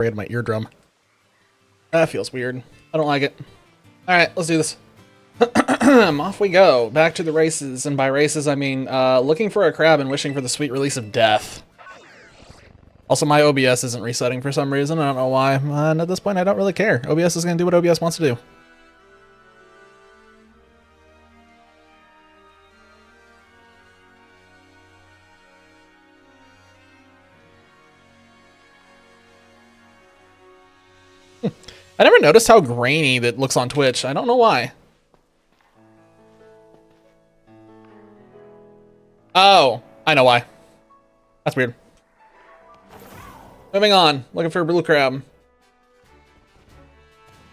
Sprayed my eardrum. That feels weird. I don't like it. Alright, let's do this. Off we go. Back to the races. And by races, I mean looking for a crab and wishing for the sweet release of death. Also, my OBS isn't resetting for some reason. I don't know why. And at this point, I don't really care. OBS is going to do what OBS wants to do. I never noticed how grainy that looks on Twitch. I don't know why. Oh, I know why. That's weird. Moving on. Looking for a blue crab.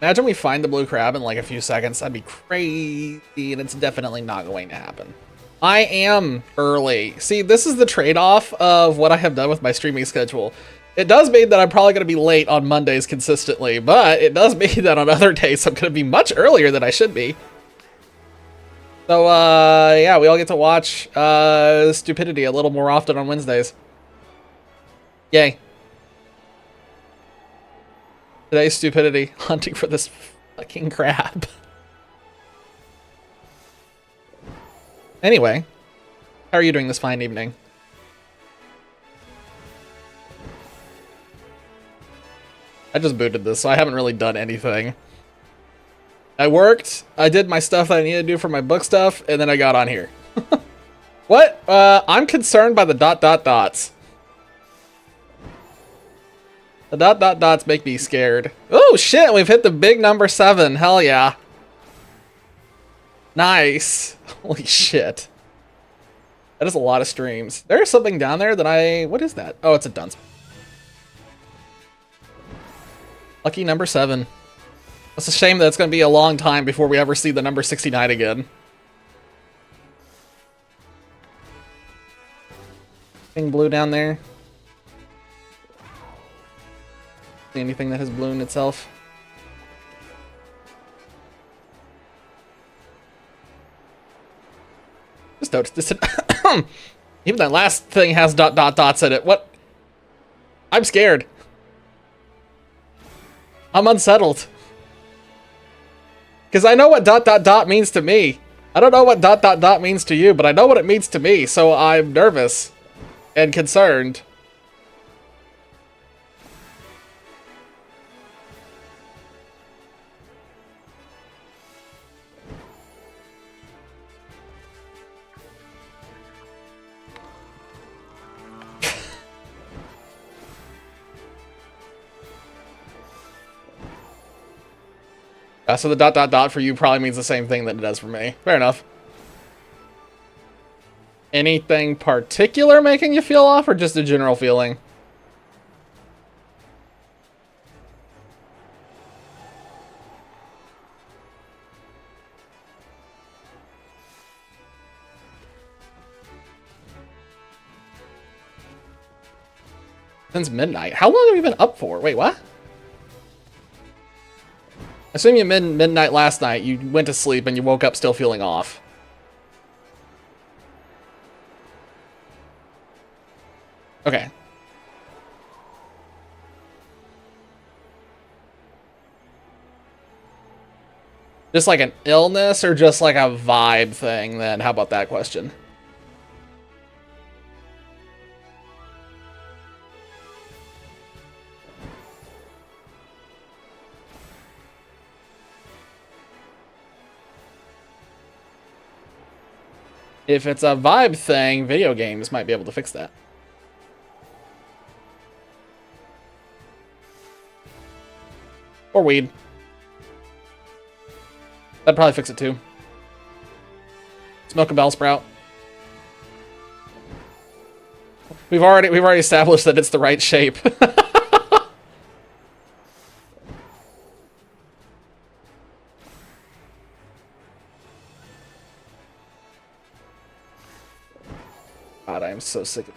Imagine we find the blue crab in like a few seconds. That'd be crazy, and it's definitely not going to happen. I am early. See, this is the trade-off of what I have done with my streaming schedule. It does mean that I'm probably going to be late on Mondays consistently, but it does mean that on other days I'm going to be much earlier than I should be. So, yeah, we all get to watch Stupidity a little more often on Wednesdays. Yay. Today's Stupidity, hunting for this fucking crab. Anyway, how are you doing this fine evening? I just booted this, so I haven't really done anything. I worked, I did my stuff that I needed to do for my book stuff, and then I got on here. What? I'm concerned by the ... dots. The ... dots make me scared. Oh shit, we've hit the big number 7. Hell yeah. Nice. Holy shit. That is a lot of streams. There's something down there that what is that? Oh, it's a dunce. Lucky number 7. It's a shame that it's going to be a long time before we ever see the number 69 again. Anything blue down there? See anything that has ballooned itself? Just noticed this. Even that last thing has ... dots in it. What? I'm scared. I'm unsettled. Because I know what ... means to me. I don't know what ... means to you, but I know what it means to me, so I'm nervous and concerned. So the ... for you probably means the same thing that it does for me. Fair enough. Anything particular making you feel off, or just a general feeling? Since midnight. How long have you been up for? Wait, what? I assume you midnight last night, you went to sleep and you woke up still feeling off. Okay. Just like an illness or just like a vibe thing then? How about that question? If it's a vibe thing, video games might be able to fix that. Or weed. That'd probably fix it too. Smoke a bell sprout. We've already established that it's the right shape. God, I am so sick of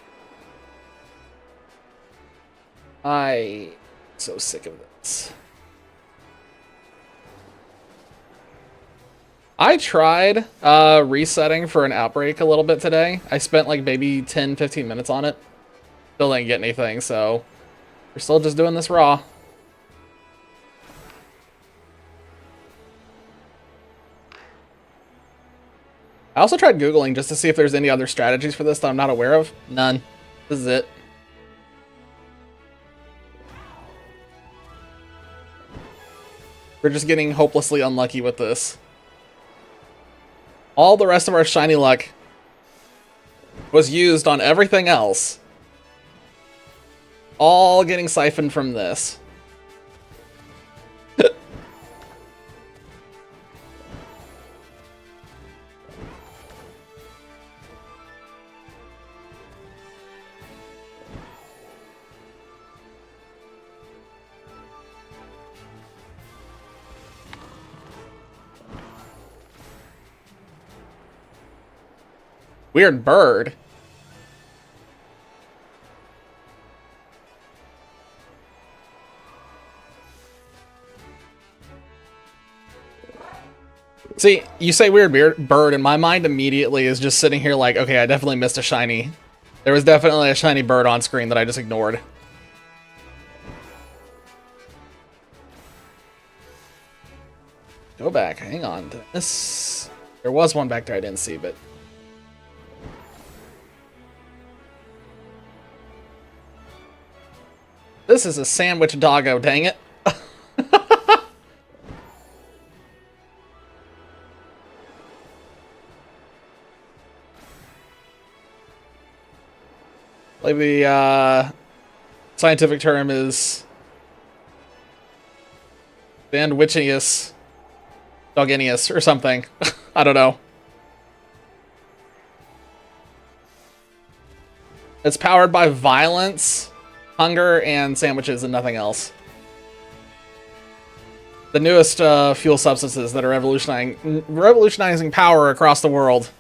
it. I'm so sick of this. I tried resetting for an outbreak a little bit today. I spent like maybe 10-15 minutes on it. Still didn't get anything, so we're still just doing this raw. I also tried Googling just to see if there's any other strategies for this that I'm not aware of. None. This is it. We're just getting hopelessly unlucky with this. All the rest of our shiny luck was used on everything else. All getting siphoned from this. Weird bird. See, you say weird bird, and my mind immediately is just sitting here like, okay, I definitely missed a shiny. There was definitely a shiny bird on screen that I just ignored. Go back, hang on. This, there was one back there I didn't see, but... This is a sandwich doggo, dang it. Like the scientific term is Sandwichius Doginius or something. I don't know. It's powered by violence, hunger, and sandwiches and nothing else. The newest fuel substances that are revolutionizing power across the world.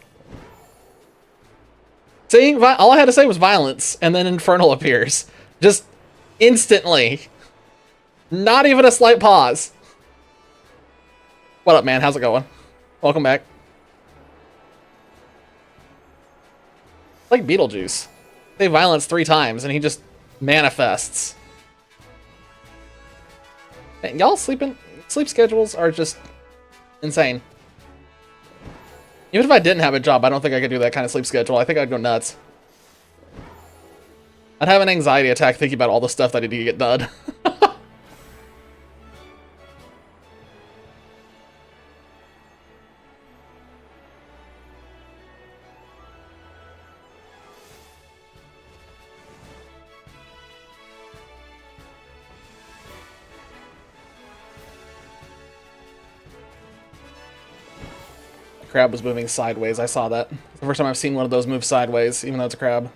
See, all I had to say was violence, and then Infernal appears. Just instantly. Not even a slight pause. What up, man? How's it going? Welcome back. Like Beetlejuice. Say violence 3 times, and he just manifests. Y'all sleep schedules are just insane. Even if I didn't have a job, I don't think I could do that kind of sleep schedule. I think I'd go nuts. I'd have an anxiety attack thinking about all the stuff that I need to get done. Crab was moving sideways. I saw that. It's the first time I've seen one of those move sideways, even though it's a crab.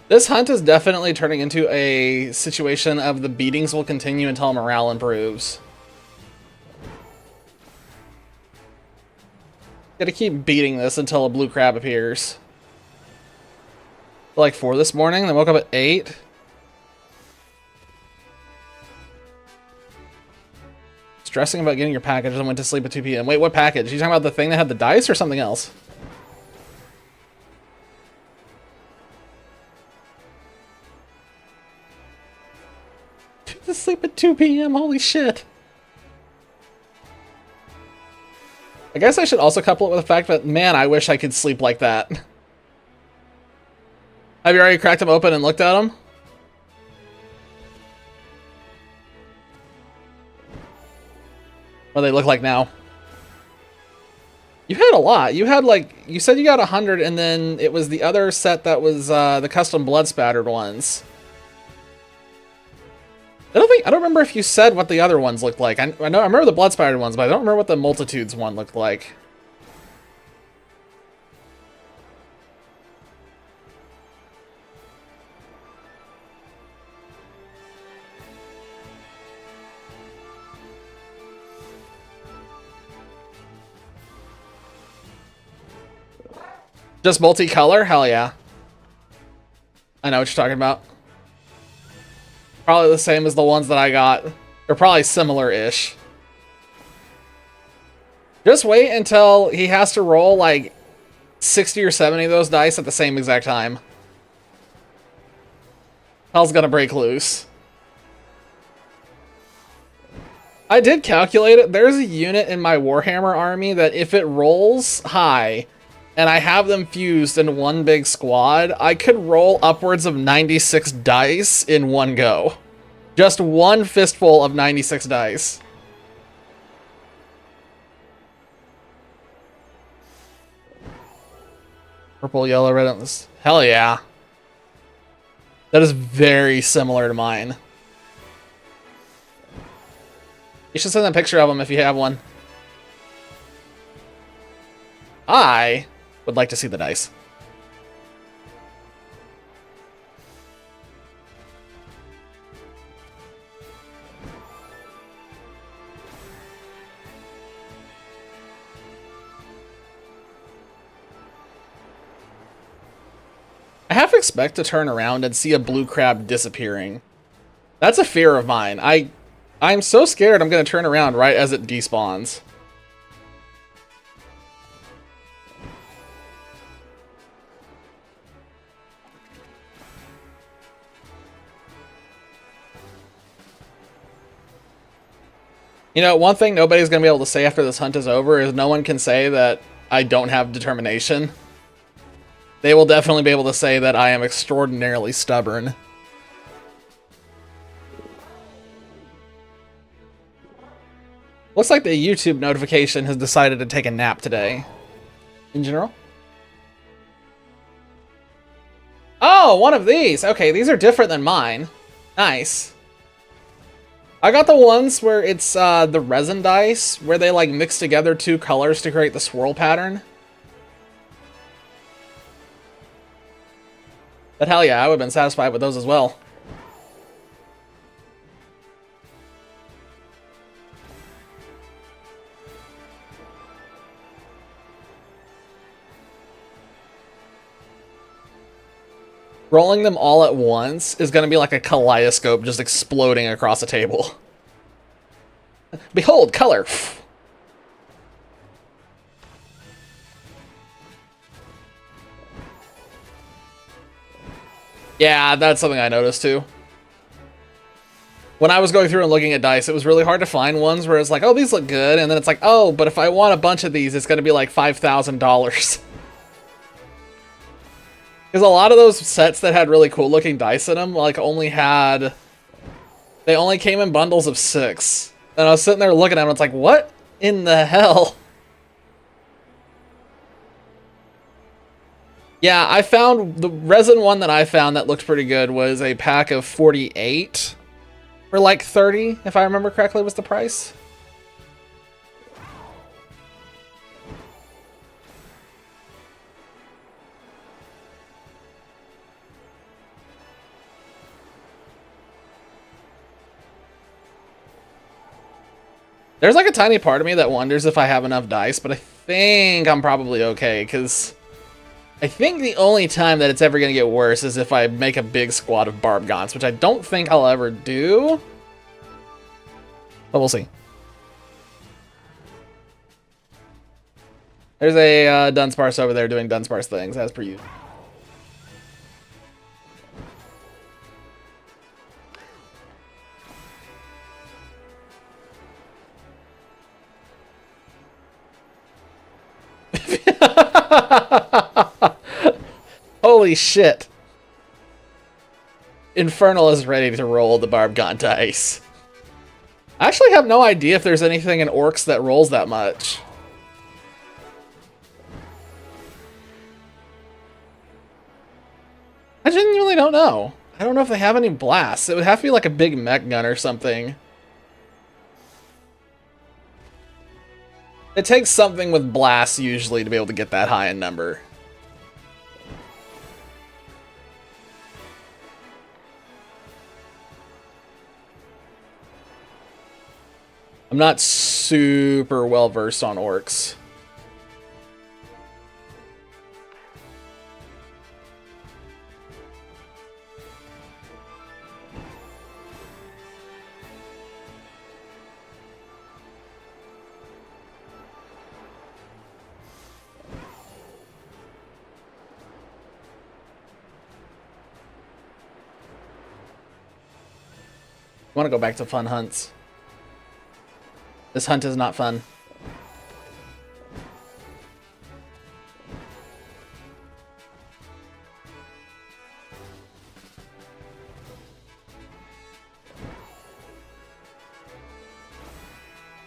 This hunt is definitely turning into a situation of the beatings will continue until morale improves. Gotta keep beating this until a blue crab appears. Like 4 this morning, then woke up at 8. Stressing about getting your package and went to sleep at 2 p.m. Wait, what package? You talking about the thing that had the dice or something else? To sleep at 2 p.m. Holy shit. I guess I should also couple it with the fact that, man, I wish I could sleep like that. Have you already cracked them open and looked at them? What do they look like now? You had a lot. You had like, you said you got 100 and then it was the other set that was the custom blood spattered ones. I don't remember if you said what the other ones looked like. I remember the blood spattered ones, but I don't remember what the multitudes one looked like. Just multicolor? Hell yeah. I know what you're talking about. Probably the same as the ones that I got. They're probably similar-ish. Just wait until he has to roll like 60 or 70 of those dice at the same exact time. Hell's gonna break loose. I did calculate it. There's a unit in my Warhammer army that if it rolls high and I have them fused in one big squad, I could roll upwards of 96 dice in one go. Just one fistful of 96 dice. Purple, yellow, red on this. Hell yeah. That is very similar to mine. You should send a picture of them if you have one. I would like to see the dice. I half expect to turn around and see a blue crab disappearing. That's a fear of mine. I'm so scared I'm going to turn around right as it despawns. You know, one thing nobody's going to be able to say after this hunt is over is no one can say that I don't have determination. They will definitely be able to say that I am extraordinarily stubborn. Looks like the YouTube notification has decided to take a nap today. In general. Oh, one of these. Okay, these are different than mine. Nice. I got the ones where it's the resin dice, where they like mix together two colors to create the swirl pattern. But hell yeah, I would have been satisfied with those as well. Rolling them all at once is going to be like a kaleidoscope just exploding across a table. Behold, color! Yeah, that's something I noticed too. When I was going through and looking at dice, it was really hard to find ones where it's like, oh, these look good, and then it's like, oh, but if I want a bunch of these, it's going to be like $5,000. Because a lot of those sets that had really cool looking dice in them, like they only came in bundles of 6. And I was sitting there looking at them, and it's like, what in the hell? Yeah, I found the resin one that I found that looked pretty good was a pack of 48 for like 30, if I remember correctly, was the price. There's like a tiny part of me that wonders if I have enough dice, but I think I'm probably okay, because I think the only time that it's ever going to get worse is if I make a big squad of barb gaunts, which I don't think I'll ever do. But we'll see. There's a Dunsparce over there doing Dunsparce things, as per usual. Holy shit. Infernal is ready to roll the Barbgon dice. I actually have no idea if there's anything in Orcs that rolls that much. I genuinely don't know. I don't know if they have any blasts. It would have to be like a big mech gun or something. It takes something with blasts usually to be able to get that high in number. I'm not super well versed on Orcs. I want to go back to fun hunts. This hunt is not fun.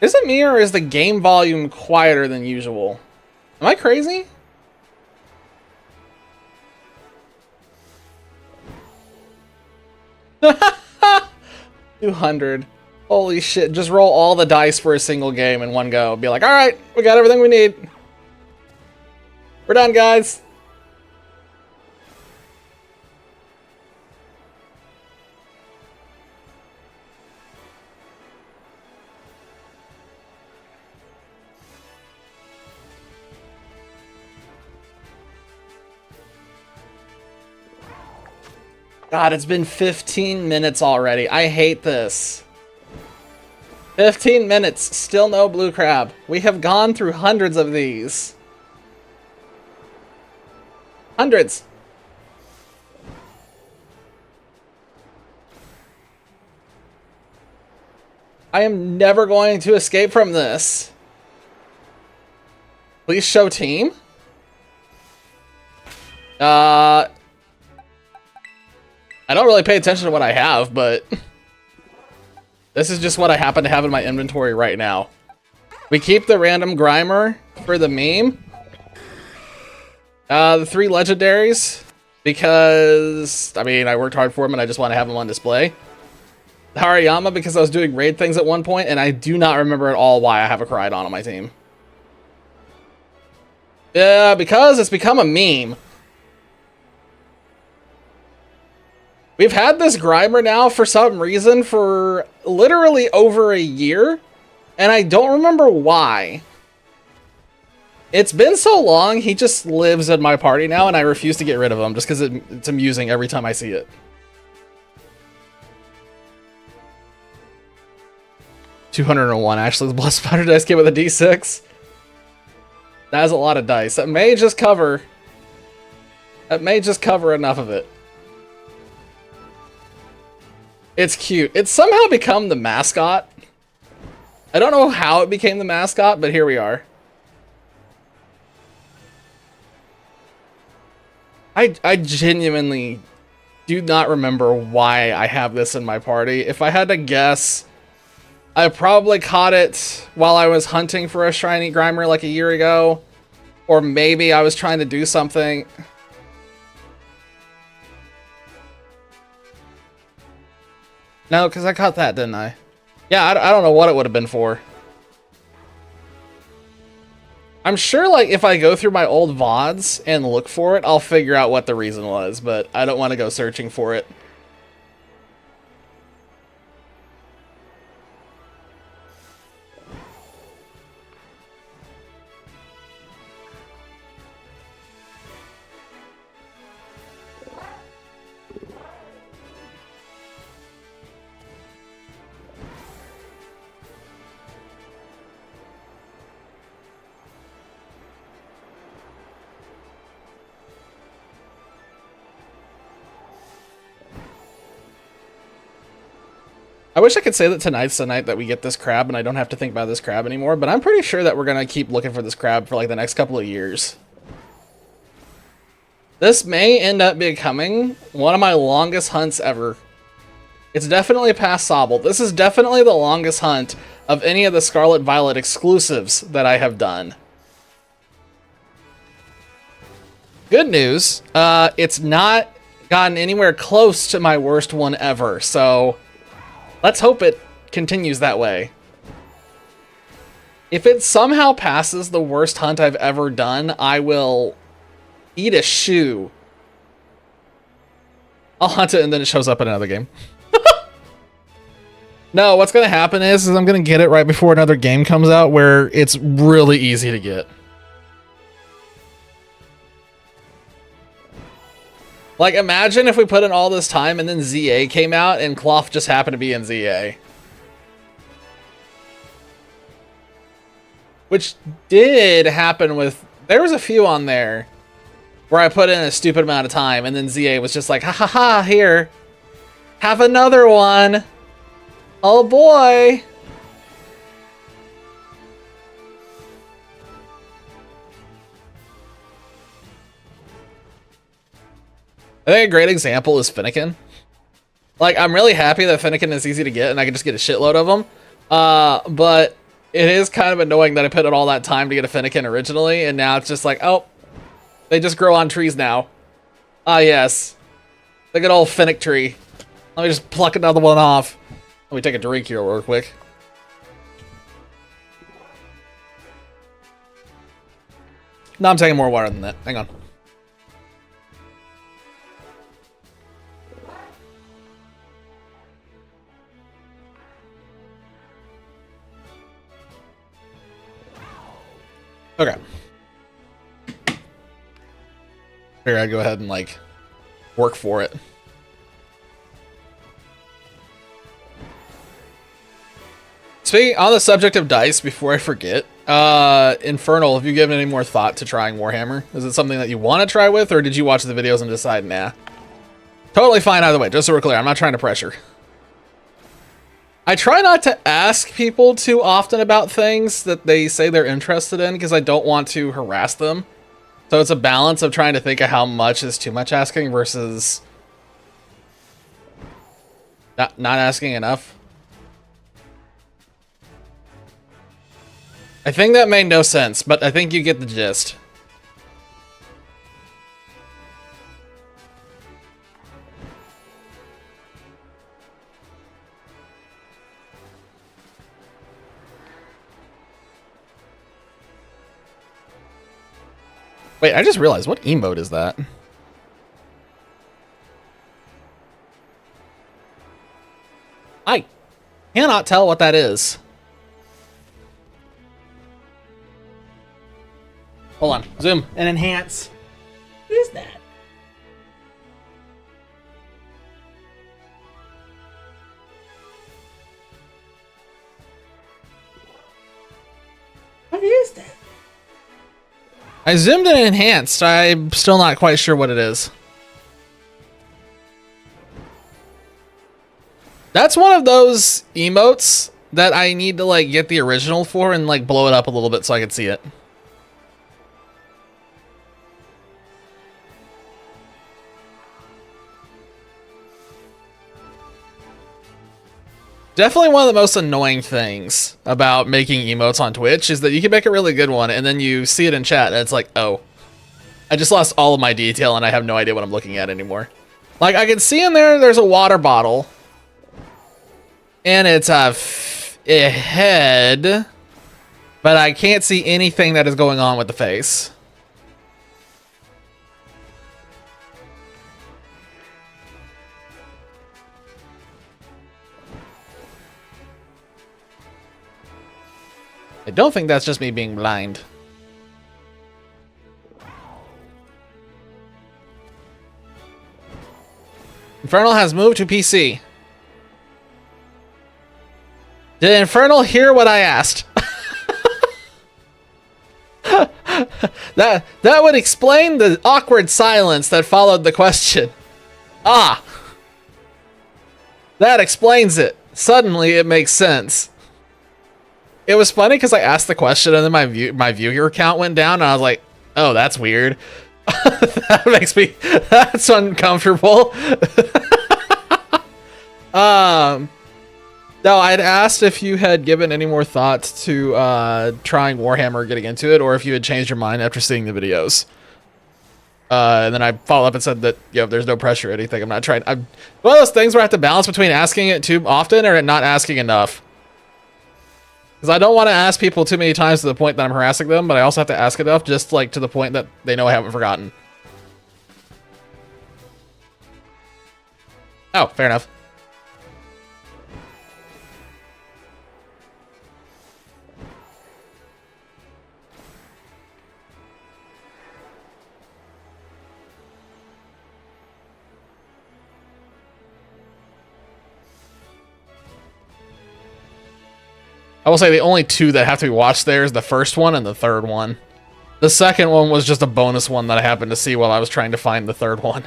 Is it me or is the game volume quieter than usual? Am I crazy? $200. Holy shit. Just roll all the dice for a single game in one go. Be like, alright, we got everything we need. We're done, guys. God, it's been 15 minutes already. I hate this. 15 minutes, still no blue crab. We have gone through hundreds of these. Hundreds. I am never going to escape from this. Please show team. I don't really pay attention to what I have, but this is just what I happen to have in my inventory right now. We keep the random Grimer for the meme. The 3 legendaries, because, I mean, I worked hard for them and I just want to have them on display. The Hariyama, because I was doing raid things at one point, and I do not remember at all why I have a Koraidon on my team. Yeah, because it's become a meme. We've had this Grimer now for some reason for literally over a year, and I don't remember why. It's been so long, he just lives in my party now, and I refuse to get rid of him just because it's amusing every time I see it. $201, actually, the Blood Spider dice came with a D6. That is a lot of dice. That may just cover... That may just cover enough of it. It's cute. It's somehow become the mascot. I don't know how it became the mascot, but here we are. I genuinely do not remember why I have this in my party. If I had to guess, I probably caught it while I was hunting for a shiny Grimer like a year ago. Or maybe I was trying to do something. No, because I caught that, didn't I? Yeah, I don't know what it would have been for. I'm sure, like, if I go through my old VODs and look for it, I'll figure out what the reason was, but I don't want to go searching for it. I wish I could say that tonight's the night that we get this crab and I don't have to think about this crab anymore, but I'm pretty sure that we're going to keep looking for this crab for like the next couple of years. This may end up becoming one of my longest hunts ever. It's definitely past Sobble. This is definitely the longest hunt of any of the Scarlet Violet exclusives that I have done. Good news, it's not gotten anywhere close to my worst one ever, so... let's hope it continues that way. If it somehow passes the worst hunt I've ever done, I will eat a shoe. I'll hunt it and then it shows up in another game. No, what's going to happen is I'm going to get it right before another game comes out where it's really easy to get. Like, imagine if we put in all this time and then ZA came out and Cloth just happened to be in ZA. Which did happen with... there was a few on there where I put in a stupid amount of time and then ZA was just like, ha ha ha, here. Have another one. Oh boy. I think a great example is Finnegan. Like, I'm really happy that Finnegan is easy to get and I can just get a shitload of them. But it is kind of annoying that I put in all that time to get a Finnegan originally, and now it's just like, oh, they just grow on trees now. Ah, yes. The good old Finnick tree. Let me just pluck another one off. Let me take a drink here real quick. No, I'm taking more water than that. Hang on. Okay. Here, I'd go ahead and, like, work for it. Speaking on the subject of dice, before I forget, Infernal, have you given any more thought to trying Warhammer? Is it something that you want to try with, or did you watch the videos and decide, nah? Totally fine either way, just so we're clear. I'm not trying to pressure. I try not to ask people too often about things that they say they're interested in, because I don't want to harass them. So it's a balance of trying to think of how much is too much asking versus not asking enough. I think that made no sense, but I think you get the gist. Wait, I just realized, what emote is that? I cannot tell what that is. Hold on, zoom and enhance. What is that? What is that? I zoomed and enhanced. I'm still not quite sure what it is. That's one of those emotes that I need to, like, get the original for and, like, blow it up a little bit so I can see it. Definitely one of the most annoying things about making emotes on Twitch is that you can make a really good one and then you see it in chat and it's like, oh, I just lost all of my detail and I have no idea what I'm looking at anymore. Like, I can see in there's a water bottle and it's a head, but I can't see anything that is going on with the face. I don't think that's just me being blind. Infernal has moved to PC. Did Infernal hear what I asked? That would explain the awkward silence that followed the question. Ah! That explains it. Suddenly it makes sense. It was funny because I asked the question and then my viewer count went down and I was like, oh, that's weird. That makes me, that's uncomfortable. No, I'd asked if you had given any more thought to trying Warhammer or getting into it, or if you had changed your mind after seeing the videos. And then I followed up and said that, you know, there's no pressure or anything. I'm not trying. I'm one of those things where I have to balance between asking it too often or not asking enough. Because I don't want to ask people too many times to the point that I'm harassing them, but I also have to ask enough just, like, to the point that they know I haven't forgotten. Oh, fair enough. I will say the only two that have to be watched there is the first one and the third one. The second one was just a bonus one that I happened to see while I was trying to find the third one.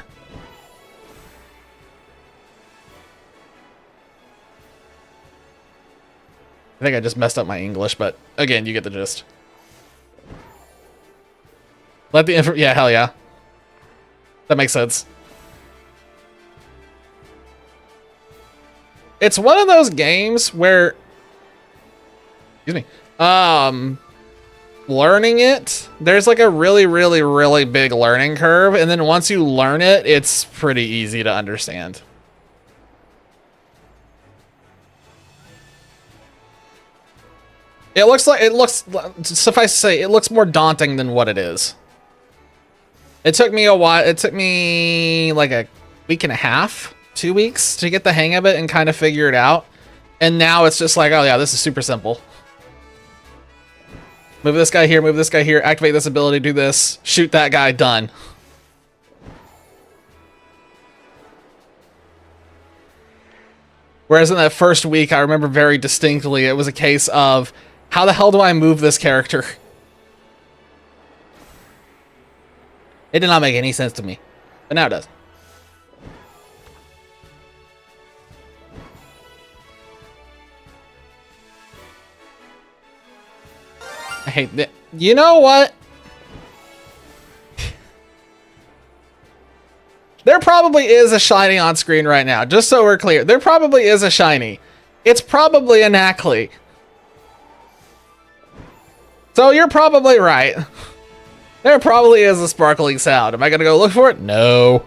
I think I just messed up my English, but again, you get the gist. Let the info, yeah, hell yeah. That makes sense. It's one of those games where, excuse me, learning it, there's like a really, really, really big learning curve, and then once you learn it, it's pretty easy to understand. It looks, suffice to say, it looks more daunting than what it is. It took me a while, it took me like a week and a half, 2 weeks to get the hang of it and kind of figure it out. And now it's just like, oh yeah, this is super simple. Move this guy here, activate this ability, do this, shoot that guy, done. Whereas in that first week, I remember very distinctly, it was a case of, how the hell do I move this character? It did not make any sense to me, but now it does. I hate that. You know what? There probably is a shiny on screen right now, just so we're clear. There probably is a shiny. It's probably a Nacli. So you're probably right. There probably is a sparkling sound. Am I gonna go look for it? No.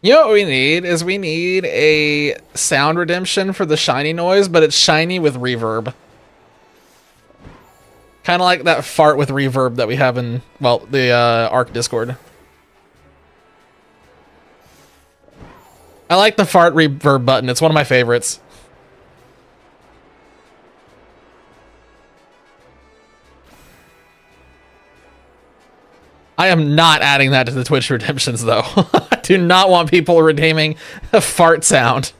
You know what we need is we need a sound redemption for the shiny noise, but it's shiny with reverb. Kind of like that fart with reverb that we have in, well, the Arc Discord. I like the fart reverb button. It's one of my favorites. I am not adding that to the Twitch redemptions, though. I do not want people redeeming a fart sound.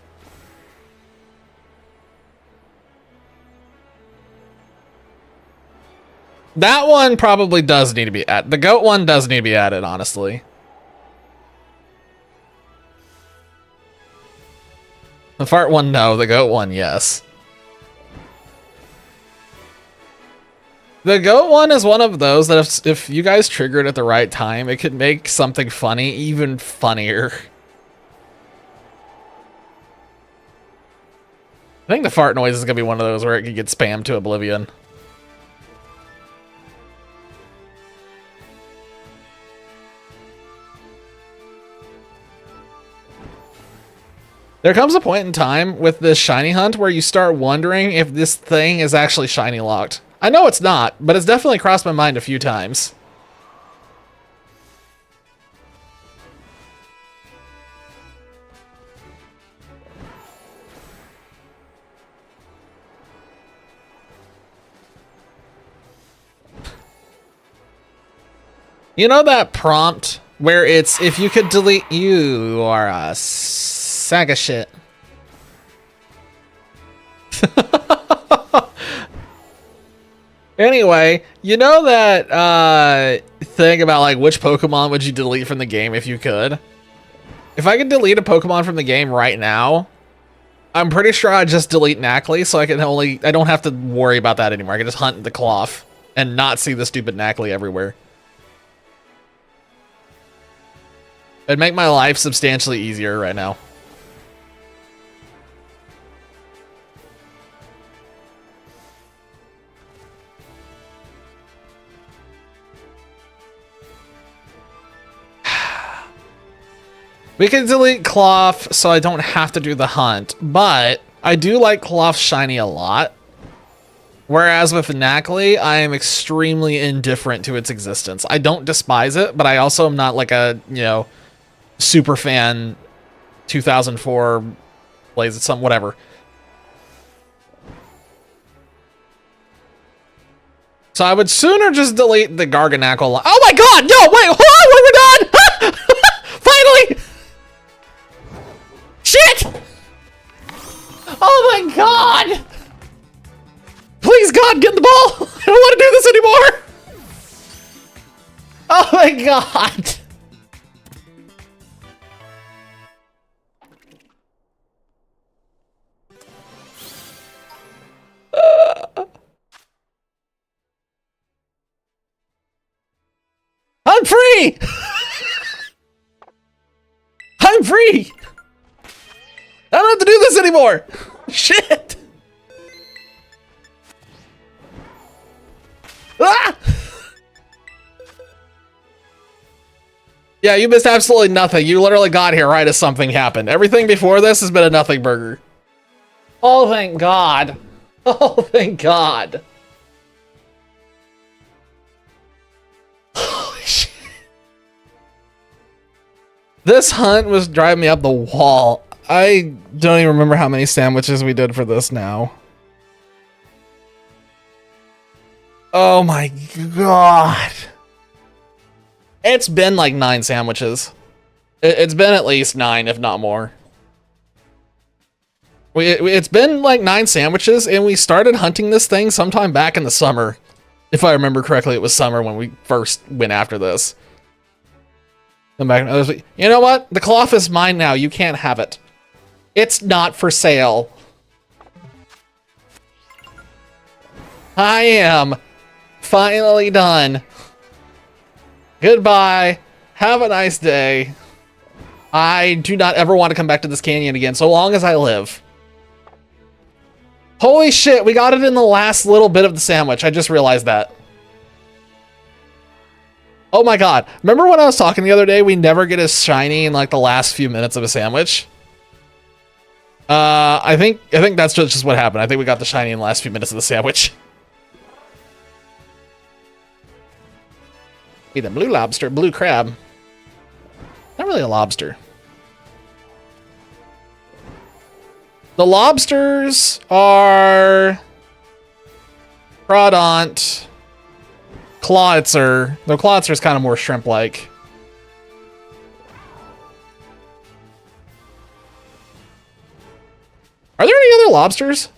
That one probably does need to be added. The goat one does need to be added, honestly. The fart one, no. The goat one, yes. The goat one is one of those that if you guys trigger it at the right time, it could make something funny even funnier. I think the fart noise is going to be one of those where it could get spammed to oblivion. There comes a point in time with this shiny hunt where you start wondering if this thing is actually shiny locked. I know it's not, but it's definitely crossed my mind a few times. You know that prompt where it's, if you could delete, you are a sack of shit. Anyway, you know that thing about like which Pokemon would you delete from the game if you could? If I could delete a Pokemon from the game right now, I'm pretty sure I'd just delete Nacli, so I don't have to worry about that anymore. I can just hunt the Cloth and not see the stupid Nacli everywhere. It'd make my life substantially easier right now. We can delete Cloth so I don't have to do the hunt, but I do like Cloth's shiny a lot. Whereas with Nacli, I am extremely indifferent to its existence. I don't despise it, but I also am not like a, you know, super fan 2004 plays it some whatever. So I would sooner just delete the Garganacl. Oh my god, no, wait, hold on, we're done! Finally! Shit! Oh my god! Please God, get in the ball! I don't want to do this anymore! Oh my god! I'm free! I'm I'm free! I don't have to do this anymore! Shit! Ah! Yeah, you missed absolutely nothing. You literally got here right as something happened. Everything before this has been a nothing burger. Oh, thank God. Oh, thank God. Holy shit. This hunt was driving me up the wall. I don't even remember how many sandwiches we did for this now. Oh my God. It's been like 9 sandwiches. It's been at least 9, if not more. It's been like 9 sandwiches, and we started hunting this thing sometime back in the summer. If I remember correctly, it was summer when we first went after this. Come back. You know what? The cloth is mine now. You can't have it. It's not for sale. I am finally done. Goodbye. Have a nice day. I do not ever want to come back to this canyon again, so long as I live. Holy shit, we got it in the last little bit of the sandwich. I just realized that. Oh my God. Remember when I was talking the other day, we never get as shiny in like the last few minutes of a sandwich? I think that's just what happened. I think we got the shiny in the last few minutes of the sandwich. Be the blue lobster, blue crab. Not really a lobster. The lobsters are Crawdont, Clawitzer. The Clawitzer is kind of more shrimp-like. Are there any other lobsters?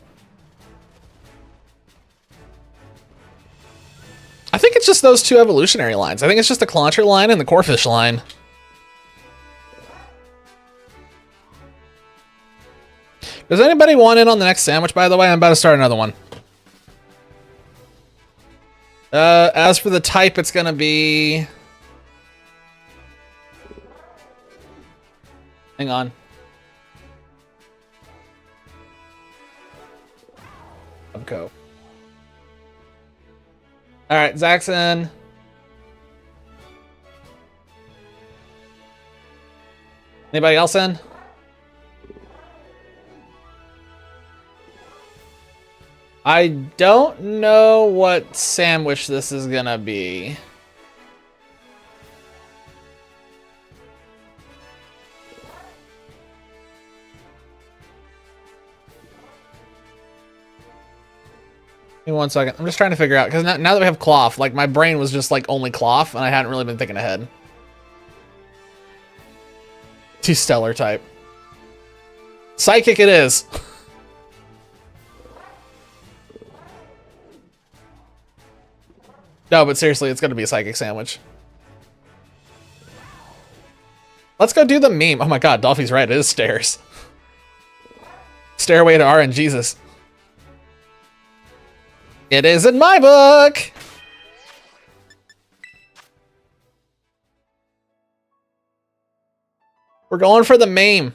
I think it's just those 2 evolutionary lines. I think it's just the Clauncher line and the Corefish line. Does anybody want in on the next sandwich, by the way? I'm about to start another one. As for the type, it's going to be... Hang on. Go. All right, Zach's in. Anybody else in? I don't know what sandwich this is gonna be. Give me 1 second. I'm just trying to figure out, because now that we have cloth, like my brain was just like only cloth, and I hadn't really been thinking ahead. Stellar type. Psychic it is. No, but seriously, it's gonna be a psychic sandwich. Let's go do the meme. Oh my God, Dolphy's right. It is stairs. Stairway to RNGesus. It is in my book. We're going for the meme.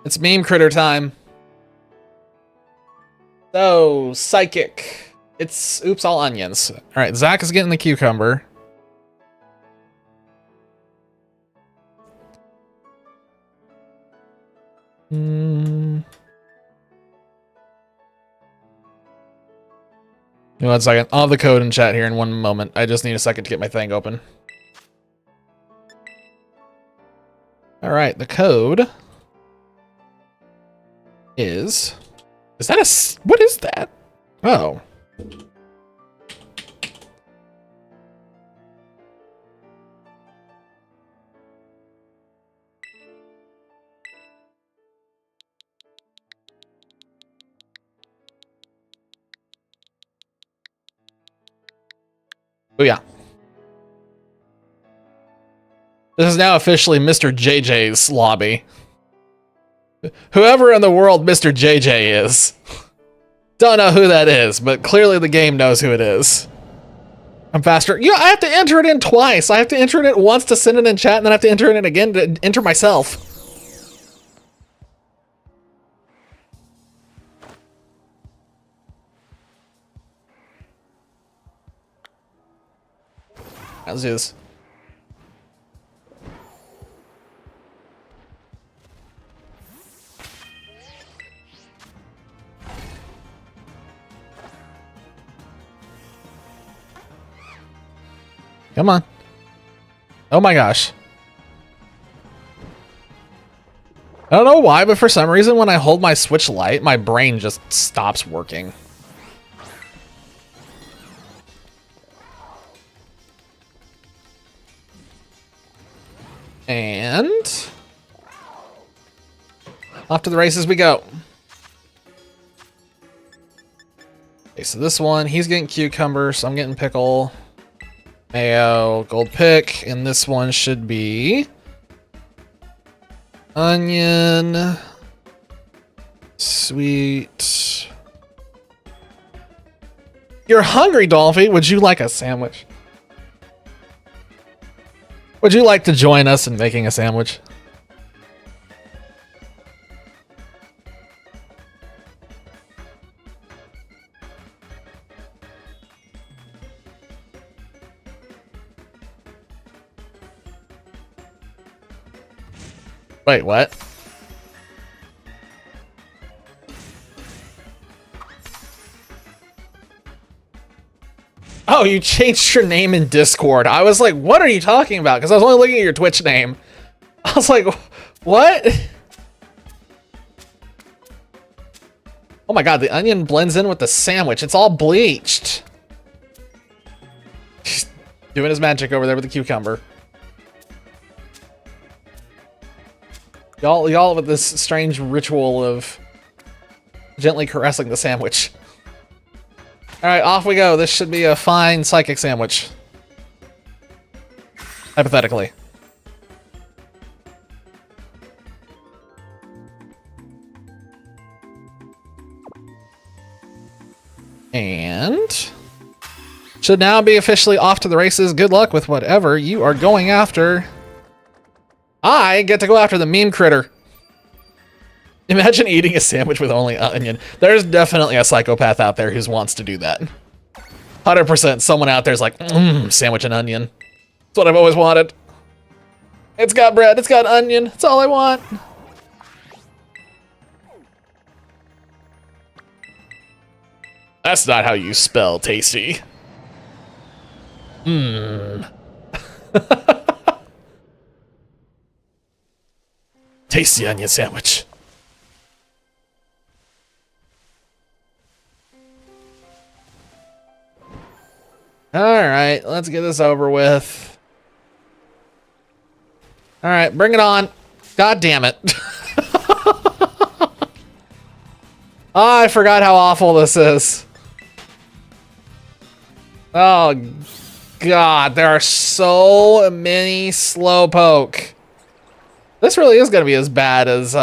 It's meme critter time. So, psychic. It's oops, all onions. All right, Zach is getting the cucumber. Give me 1 second. I'll have the code in chat here in 1 moment. I just need a second to get my thing open. All right, the code is that a, what is that? Oh. Oh yeah. This is now officially Mr. JJ's lobby. Whoever in the world Mr. JJ is. Don't know who that is, but clearly the game knows who it is. I'm faster. Yeah, I have to enter it in twice. I have to enter it once to send it in chat, and then I have to enter it in again to enter myself. Let's do this. Come on. Oh my gosh. I don't know why, but for some reason when I hold my Switch Lite, my brain just stops working. And off to the races we go. Okay, so this one, he's getting cucumber, so I'm getting pickle, mayo, gold pick, and this one should be onion, sweet. You're hungry, Dolphy. Would you like a sandwich? Would you like to join us in making a sandwich? Wait, what? Oh, you changed your name in Discord. I was like, what are you talking about? Because I was only looking at your Twitch name. I was like, what? Oh my god, the onion blends in with the sandwich. It's all bleached. He's doing his magic over there with the cucumber. Y'all with this strange ritual of gently caressing the sandwich. Alright, off we go. This should be a fine psychic sandwich. Hypothetically. And should now be officially off to the races. Good luck with whatever you are going after. I get to go after the meme critter. Imagine eating a sandwich with only onion. There's definitely a psychopath out there who wants to do that. 100% someone out there's like, sandwich and onion. That's what I've always wanted. It's got bread, it's got onion. That's all I want. That's not how you spell tasty. Tasty onion sandwich. Alright, let's get this over with. Alright, bring it on. God damn it. Oh, I forgot how awful this is. Oh, God, there are so many slowpoke. This really is going to be as bad as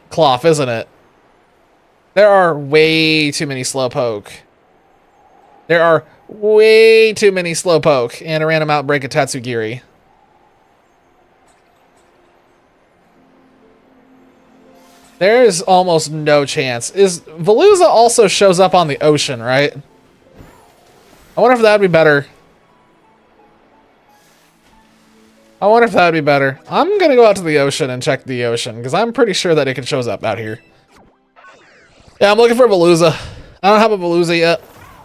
Cloth, isn't it? There are way too many slowpoke. There are way too many slowpoke and a random outbreak of Tatsugiri. There's almost no chance. Veluza also shows up on the ocean, right? I wonder if that would be better. I wonder if that would be better. I'm going to go out to the ocean and check the ocean, because I'm pretty sure that it shows up out here. Yeah, I'm looking for Veluza. I don't have a Veluza yet.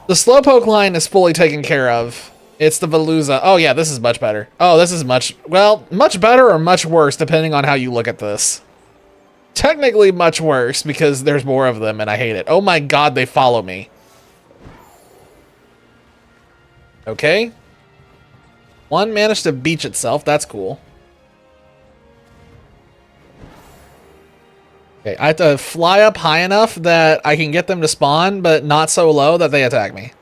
The Slowpoke line is fully taken care of. It's the Veluza. Oh, yeah, this is much better. Oh, this is much better or much worse, depending on how you look at this. Technically much worse, because there's more of them, and I hate it. Oh my god, they follow me. Okay. One managed to beach itself. That's cool. Okay, I have to fly up high enough that I can get them to spawn, but not so low that they attack me.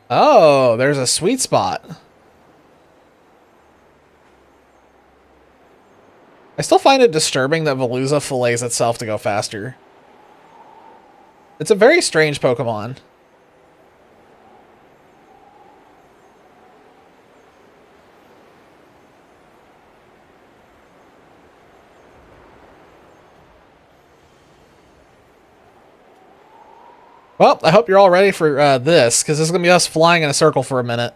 Oh, there's a sweet spot. I still find it disturbing that Veluza fillets itself to go faster. It's a very strange Pokemon. Well, I hope you're all ready for this, because this is going to be us flying in a circle for a minute.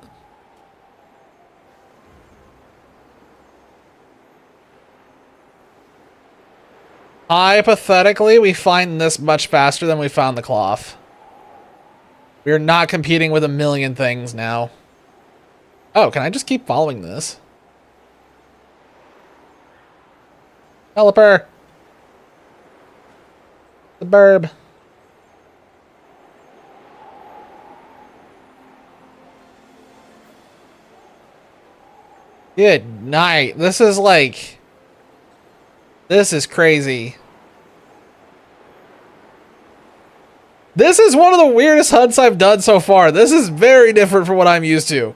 Hypothetically, we find this much faster than we found the cloth. We are not competing with a million things now. Oh, can I just keep following this? Pelipper! The burb. Good night. This is like... This is crazy. This is one of the weirdest hunts I've done so far. This is very different from what I'm used to.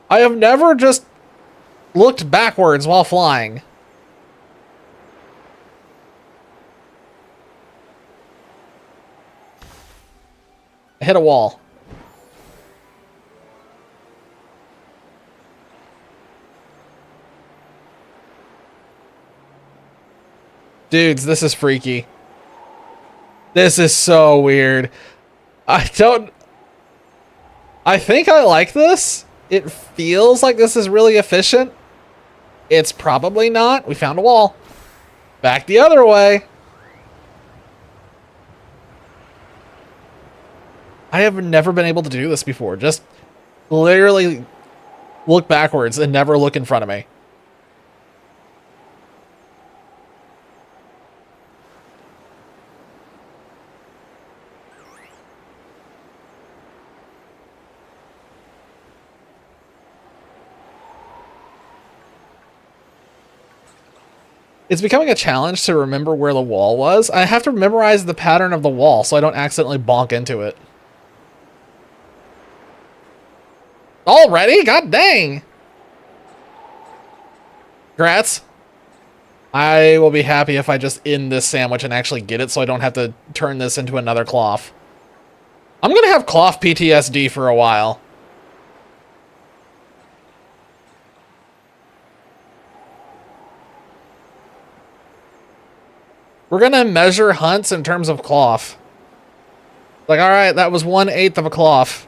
I have never just looked backwards while flying. I hit a wall. Dudes, this is freaky. This is so weird. I think I like this. It feels like this is really efficient. It's probably not. We found a wall. Back the other way. I have never been able to do this before. Just literally look backwards and never look in front of me. It's becoming a challenge to remember where the wall was. I have to memorize the pattern of the wall so I don't accidentally bonk into it. Already? God dang! Congrats. I will be happy if I just end this sandwich and actually get it so I don't have to turn this into another cloth. I'm gonna have cloth PTSD for a while. We're gonna measure hunts in terms of cloth. Like, alright, that was 1/8 of a cloth.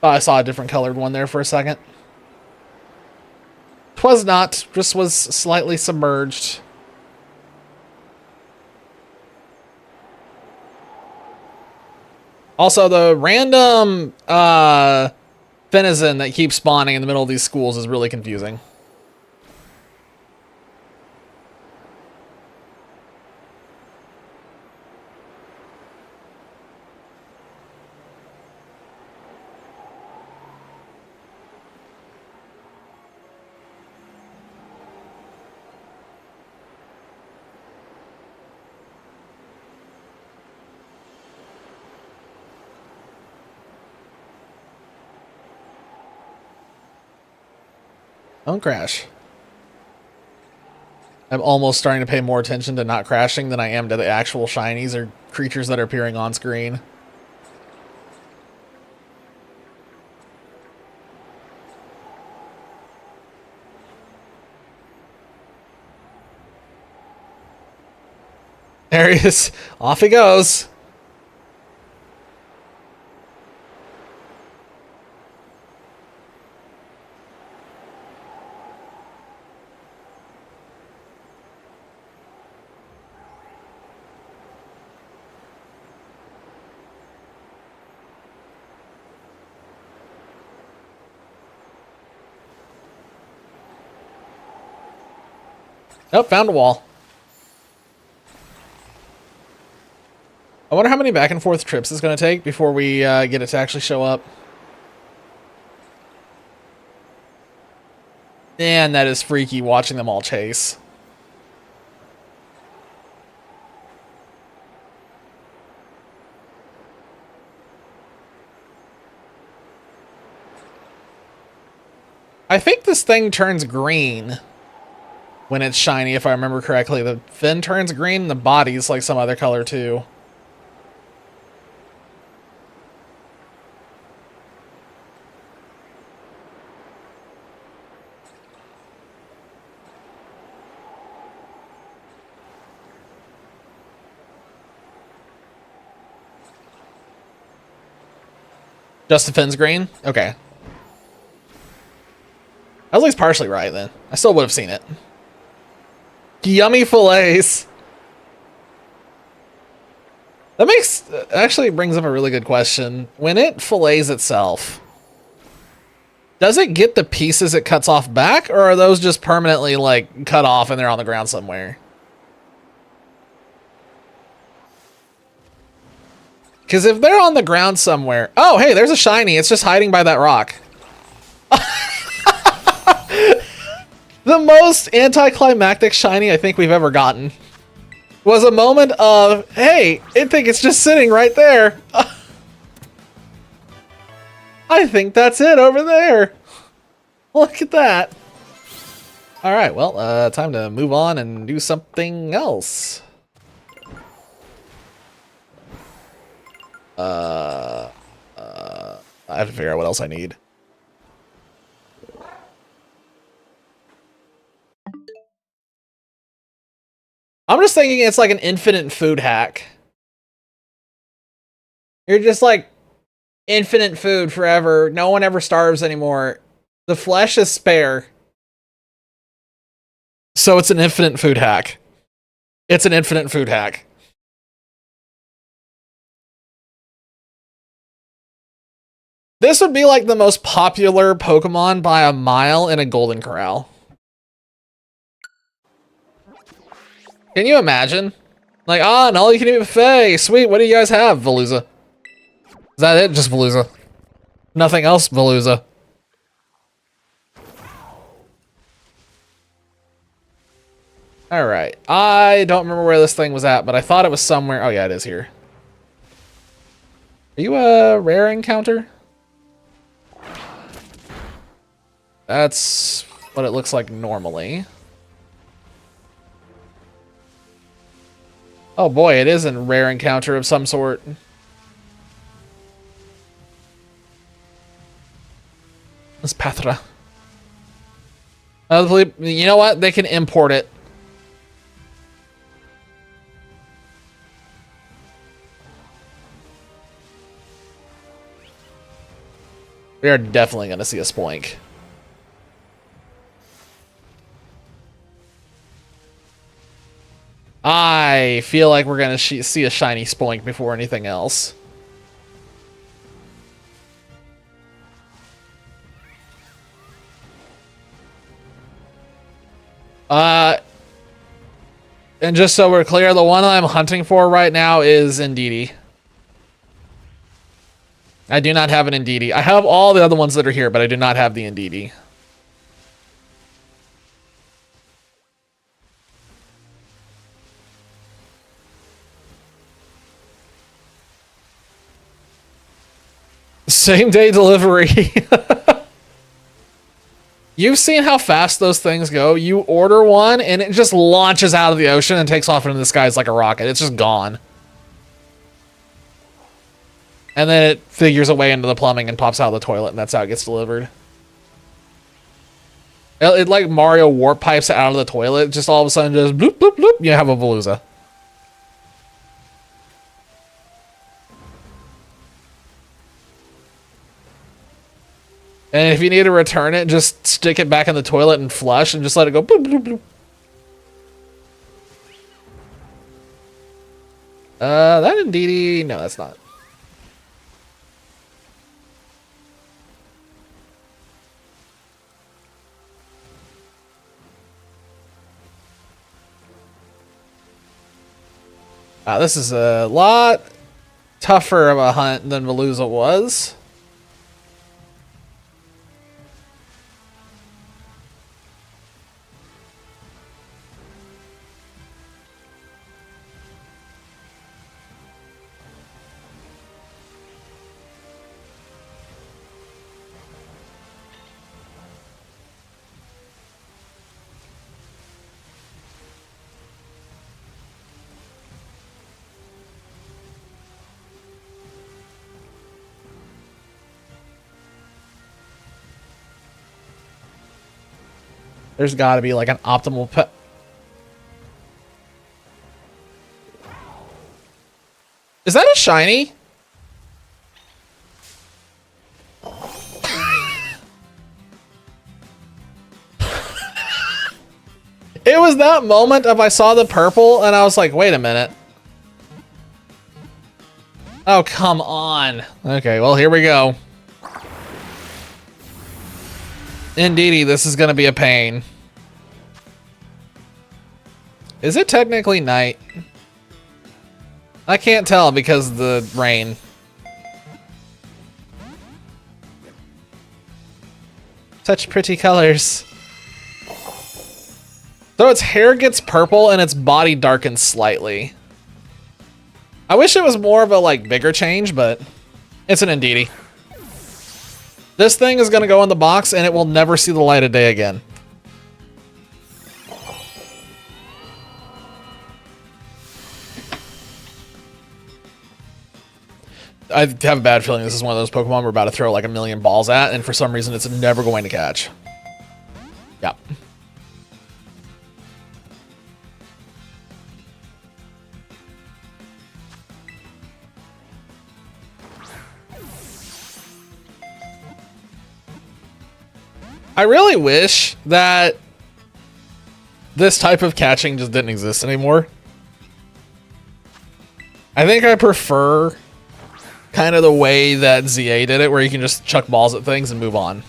Oh, I saw a different colored one there for a second. 'Twas not, just was slightly submerged. Also, the random Fenizen that keeps spawning in the middle of these schools is really confusing. Don't crash. I'm almost starting to pay more attention to not crashing than I am to the actual shinies or creatures that are appearing on screen. There he is. Off he goes. Oh, found a wall. I wonder how many back and forth trips it's going to take before we get it to actually show up. Man, that is freaky watching them all chase. I think this thing turns green when it's shiny, if I remember correctly. The fin turns green, the body's like some other color too. Just the fin's green? Okay. I was at least partially right then. I still would have seen it. Yummy fillets. That actually brings up a really good question. When it fillets itself, does it get the pieces it cuts off back, or are those just permanently like cut off and they're on the ground somewhere? Because if they're on the ground somewhere... Oh, hey, there's a shiny. It's just hiding by that rock. The most anticlimactic shiny I think we've ever gotten was a moment of, hey, I think it's just sitting right there. I think that's it over there. Look at that. All right, well, time to move on and do something else. I have to figure out what else I need. I'm just thinking it's like an infinite food hack. You're just like infinite food forever. No one ever starves anymore. The flesh is spare. So it's an infinite food hack. It's an infinite food hack. This would be like the most popular Pokemon by a mile in a Golden Corral. Can you imagine? Like, an all-you-can-eat buffet. Sweet, what do you guys have, Veluza? Is that it? Just Veluza. Nothing else, Veluza. Alright. I don't remember where this thing was at, but I thought it was somewhere. Oh, yeah, it is here. Are you a rare encounter? That's what it looks like normally. Oh boy, it is a rare encounter of some sort. It's Pathra. You know what? They can import it. We are definitely going to see a Spoink. I feel like we're going to see a shiny Spoink before anything else. And just so we're clear, the one I'm hunting for right now is Indeedee. I do not have an Indeedee. I have all the other ones that are here, but I do not have the Indeedee. Same day delivery. You've seen how fast those things go. You order one and it just launches out of the ocean and takes off into the skies like a rocket. It's just gone. And then it figures a way into the plumbing and pops out of the toilet, and that's how it gets delivered. It like Mario warp pipes out of the toilet. Just all of a sudden just bloop, bloop, bloop. You have a Veluza. And if you need to return it, just stick it back in the toilet and flush and just let it go bloop, bloop, bloop. That Indeedee... No, that's not. This is a lot tougher of a hunt than Veluza was. There's got to be like an optimal pet. Is that a shiny? It was that moment of I saw the purple and I was like, wait a minute. Oh, come on. Okay, well, here we go. Indeedy, this is going to be a pain. Is it technically night? I can't tell because of the rain. Such pretty colors. So its hair gets purple and its body darkens slightly. I wish it was more of a like bigger change, but it's an Indeedee. This thing is going to go in the box and it will never see the light of day again. I have a bad feeling this is one of those Pokemon we're about to throw like a million balls at, and for some reason it's never going to catch. Yep. I really wish that this type of catching just didn't exist anymore. I think I prefer kind of the way that ZA did it, where you can just chuck balls at things and move on.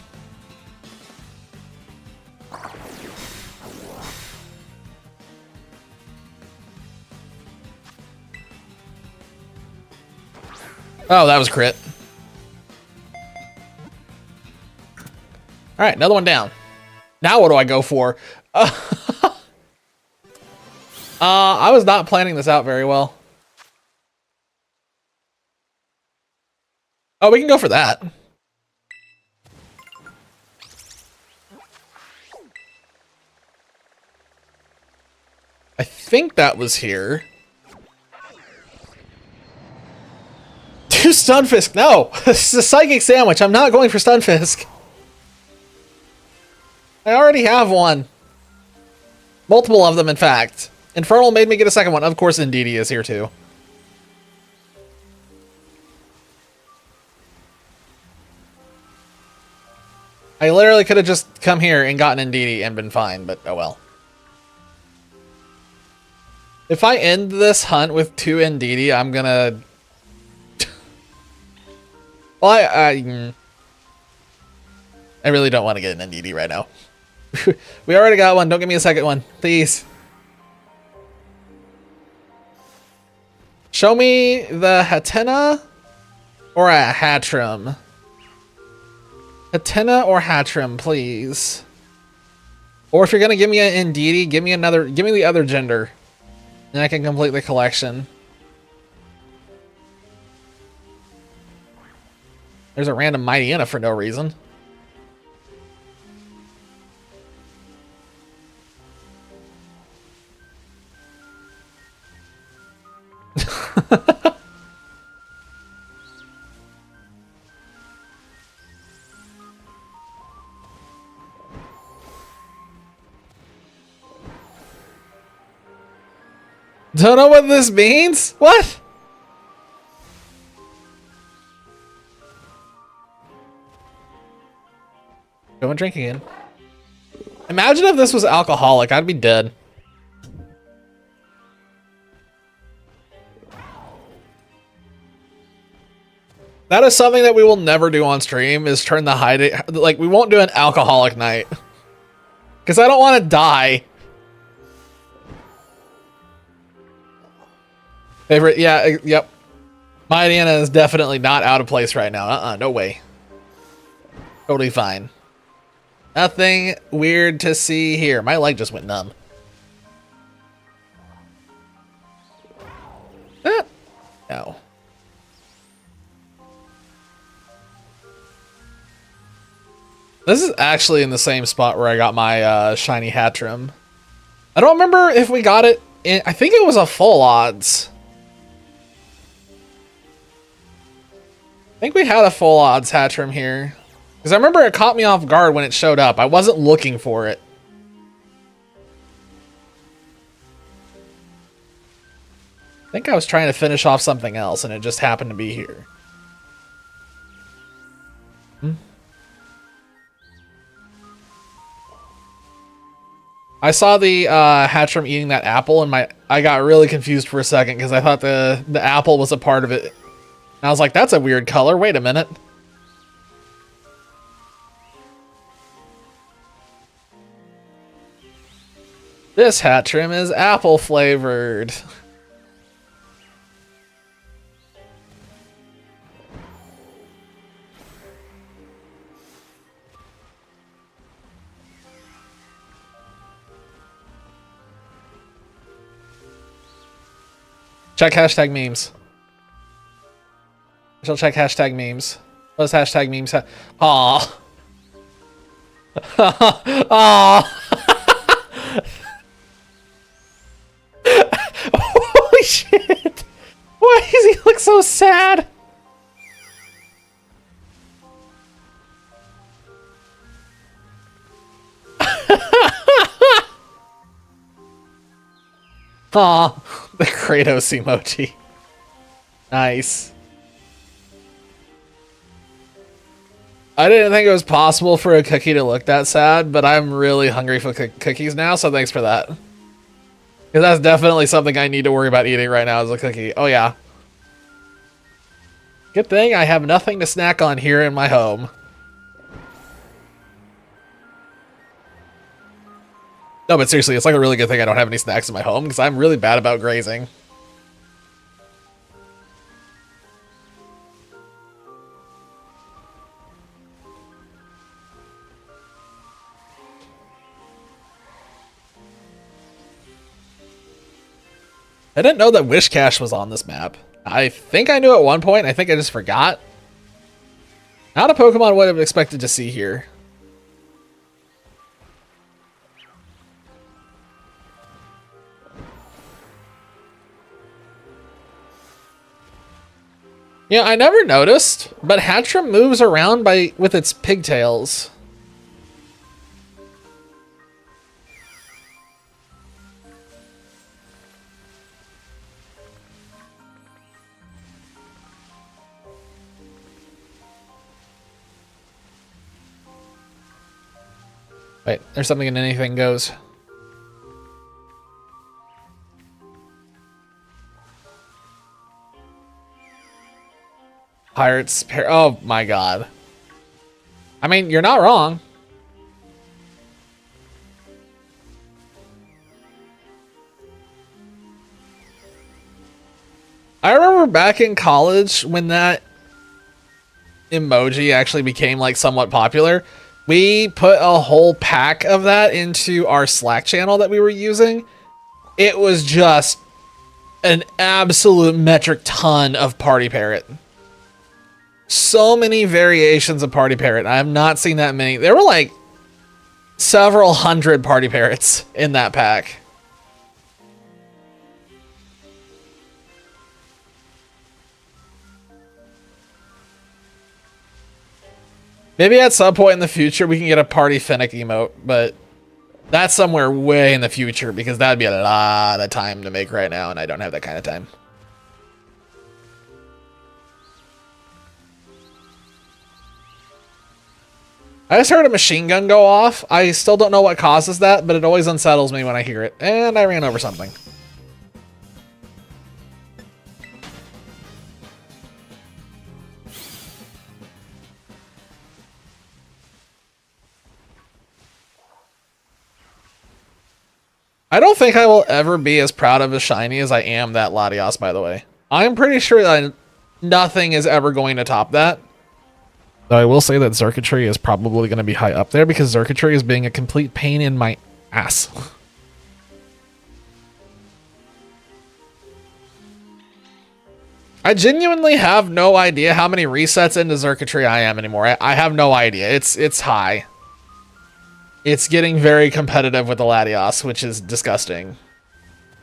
Oh, that was crit. All right, another one down. Now what do I go for? I was not planning this out very well. Oh, we can go for that. I think that was here. Do Stunfisk. No, this is a Psychic Sandwich. I'm not going for Stunfisk. I already have one. Multiple of them, in fact. Infernal made me get a second one. Of course, Indeedee is here too. I literally could have just come here and gotten Indeedee and been fine, but oh well. If I end this hunt with 2 Indeedee, I'm gonna... Well, I really don't want to get an Indeedee right now. We already got one. Don't give me a second one, please. Show me the Hatena or a Hatrim. Hatena or Hatrim, please. Or if you're gonna give me an Indeedee, give me the other gender, and I can complete the collection. There's a random Mightyena for no reason. Don't know what this means? What? Go and drink again. Imagine if this was alcoholic. I'd be dead. That is something that we will never do on stream, is turn the hiding... Like, we won't do an alcoholic night. Because I don't want to die. Favorite, yeah, yep. Mightyena is definitely not out of place right now. No way. Totally fine. Nothing weird to see here. My leg just went numb. No. This is actually in the same spot where I got my shiny Hatrim. I don't remember if we got it in... I think it was a full odds. I think we had a full odds Hatrim here. Because I remember it caught me off guard when it showed up. I wasn't looking for it. think I was trying to finish off something else and it just happened to be here. I saw the Hatchram eating that apple and I got really confused for a second because I thought the apple was a part of it. And I was like, that's a weird color. Wait a minute. This Hatchram is apple flavored. Check hashtag memes. I shall check hashtag memes. What does hashtag memes have? Aw. Aw. Holy shit. Why does he look so sad? Aw, the Kratos emoji. Nice. I didn't think it was possible for a cookie to look that sad, but I'm really hungry for cookies now, so thanks for that. Because that's definitely something I need to worry about eating right now is a cookie. Oh yeah. Good thing I have nothing to snack on here in my home. No, but seriously, it's like a really good thing I don't have any snacks in my home because I'm really bad about grazing. I didn't know that Wish Cache was on this map. I think I knew at one point. I think I just forgot. Not a Pokemon I would have expected to see here. Yeah, I never noticed, but Hatchram moves around with its pigtails. Wait, there's something in Anything Goes. Pirates, oh my god. I mean, you're not wrong. I remember back in college when that emoji actually became like somewhat popular. We put a whole pack of that into our Slack channel that we were using. It was just an absolute metric ton of Party Parrot. So many variations of Party Parrot. I have not seen that many. There were like several hundred Party Parrots in that pack. Maybe at some point in the future we can get a Party Fennec emote, but that's somewhere way in the future because that'd be a lot of time to make right now, and I don't have that kind of time. I just heard a machine gun go off. I still don't know what causes that, but it always unsettles me when I hear it. And I ran over something. I don't think I will ever be as proud of a shiny as I am that Latios, by the way. I'm pretty sure that nothing is ever going to top that. Though I will say that Xurkitree is probably going to be high up there because Xurkitree is being a complete pain in my ass. I genuinely have no idea how many resets into Xurkitree I am anymore. I have no idea. It's high. It's getting very competitive with the Latios, which is disgusting.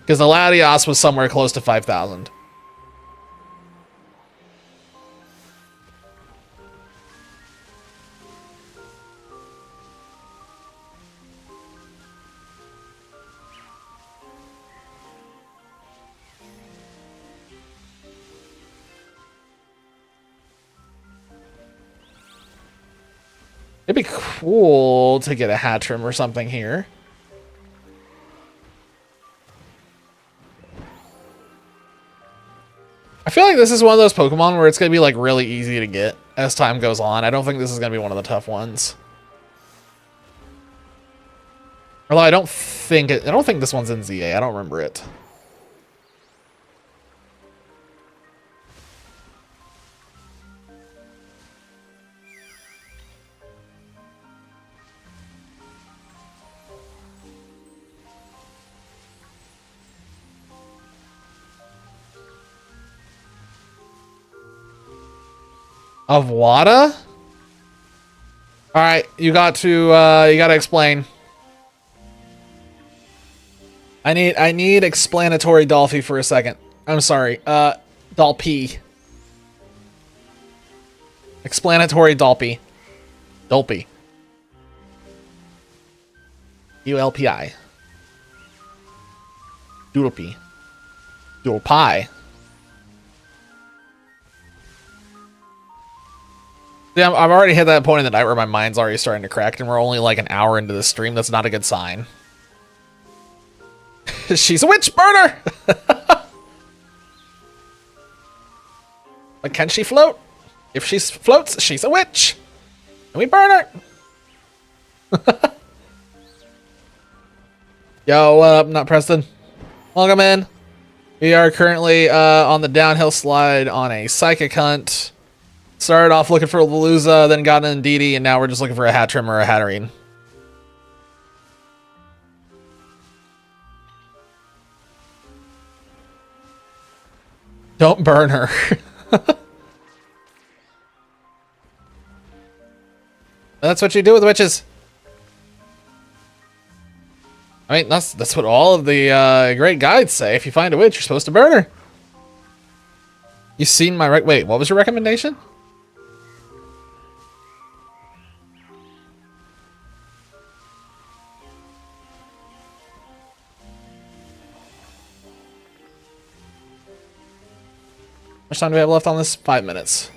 Because the Latios was somewhere close to 5,000. It'd be cool to get a Hatchrim or something here. I feel like this is one of those Pokemon where it's going to be like really easy to get as time goes on. I don't think this is going to be one of the tough ones. Although I don't think this one's in ZA. I don't remember it. Of Wada? All right, you got to explain. I need explanatory Dolphy for a second. I'm sorry. Dolpy. Explanatory Dolpy. Dolpy. ULPI. Doodlepy. Doodlepie. Yeah, I've already hit that point in the night where my mind's already starting to crack, and we're only like an hour into the stream. That's not a good sign. She's a witch burner! Like, can she float? If she floats, she's a witch! And we burn her! Yo, what up? Not Preston. Welcome in. We are currently on the downhill slide on a psychic hunt. Started off looking for a Veluza, then got an Indeedee, and now we're just looking for a Hatchrim or a Hatterene. Don't burn her. That's what you do with witches. I mean, that's what all of the great guides say. If you find a witch, you're supposed to burn her. You seen my wait? What was your recommendation? How much time do we have left on this? 5 minutes.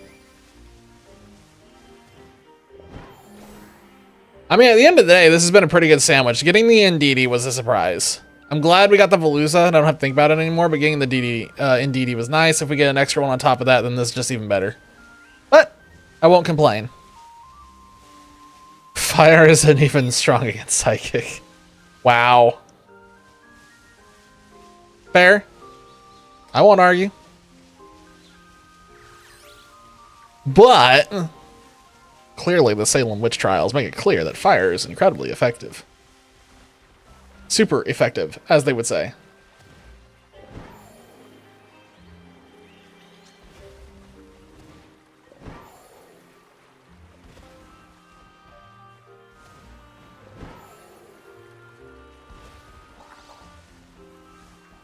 I mean, at the end of the day, this has been a pretty good sandwich. Getting the Indeedee was a surprise. I'm glad we got the Veluza. I don't have to think about it anymore, but getting the Indeedee was nice. If we get an extra one on top of that, then this is just even better. But I won't complain. Fire isn't even strong against Psychic. Wow. Fair. I won't argue. But clearly the Salem witch trials make it clear that fire is incredibly effective. Super effective, as they would say.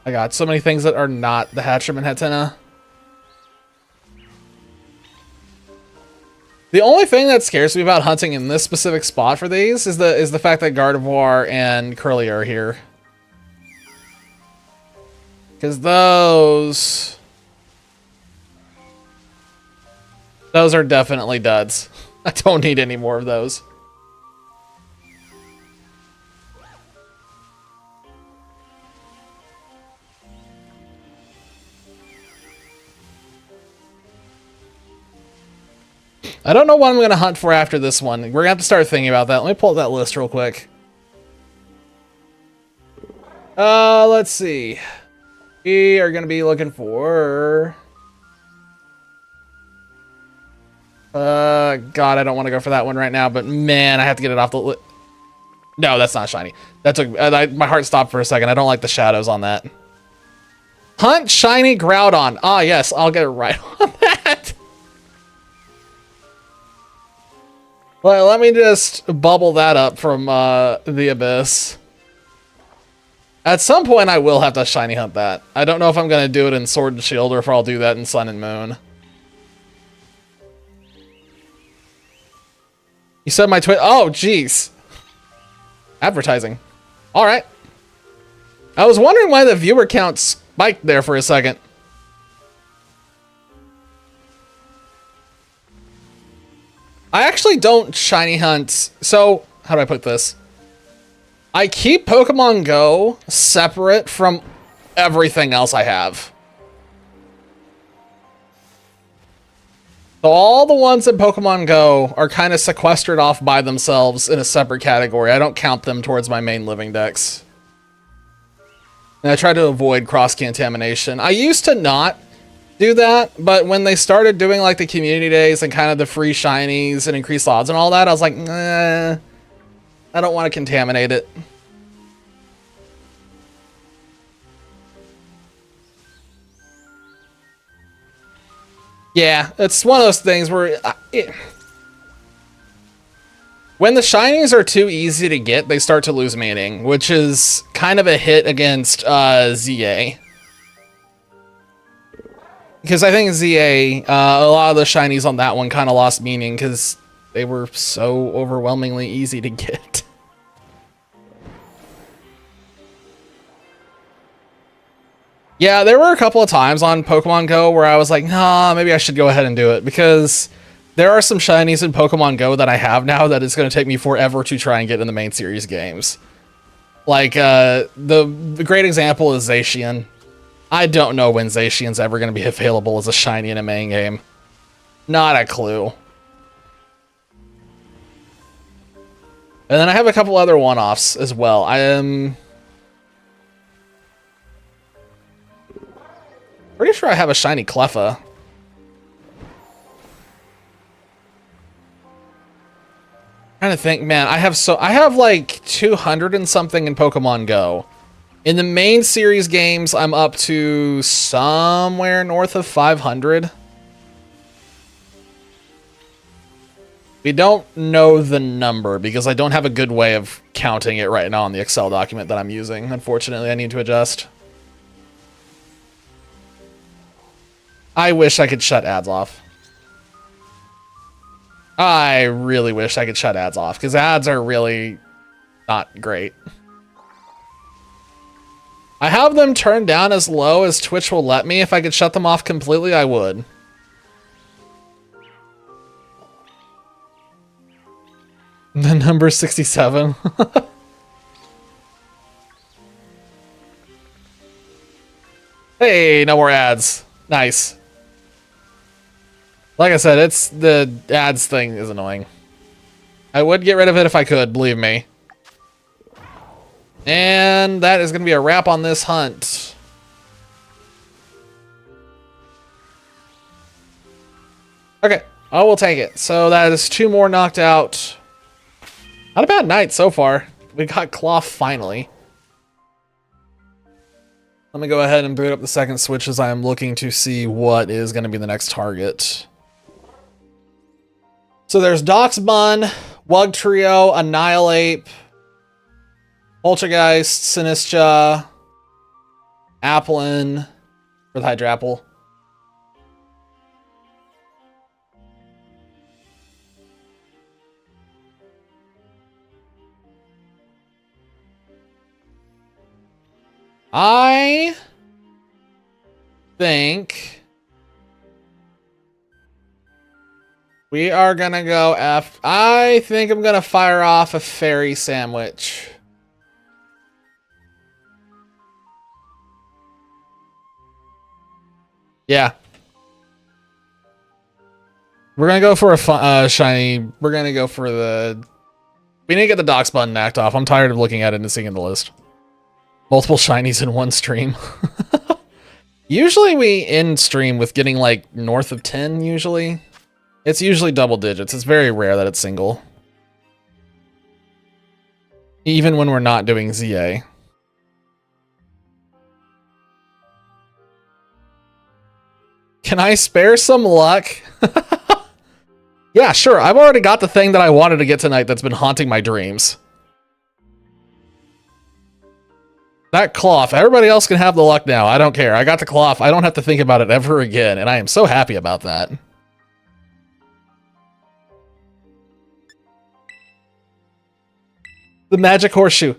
I got so many things that are not the Hatchrim and Hatena. The only thing that scares me about hunting in this specific spot for these is the fact that Gardevoir and Curly are here. Because those are definitely duds. I don't need any more of those. I don't know what I'm going to hunt for after this one. We're going to have to start thinking about that. Let me pull up that list real quick. Let's see. We are going to be looking for... God, I don't want to go for that one right now, but man, I have to get it off the list. No, that's not shiny. That took... my heart stopped for a second. I don't like the shadows on that. Hunt shiny Groudon. Ah, yes, I'll get it right on that. Well, let me just bubble that up from the Abyss. At some point, I will have to shiny hunt that. I don't know if I'm going to do it in Sword and Shield or if I'll do that in Sun and Moon. You said my Twitch... Oh, jeez. Advertising. All right. I was wondering why the viewer count spiked there for a second. I actually don't shiny hunt. So, how do I put this? I keep Pokemon Go separate from everything else I have. So all the ones in Pokemon Go are kind of sequestered off by themselves in a separate category. I don't count them towards my main living dex. And I try to avoid cross-contamination. I used to not do that, but when they started doing like the community days and kind of the free shinies and increased odds and all that, I was like, nah, I don't want to contaminate it. Yeah, it's one of those things where when the shinies are too easy to get, they start to lose meaning, which is kind of a hit against ZA. Because I think ZA, a lot of the shinies on that one kind of lost meaning because they were so overwhelmingly easy to get. Yeah, there were a couple of times on Pokemon Go where I was like, nah, maybe I should go ahead and do it, because there are some shinies in Pokemon Go that I have now that it's going to take me forever to try and get in the main series games. Like, the great example is Zacian. I don't know when Zacian's ever going to be available as a shiny in a main game. Not a clue. And then I have a couple other one-offs as well. I am pretty sure I have a shiny Cleffa. Trying to think, man, I have like 200 and something in Pokemon Go. In the main series games, I'm up to somewhere north of 500. We don't know the number because I don't have a good way of counting it right now on the Excel document that I'm using. Unfortunately, I need to adjust. I wish I could shut ads off. I really wish I could shut ads off, because ads are really not great. I have them turned down as low as Twitch will let me. If I could shut them off completely, I would. The number 67. Hey, no more ads. Nice. Like I said, it's the ads thing is annoying. I would get rid of it if I could, believe me. And that is going to be a wrap on this hunt. Okay, I will take it. So that is 2 more knocked out. Not a bad night so far. We got Cloth finally. Let me go ahead and boot up the second switch as I am looking to see what is going to be the next target. So there's Doxbun, Wug Trio, Annihilate, Poltergeist, Sinistra, Applin for the Hydrapple. I think we are gonna go I think I'm gonna fire off a Fairy Sandwich. Yeah. We're gonna go for a shiny. We're gonna go for the... We need to get the Docs button knocked off. I'm tired of looking at it and seeing the list. Multiple shinies in one stream. Usually we end stream with getting like north of 10 usually. It's usually double digits. It's very rare that it's single. Even when we're not doing ZA. Can I spare some luck? Yeah, sure. I've already got the thing that I wanted to get tonight that's been haunting my dreams. That cloth. Everybody else can have the luck now. I don't care. I got the cloth. I don't have to think about it ever again, and I am so happy about that. The magic horseshoe.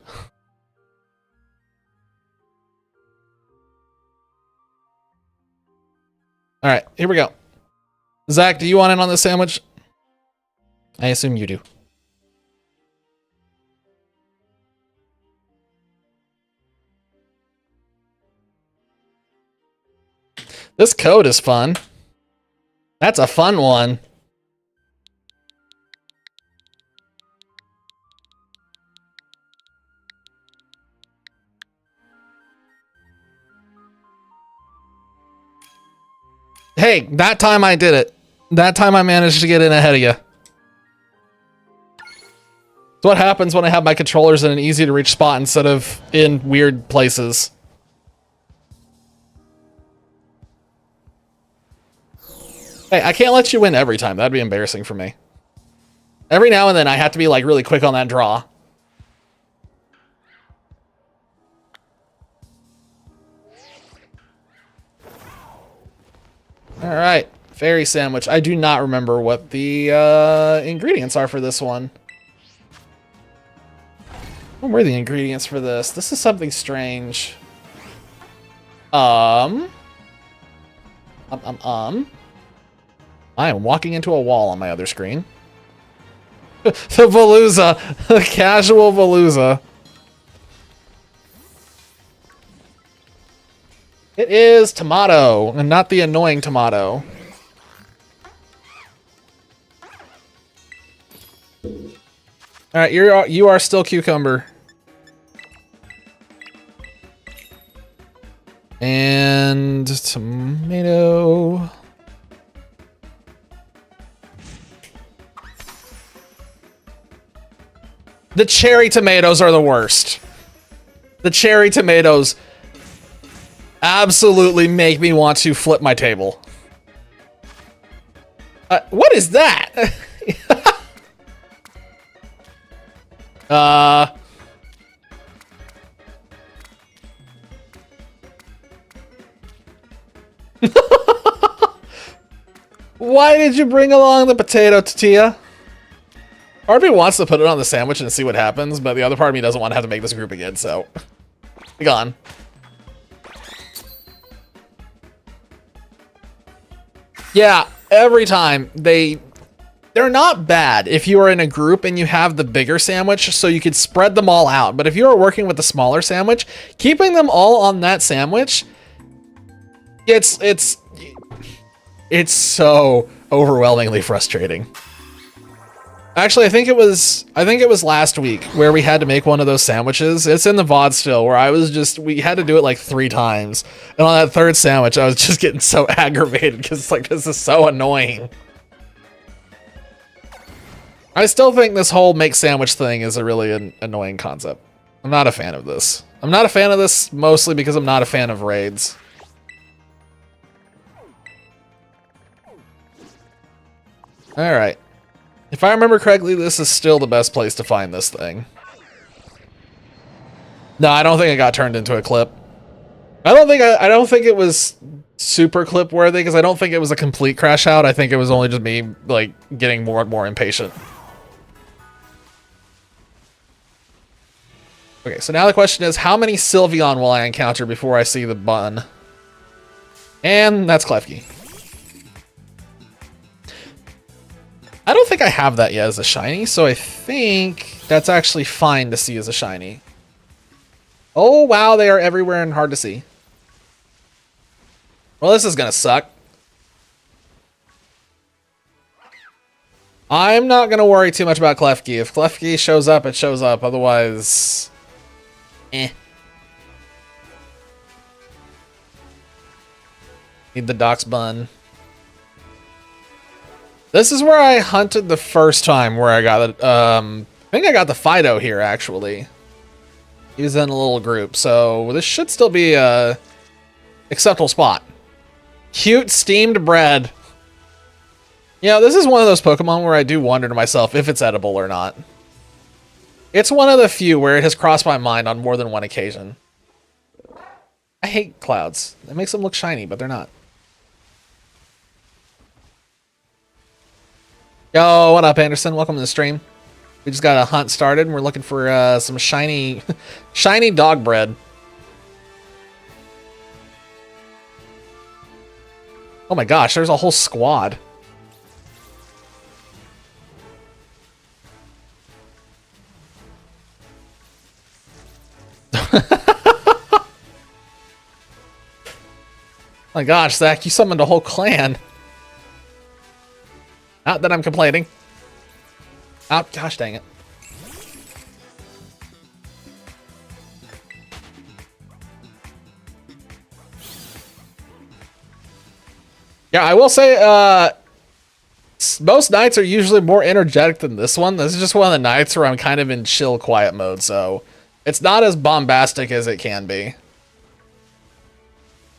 All right, here we go. Zach, do you want in on this sandwich? I assume you do. This code is fun. That's a fun one. Hey, that time I did it. That time I managed to get in ahead of you. It's what happens when I have my controllers in an easy to reach spot instead of in weird places. Hey, I can't let you win every time. That'd be embarrassing for me. Every now and then I have to be like really quick on that draw. All right, fairy sandwich. I do not remember what the ingredients are for this one. What were the ingredients for this? This is something strange. I am walking into a wall on my other screen. The Veluza, the casual Veluza. It is tomato, and not the annoying tomato. All right, you are still cucumber. And tomato. The cherry tomatoes are the worst. The cherry tomatoes absolutely make me want to flip my table. What is that? Why did you bring along the potato tortilla? Part of me wants to put it on the sandwich and see what happens, but the other part of me doesn't want to have to make this group again, so be gone. Yeah, every time they're not bad if you are in a group and you have the bigger sandwich so you could spread them all out. But if you are working with the smaller sandwich, keeping them all on that sandwich, it's so overwhelmingly frustrating. Actually, I think it was last week where we had to make one of those sandwiches. It's in the VOD still, where we had to do it like 3 times. And on that third sandwich, I was just getting so aggravated because it's like, this is so annoying. I still think this whole make sandwich thing is a really annoying concept. I'm not a fan of this. I'm not a fan of this mostly because I'm not a fan of raids. All right. If I remember correctly, this is still the best place to find this thing. No, I don't think it got turned into a clip. I don't think it was super clip worthy because I don't think it was a complete crash out. I think it was only just me like getting more and more impatient. Okay, so now the question is, how many Sylveon will I encounter before I see the bun? And that's Klefki. I don't think I have that yet as a shiny, so I think that's actually fine to see as a shiny. Oh, wow, they are everywhere and hard to see. Well, this is gonna suck. I'm not gonna worry too much about Klefki. If Klefki shows up, it shows up. Otherwise, Need the Doc's bun. This is where I hunted the first time, where I got it. I think I got the Fido here, actually. He was in a little group, so this should still be a acceptable spot. Cute steamed bread. You know, this is one of those Pokemon where I do wonder to myself if it's edible or not. It's one of the few where it has crossed my mind on more than one occasion. I hate clouds. It makes them look shiny, but they're not. Yo, what up, Anderson? Welcome to the stream. We just got a hunt started, and we're looking for some shiny, shiny dog bread. Oh my gosh, there's a whole squad. My gosh, Zach, you summoned a whole clan. Not that I'm complaining. Oh, gosh dang it. Yeah, I will say, most nights are usually more energetic than this one. This is just one of the nights where I'm kind of in chill, quiet mode, so it's not as bombastic as it can be.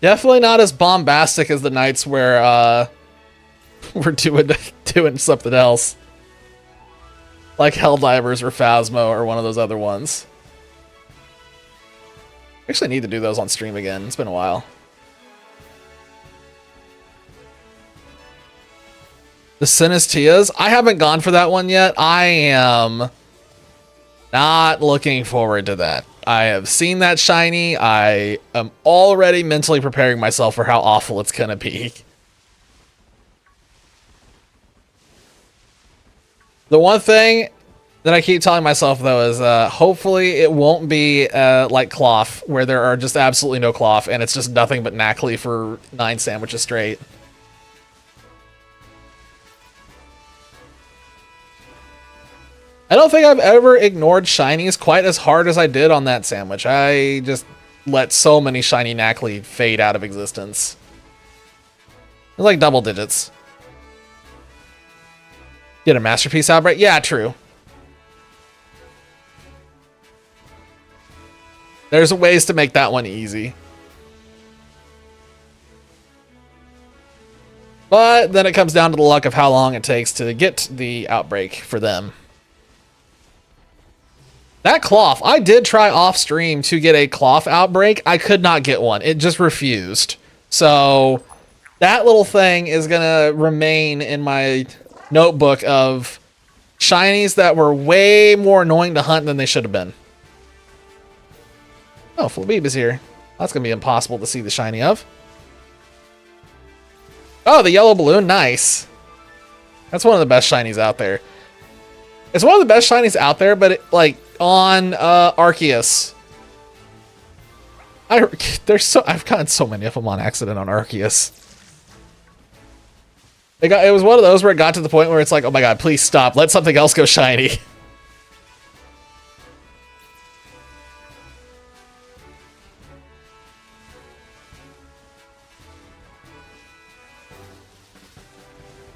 Definitely not as bombastic as the nights where we're doing something else, like Helldivers or Phasmo or one of those other ones. I actually need to do those on stream again. It's been a while. The Sinestias. I haven't gone for that one yet. I am not looking forward to that. I have seen that shiny. I am already mentally preparing myself for how awful it's gonna be. The one thing that I keep telling myself though is hopefully it won't be like Cloth, where there are just absolutely no Cloth and it's just nothing but Knackley for 9 sandwiches straight. I don't think I've ever ignored shinies quite as hard as I did on that sandwich. I just let so many shiny Knackley fade out of existence. It's like double digits. Get a Masterpiece Outbreak? Yeah, true. There's ways to make that one easy. But then it comes down to the luck of how long it takes to get the outbreak for them. That Cloth, I did try off stream to get a Cloth outbreak. I could not get one. It just refused. So that little thing is going to remain in my notebook of shinies that were way more annoying to hunt than they should have been. Oh, Flabebe is here. That's going to be impossible to see the shiny of. Oh, the yellow balloon. Nice. That's one of the best shinies out there. It's one of the best shinies out there, but it, like on Arceus. I've gotten so many of them on accident on Arceus. It was one of those where it got to the point where it's like, oh my god, please stop. Let something else go shiny.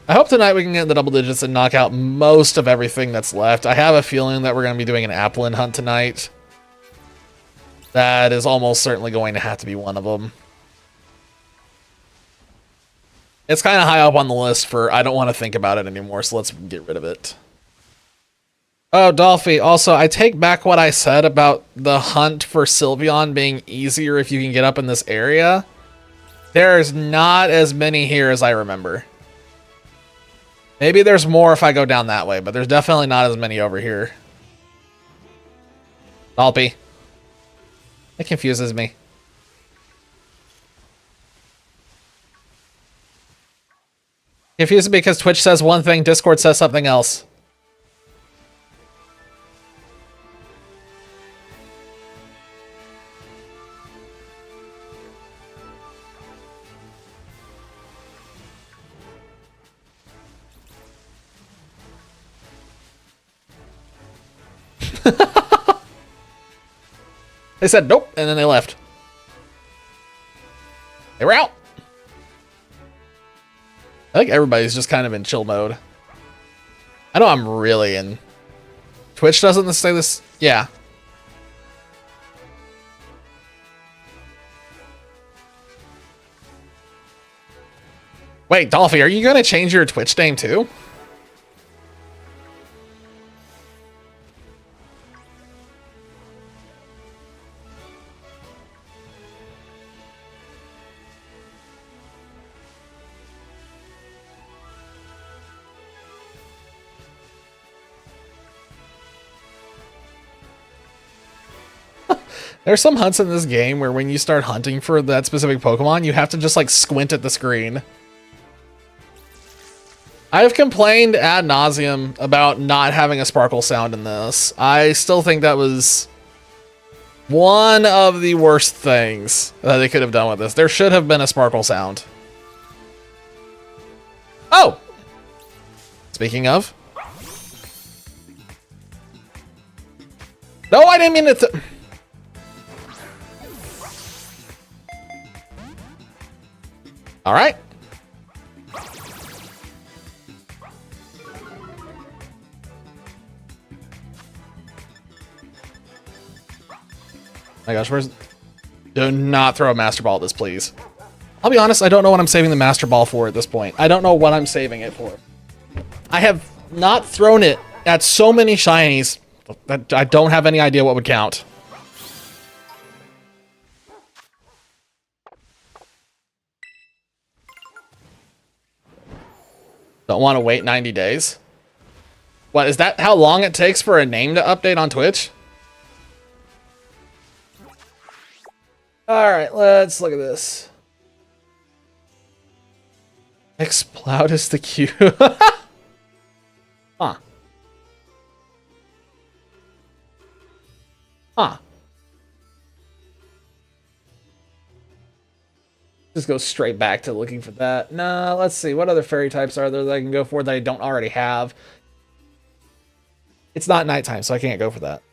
I hope tonight we can get in the double digits and knock out most of everything that's left. I have a feeling that we're going to be doing an Applin hunt tonight. That is almost certainly going to have to be one of them. It's kind of high up on the list for I don't want to think about it anymore, so let's get rid of it. Oh, Dolphy, also, I take back what I said about the hunt for Sylveon being easier if you can get up in this area. There's not as many here as I remember. Maybe there's more if I go down that way, but there's definitely not as many over here. Dolpy. It confuses me. Confuses me because Twitch says one thing, Discord says something else. They said nope, and then they left. They were out. I think everybody's just kind of in chill mode. I know I'm really in. Twitch doesn't say this. Yeah. Wait, Dolphy, are you going to change your Twitch name too? There's some hunts in this game where when you start hunting for that specific Pokemon, you have to just like squint at the screen. I've complained ad nauseum about not having a sparkle sound in this. I still think that was One of the worst things that they could have done with this. There should have been a sparkle sound. Oh! Speaking of. No, I didn't mean it to... Alright. My gosh, where's... Do not throw a Master Ball at this, please. I'll be honest, I don't know what I'm saving the Master Ball for at this point. I don't know what I'm saving it for. I have not thrown it at so many Shinies that I don't have any idea what would count. Don't want to wait 90 days? What, is that how long it takes for a name to update on Twitch? Alright, let's look at this. Exploud is the Q. Huh. Huh. Just go straight back to looking for that. Nah, let's see. What other fairy types are there that I can go for that I don't already have? It's not nighttime, so I can't go for that.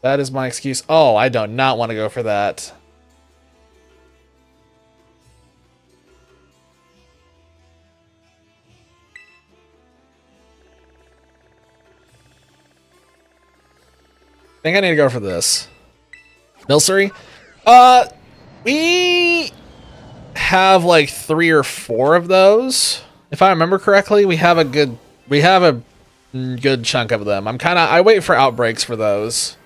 That is my excuse. Oh, I do not want to go for that. I think I need to go for this. Milcery? We have like 3 or 4 of those. If I remember correctly, we have a good chunk of them. I wait for outbreaks for those.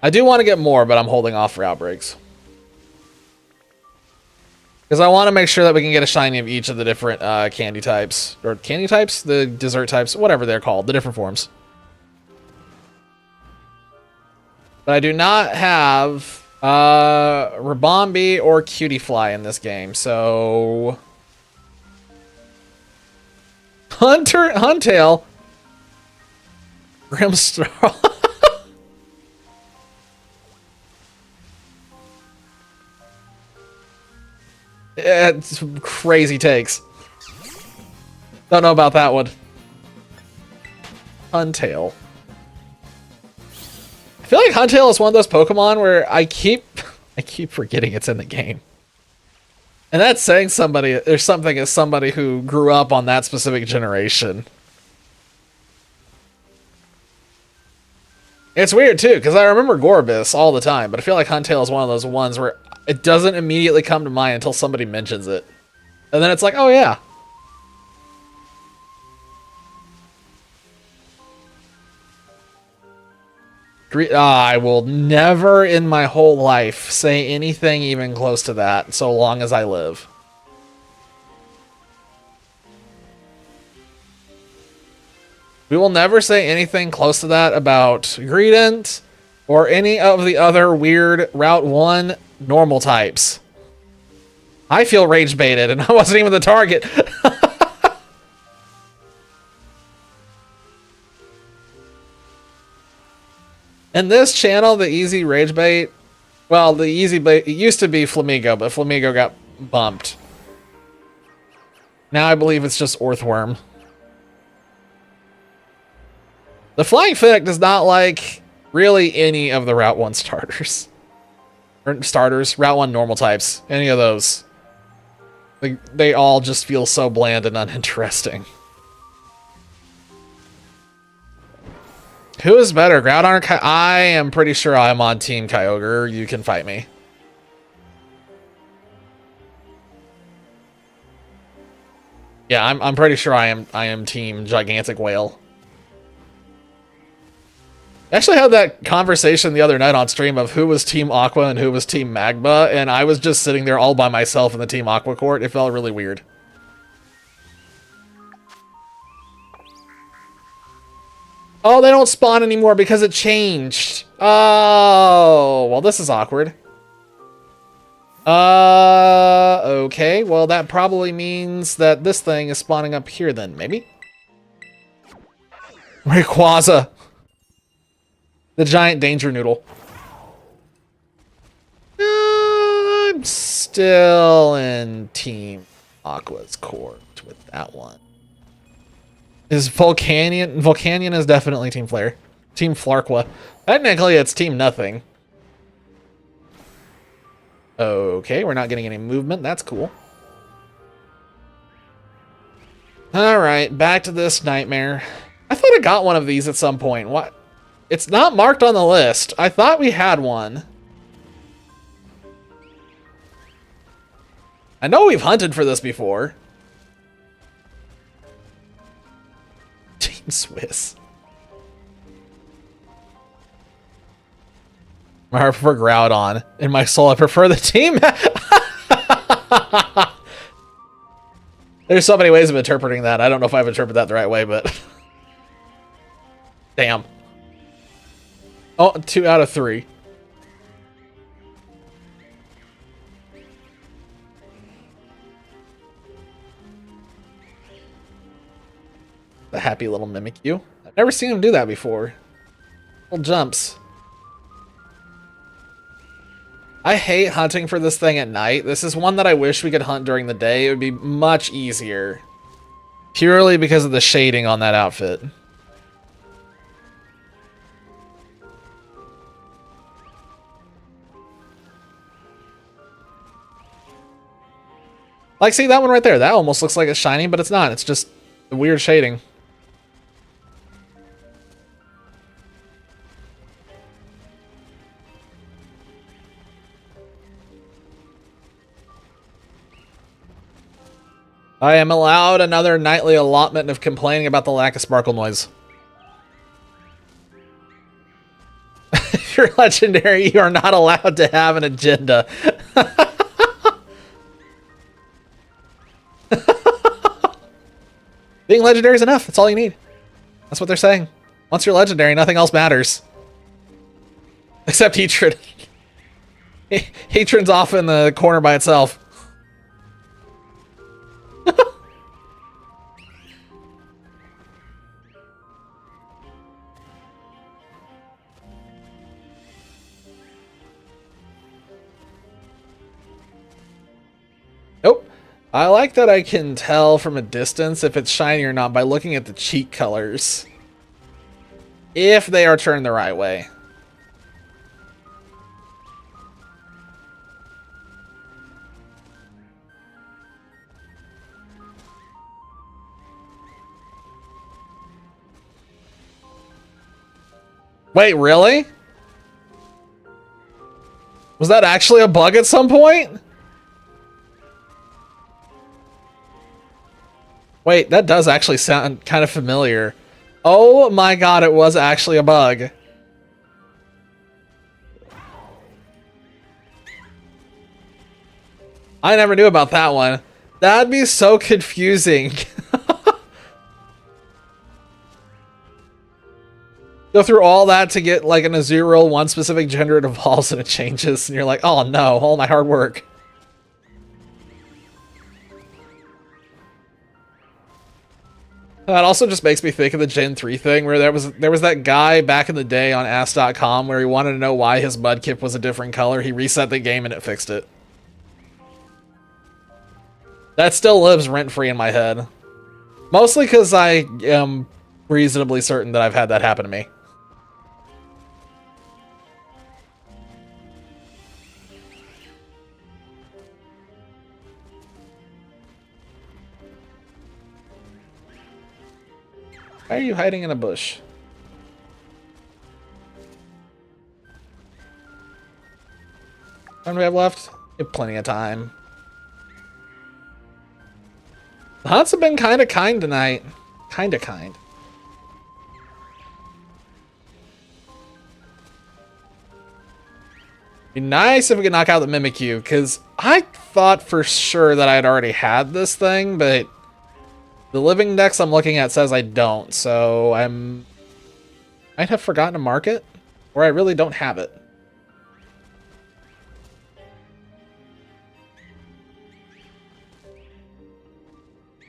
I do want to get more, but I'm holding off for outbreaks. Because I want to make sure that we can get a shiny of each of the different candy types. Or candy types? The dessert types? Whatever they're called. The different forms. But I do not have Rabombi or Cutiefly in this game, so... Huntail! Grimstar. It's crazy takes. Don't know about that one. Huntail. I feel like Huntail is one of those Pokemon where I keep forgetting it's in the game. And that's saying somebody, there's something as somebody who grew up on that specific generation. It's weird too, because I remember Gorbis all the time, but I feel like Huntail is one of those ones where it doesn't immediately come to mind until somebody mentions it. And then it's like, oh yeah. I will never in my whole life say anything even close to that so long as I live. We will never say anything close to that about Greedent or any of the other weird Route 1 normal types. I feel rage baited and I wasn't even the target. In this channel, the easy rage bait, well, the easy bait, it used to be Flamigo, but Flamigo got bumped. Now I believe it's just Earthworm. The Flying Finnick does not like really any of the Route 1 starters. Or starters, Route 1 normal types, any of those. They all just feel so bland and uninteresting. Who is better, Groudon or I am pretty sure I'm on Team Kyogre. You can fight me. Yeah, I'm pretty sure I am Team Gigantic Whale. I actually had that conversation the other night on stream of who was Team Aqua and who was Team Magma, and I was just sitting there all by myself in the Team Aqua court. It felt really weird. Oh, they don't spawn anymore because it changed. Oh, well, this is awkward. Okay. Well, that probably means that this thing is spawning up here then, maybe? Rayquaza. The giant danger noodle. I'm still in Team Aqua's court with that one. Is Volcanion? Volcanion is definitely Team Flare. Team Flarqua. Technically, it's Team Nothing. Okay, we're not getting any movement. That's cool. Alright, back to this nightmare. I thought I got one of these at some point. What? It's not marked on the list. I thought we had one. I know we've hunted for this before. Team Swiss. I prefer Groudon. In my soul, I prefer the team. There's so many ways of interpreting that. I don't know if I've interpreted that the right way, but... Damn. Oh, 2 out of 3. The happy little Mimikyu. I've never seen him do that before. Little jumps. I hate hunting for this thing at night. This is one that I wish we could hunt during the day. It would be much easier. Purely because of the shading on that outfit. Like, see that one right there? That almost looks like it's shiny, but it's not. It's just the weird shading. I am allowed another nightly allotment of complaining about the lack of sparkle noise. If you're legendary, you are not allowed to have an agenda. Being legendary is enough. That's all you need. That's what they're saying. Once you're legendary, nothing else matters. Except Heatran. Heatran's off in the corner by itself. Nope. I like that I can tell from a distance if it's shiny or not by looking at the cheek colors. If they are turned the right way. Wait, really? Was that actually a bug at some point? Wait, that does actually sound kind of familiar. Oh my god, it was actually a bug. I never knew about that one. That'd be so confusing. Go through all that to get like an Azurill, one specific gender it evolves and it changes, and you're like, oh no, all my hard work. That also just makes me think of the Gen 3 thing where there was that guy back in the day on Ask.com where he wanted to know why his Mudkip was a different color. He reset the game and it fixed it. That still lives rent-free in my head. Mostly because I am reasonably certain that I've had that happen to me. Why are you hiding in a bush? How many do we have left? We have plenty of time. The hunts have been kind of kind tonight. Kind of kind. Be nice if we could knock out the Mimikyu, because I thought for sure that I'd already had this thing, but the living dex I'm looking at says I don't, so might have forgotten to mark it, or I really don't have it.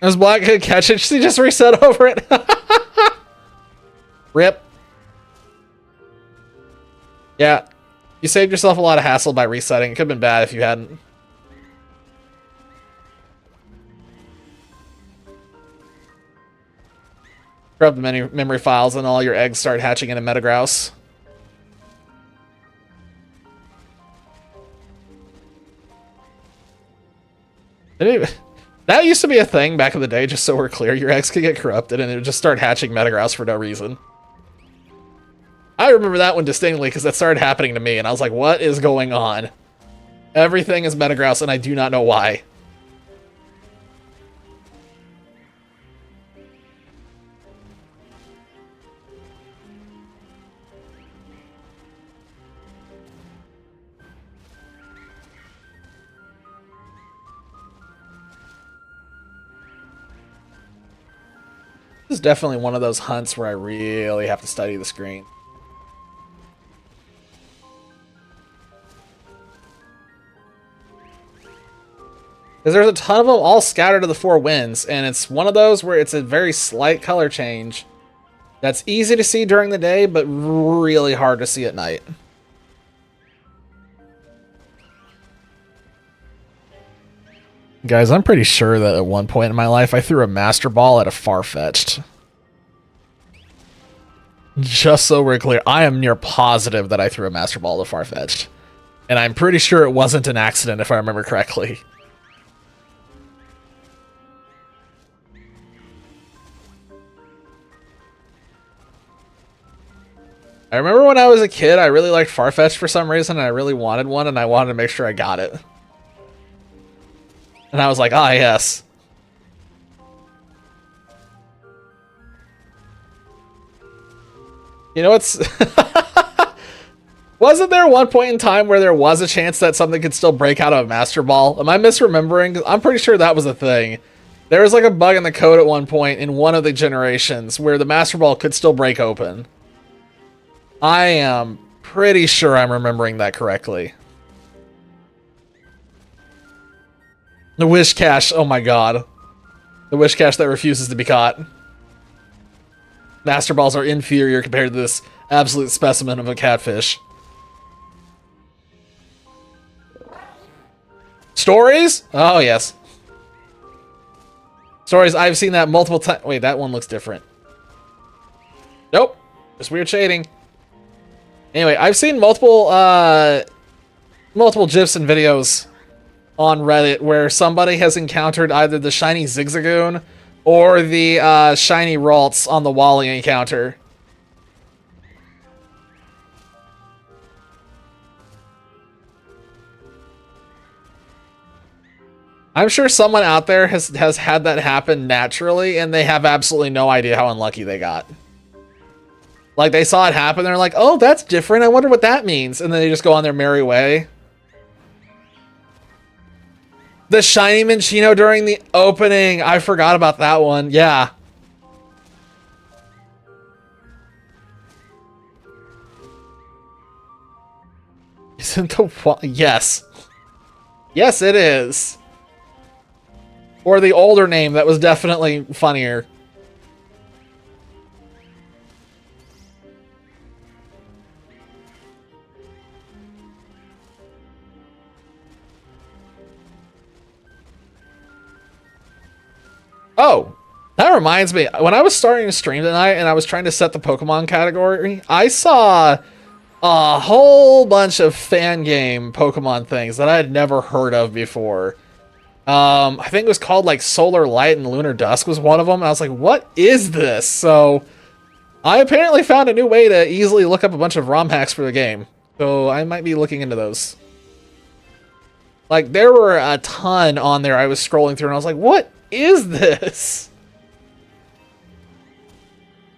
As Black could catch it, she just reset over it. Rip. Yeah. You saved yourself a lot of hassle by resetting. It could have been bad if you hadn't. Grab the memory files and all your eggs start hatching into Metagrouse. That used to be a thing back in the day, just so we're clear. Your eggs could get corrupted and it would just start hatching Metagrouse for no reason. I remember that one distinctly because that started happening to me and I was like, what is going on? Everything is Metagrouse and I do not know why. This is definitely one of those hunts where I really have to study the screen. Because there's a ton of them all scattered to the four winds, and it's one of those where it's a very slight color change that's easy to see during the day, but really hard to see at night. Guys, I'm pretty sure that at one point in my life I threw a Master Ball at a Farfetch'd. Just so we're clear, I am near positive that I threw a Master Ball at a Farfetch'd. And I'm pretty sure it wasn't an accident if I remember correctly. I remember when I was a kid, I really liked Farfetch'd for some reason, and I really wanted one, and I wanted to make sure I got it. And I was like, ah, yes. You know what's... Wasn't there one point in time where there was a chance that something could still break out of a Master Ball? Am I misremembering? I'm pretty sure that was a thing. There was like a bug in the code at one point in one of the generations where the Master Ball could still break open. I am pretty sure I'm remembering that correctly. The Wish Cache, oh my god. The Wish Cache that refuses to be caught. Master Balls are inferior compared to this absolute specimen of a catfish. Stories? Oh, yes. Stories, I've seen that multiple times. Wait, that one looks different. Nope. Just weird shading. Anyway, I've seen multiple GIFs and videos on Reddit where somebody has encountered either the shiny Zigzagoon or the shiny Ralts on the Wally encounter. I'm sure someone out there has had that happen naturally, and they have absolutely no idea how unlucky they got. Like, they saw it happen, they're like, oh, that's different, I wonder what that means. And then they just go on their merry way. The shiny Minccino during the opening. I forgot about that one. Yeah. Isn't the... Yes. Yes, it is. Or the older name that was definitely funnier. Oh, that reminds me. When I was starting to stream tonight and I was trying to set the Pokemon category, I saw a whole bunch of fan game Pokemon things that I had never heard of before. I think it was called like Solar Light and Lunar Dusk was one of them. And I was like, what is this? So I apparently found a new way to easily look up a bunch of ROM hacks for the game. So I might be looking into those. Like, there were a ton on there I was scrolling through and I was like, what is this?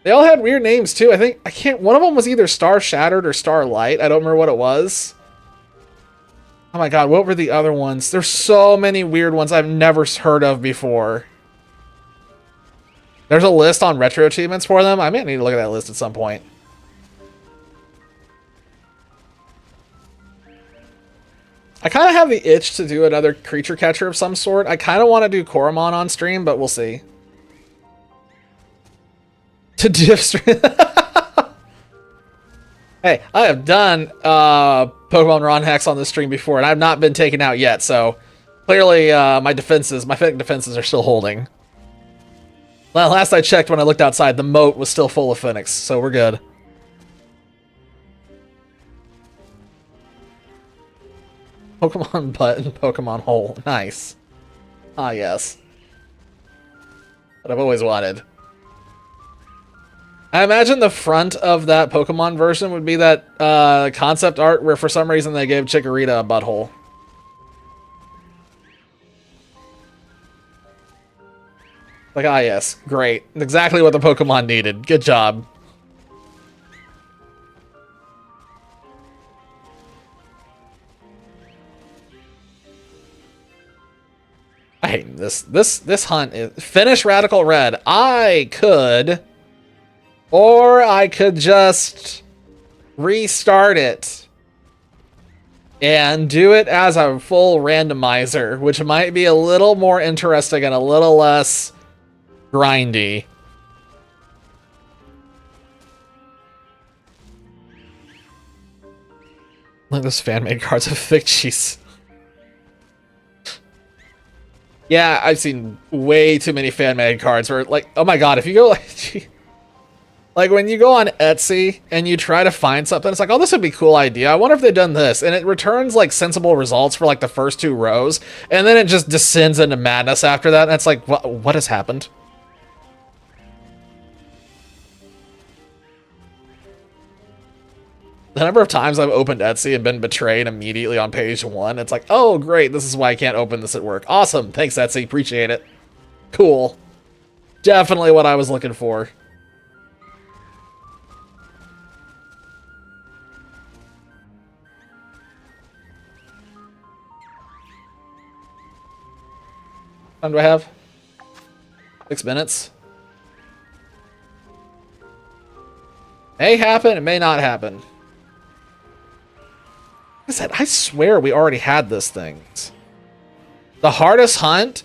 They all had weird names too. One of them was either Star Shattered or Star Light. I don't remember what it was. Oh my god, what were the other ones? There's so many weird ones I've never heard of before. There's a list on retro achievements for them. I may need to look at that list at some point. I kind of have the itch to do another creature catcher of some sort. I kind of want to do Koromon on stream, but we'll see. To diff stream. Hey, I have done Pokemon Ron Hex on this stream before, and I've not been taken out yet, so clearly my Fennec defenses are still holding. Well, last I checked when I looked outside, the moat was still full of Fennecs, so we're good. Pokemon butt and Pokemon hole. Nice. Ah, yes. What I've always wanted. I imagine the front of that Pokemon version would be that concept art where for some reason they gave Chikorita a butthole. Like, ah, yes. Great. Exactly what the Pokemon needed. Good job. I hate this. This hunt is... Finish Radical Red. I could... Or I could just... restart it. And do it as a full randomizer, which might be a little more interesting and a little less... grindy. Look at those fan-made cards of thick cheese. Yeah, I've seen way too many fan-made cards where, like, oh my god, if you go, like, when you go on Etsy and you try to find something, it's like, oh, this would be a cool idea. I wonder if they've done this. And it returns, like, sensible results for, like, the first 2 rows. And then it just descends into madness after that. And it's like, what has happened? The number of times I've opened Etsy and been betrayed immediately on page 1, it's like, oh, great, this is why I can't open this at work. Awesome, thanks, Etsy, appreciate it. Cool. Definitely what I was looking for. How long do I have? 6 minutes. May happen, it may not happen. I said, I swear we already had this thing. The hardest hunt,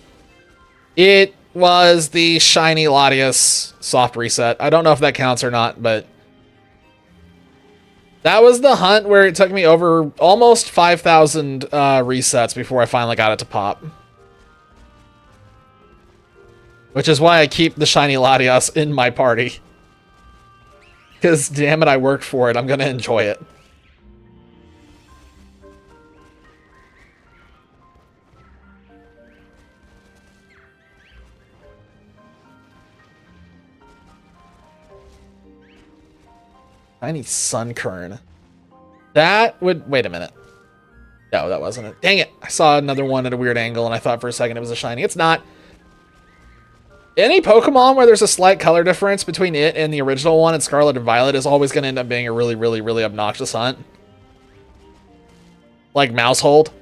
it was the Shiny Latias soft reset. I don't know if that counts or not, but that was the hunt where it took me over almost 5,000 resets before I finally got it to pop. Which is why I keep the Shiny Latias in my party. Because damn it, I worked for it. I'm going to enjoy it. Shiny Sunkern. That would... Wait a minute. No, that wasn't it. Dang it. I saw another one at a weird angle, and I thought for a second it was a shiny. It's not. Any Pokemon where there's a slight color difference between it and the original one in Scarlet and Violet is always going to end up being a really, really, really obnoxious hunt. Like Mousehold.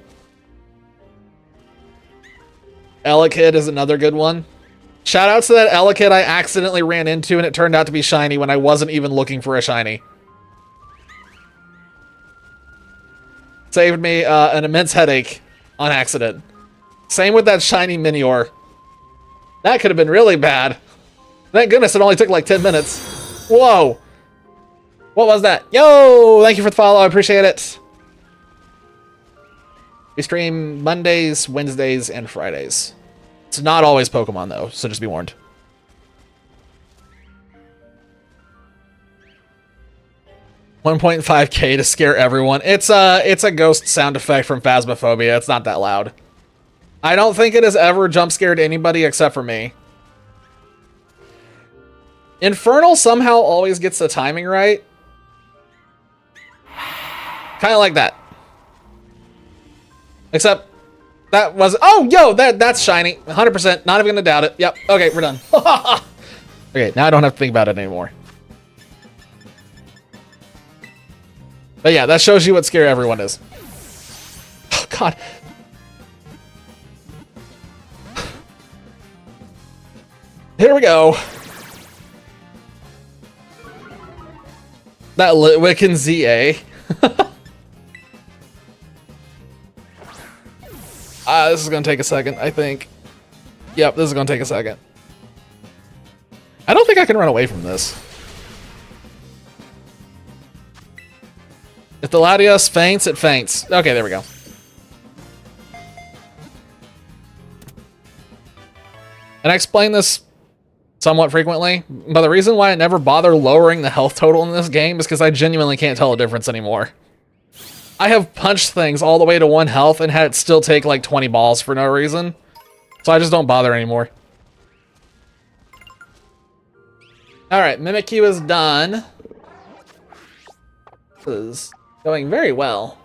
Elekid is another good one. Shout out to that Elekid I accidentally ran into and it turned out to be shiny when I wasn't even looking for a shiny. Saved me an immense headache on accident. Same with that shiny Minior. That could have been really bad. Thank goodness it only took like 10 minutes. Whoa. What was that? Yo, thank you for the follow. I appreciate it. We stream Mondays, Wednesdays, and Fridays. It's not always Pokemon though, so just be warned. $1.5K to scare everyone. It's a ghost sound effect from Phasmophobia. It's not that loud. I don't think it has ever jump scared anybody except for me. Infernal somehow always gets the timing right. Kind of like that. Except that was... Oh, yo, that's shiny. 100%. Not even gonna doubt it. Yep. Okay, we're done. Okay, now I don't have to think about it anymore. But yeah, that shows you what scare everyone is. Oh, God. Here we go. That Litwick ZA. This is going to take a second, I think. Yep, this is going to take a second. I don't think I can run away from this. If the Latios faints, it faints. Okay, there we go. And I explain this somewhat frequently, but the reason why I never bother lowering the health total in this game is because I genuinely can't tell a difference anymore. I have punched things all the way to 1 health and had it still take like 20 balls for no reason. So I just don't bother anymore. Alright, Mimikyu is done. This is going very well.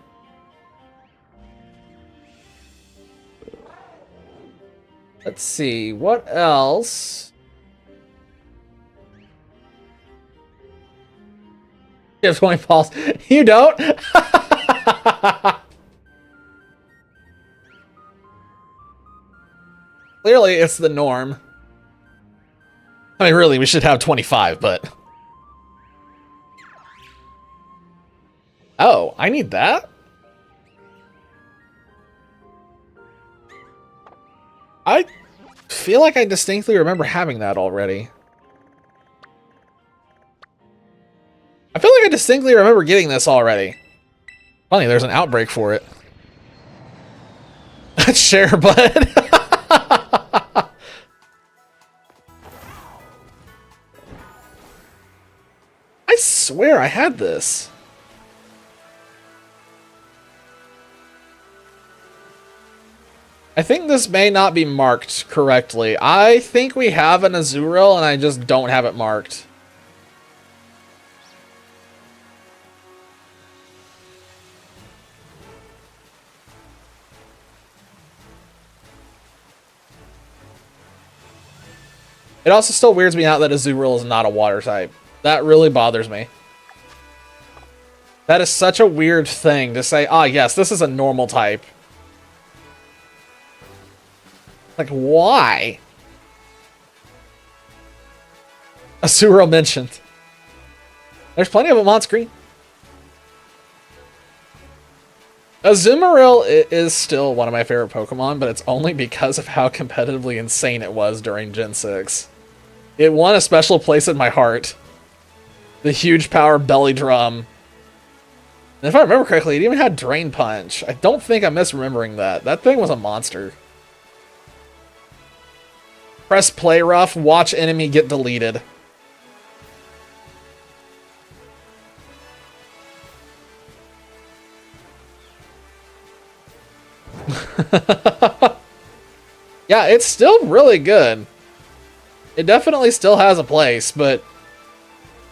Let's see, what else? You have 20 balls. You don't? Clearly, it's the norm. I mean, really, we should have 25, but... Oh, I need that? I feel like I distinctly remember having that already. I feel like I distinctly remember getting this already. Funny, there's an outbreak for it. Share, bud. I swear I had this. I think this may not be marked correctly. I think we have an Azurill and I just don't have it marked. It also still weirds me out that Azurill is not a water type. That really bothers me. That is such a weird thing to say, ah, yes, this is a normal type. Like, why? Azurill mentioned. There's plenty of them on screen. Azumarill is still one of my favorite Pokemon, but it's only because of how competitively insane it was during Gen 6. It won a special place in my heart. The huge power belly drum. And if I remember correctly, it even had Drain Punch. I don't think I'm misremembering that. That thing was a monster. Press play rough, watch enemy get deleted. Yeah, it's still really good. It definitely still has a place, but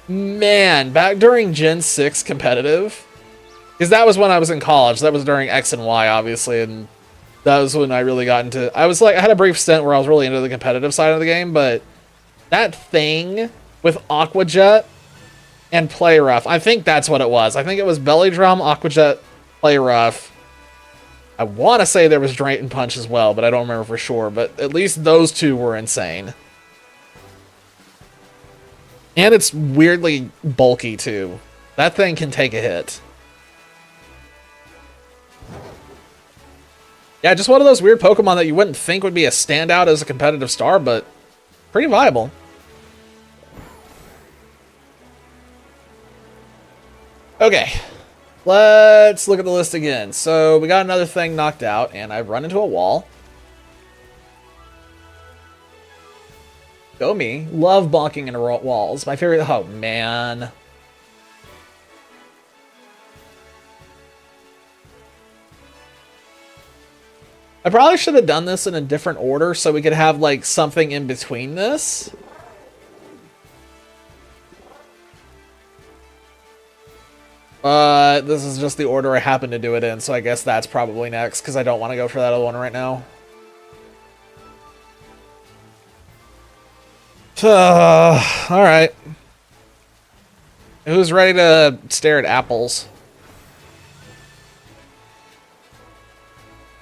man, back during Gen 6 competitive, because that was when I was in college. That was during X and Y, obviously, and that was when I really got into... I had a brief stint where I was really into the competitive side of the game, but that thing with Aqua Jet and Play Rough, I think that's what it was. I think it was Belly Drum, Aqua Jet, Play Rough. I want to say there was Drain Punch as well, but I don't remember for sure. But at least those two were insane. And it's weirdly bulky, too. That thing can take a hit. Yeah, just one of those weird Pokemon that you wouldn't think would be a standout as a competitive star, but pretty viable. Okay, let's look at the list again. So we got another thing knocked out, and I've run into a wall. Go me. Love bonking into walls. My favorite... Oh, man. I probably should have done this in a different order so we could have, like, something in between this. But this is just the order I happen to do it in, so I guess that's probably next, because I don't want to go for that other one right now. Alright. Who's ready to stare at apples?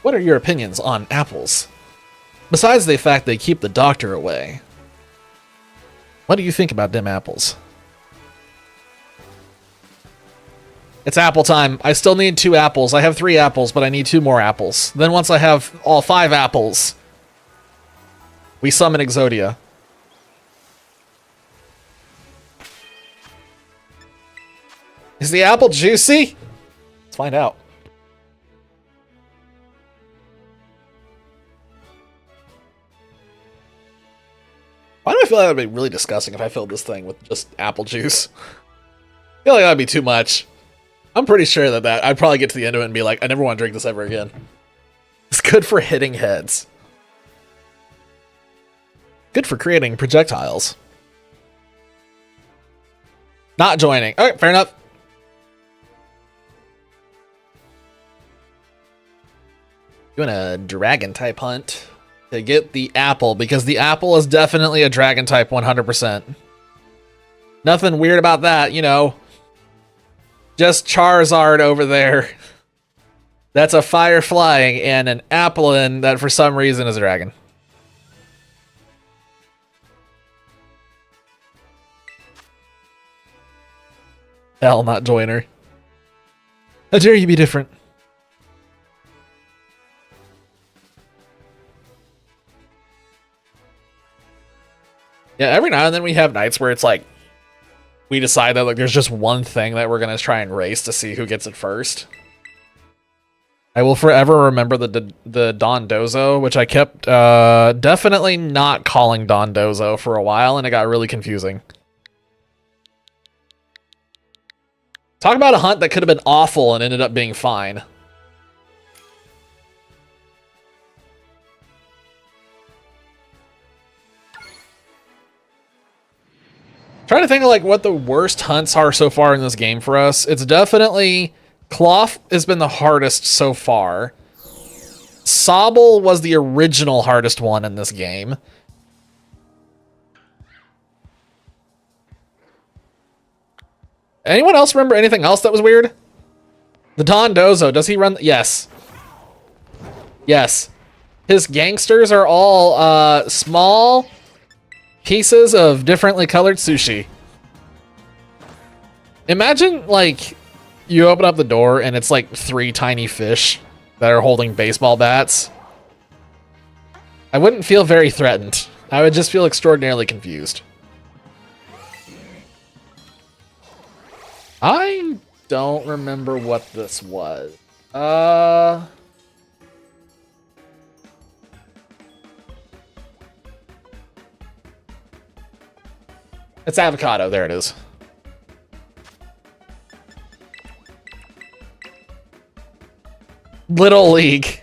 What are your opinions on apples? Besides the fact they keep the doctor away, what do you think about them apples? It's apple time. I still need 2 apples. I have 3 apples, but I need 2 more apples. Then once I have all 5 apples, we summon Exodia. Is the apple juicy? Let's find out. Why do I feel like that would be really disgusting if I filled this thing with just apple juice? I feel like that'd be too much. I'm pretty sure that I'd probably get to the end of it and be like, I never want to drink this ever again. It's good for hitting heads. Good for creating projectiles. Not joining. Alright, fair enough. Doing a dragon type hunt to get the apple, because the apple is definitely a dragon type 100%. Nothing weird about that, you know. Just Charizard over there. That's a fire flying and an Applin that for some reason is a dragon. Hell, not joiner. How dare you be different? Yeah, every now and then we have nights where it's like we decide that like there's just one thing that we're gonna try and race to see who gets it first. I will forever remember the Dondozo, which I kept definitely not calling Dondozo for a while, and it got really confusing. Talk about a hunt that could have been awful and ended up being fine. Trying to think of like what the worst hunts are so far in this game for us. It's definitely Cloth has been the hardest so far. Sobble was the original hardest one in this game. Anyone else remember anything else that was weird? The Dondozo, does he run? Yes. Yes. His gangsters are all small pieces of differently colored sushi. Imagine, like, you open up the door and it's like 3 tiny fish that are holding baseball bats. I wouldn't feel very threatened. I would just feel extraordinarily confused. I don't remember what this was. It's avocado. There it is. Little League.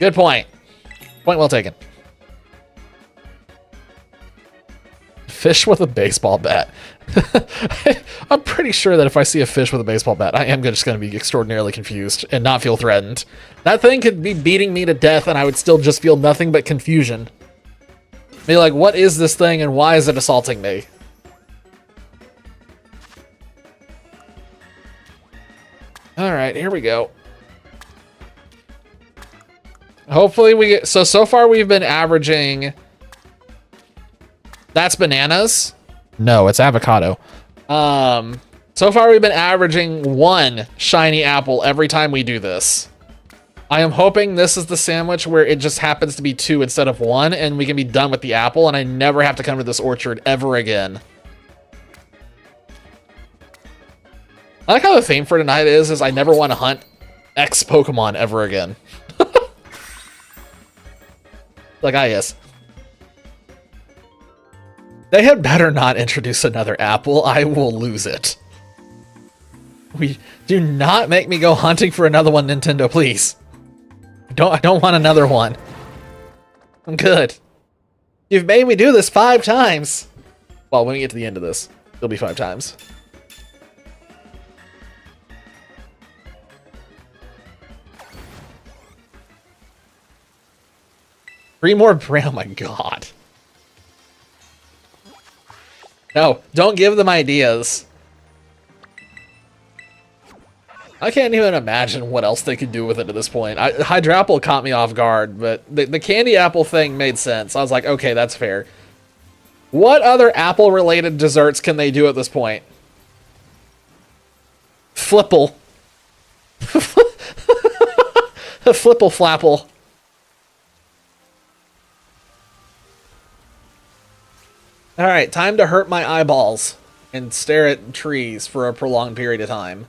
Good point. Point well taken. Fish with a baseball bat. I'm pretty sure that if I see a fish with a baseball bat, I am just going to be extraordinarily confused and not feel threatened. That thing could be beating me to death and I would still just feel nothing but confusion. Be like, what is this thing and why is it assaulting me? Alright, here we go. Hopefully we get... So far we've been averaging... That's bananas? No, it's avocado. So far we've been averaging 1 shiny apple every time we do this. I am hoping this is the sandwich where it just happens to be 2 instead of 1, and we can be done with the apple, and I never have to come to this orchard ever again. I like how the theme for tonight is I never want to hunt X Pokemon ever again. Like, yes. They had better not introduce another apple. I will lose it. Do not make me go hunting for another one, Nintendo, please. I don't want another one. I'm good. You've made me do this 5 times. Well, when we get to the end of this, it'll be 5 times. Three more oh my god. No, don't give them ideas. I can't even imagine what else they could do with it at this point. Hydrapple caught me off guard, but the candy apple thing made sense. I was like, okay, that's fair. What other apple-related desserts can they do at this point? Flipple. Flipple flapple. Alright, time to hurt my eyeballs and stare at trees for a prolonged period of time.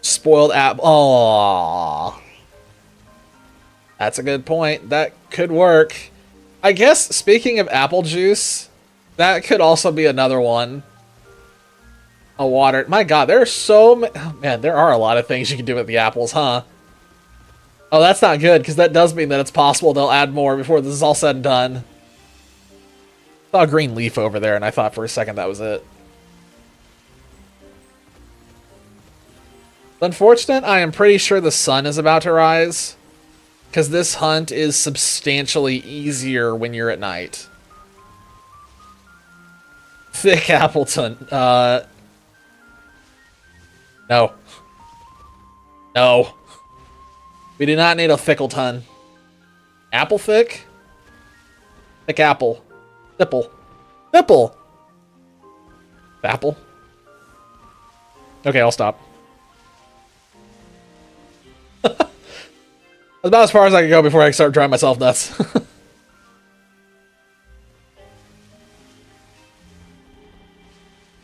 Spoiled apple. Aww. That's a good point. That could work. I guess, speaking of apple juice, that could also be another one. A water. My god, there are so many. Oh, man, there are a lot of things you can do with the apples, huh? Oh, that's not good, because that does mean that it's possible they'll add more before this is all said and done. Saw a green leaf over there, and I thought for a second that was it. Unfortunate, I am pretty sure the sun is about to rise, because this hunt is substantially easier when you're at night. Thick Appleton. No. No. We do not need a Fickleton. Apple thick? Thick apple. Nipple. Nipple! Apple? Okay, I'll stop. That's about as far as I can go before I start driving myself nuts.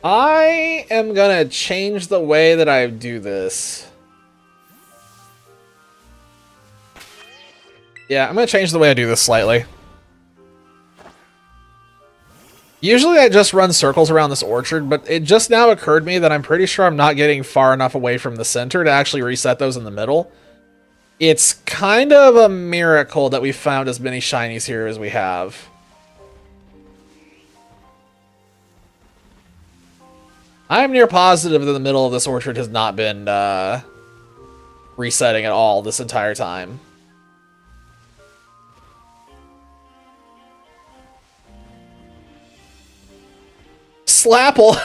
I am gonna change the way that I do this. Yeah, I'm gonna change the way I do this slightly. Usually I just run circles around this orchard, but it just now occurred to me that I'm pretty sure I'm not getting far enough away from the center to actually reset those in the middle. It's kind of a miracle that we found as many shinies here as we have. I'm near positive that the middle of this orchard has not been resetting at all this entire time. Slapple!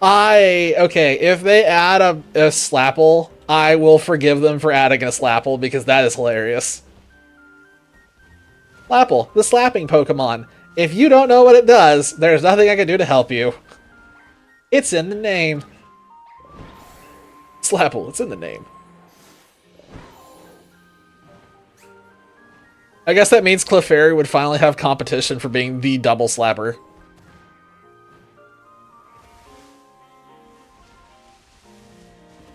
Okay, if they add a Slapple, I will forgive them for adding a Slapple because that is hilarious. Slapple, the slapping Pokemon. If you don't know what it does, there's nothing I can do to help you. It's in the name. Slapple, it's in the name. I guess that means Clefairy would finally have competition for being the double slapper.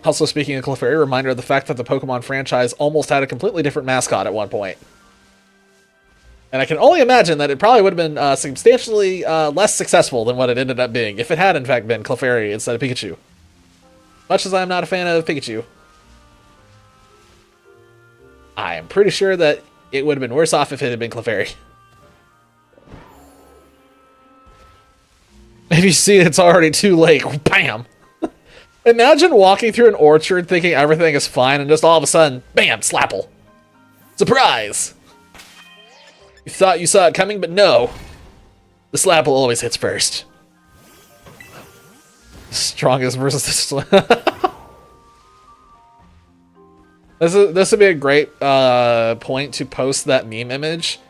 Also, speaking of Clefairy, reminder of the fact that the Pokemon franchise almost had a completely different mascot at one point. And I can only imagine that it probably would have been substantially less successful than what it ended up being, if it had in fact been Clefairy instead of Pikachu. Much as I'm not a fan of Pikachu. I am pretty sure that it would have been worse off if it had been Clefairy. If you see it's already too late, bam! Imagine walking through an orchard thinking everything is fine and just all of a sudden, bam, Slapple. Surprise! You thought you saw it coming, but no. The Slapple always hits first. Strongest versus the This would be a great point to post that meme image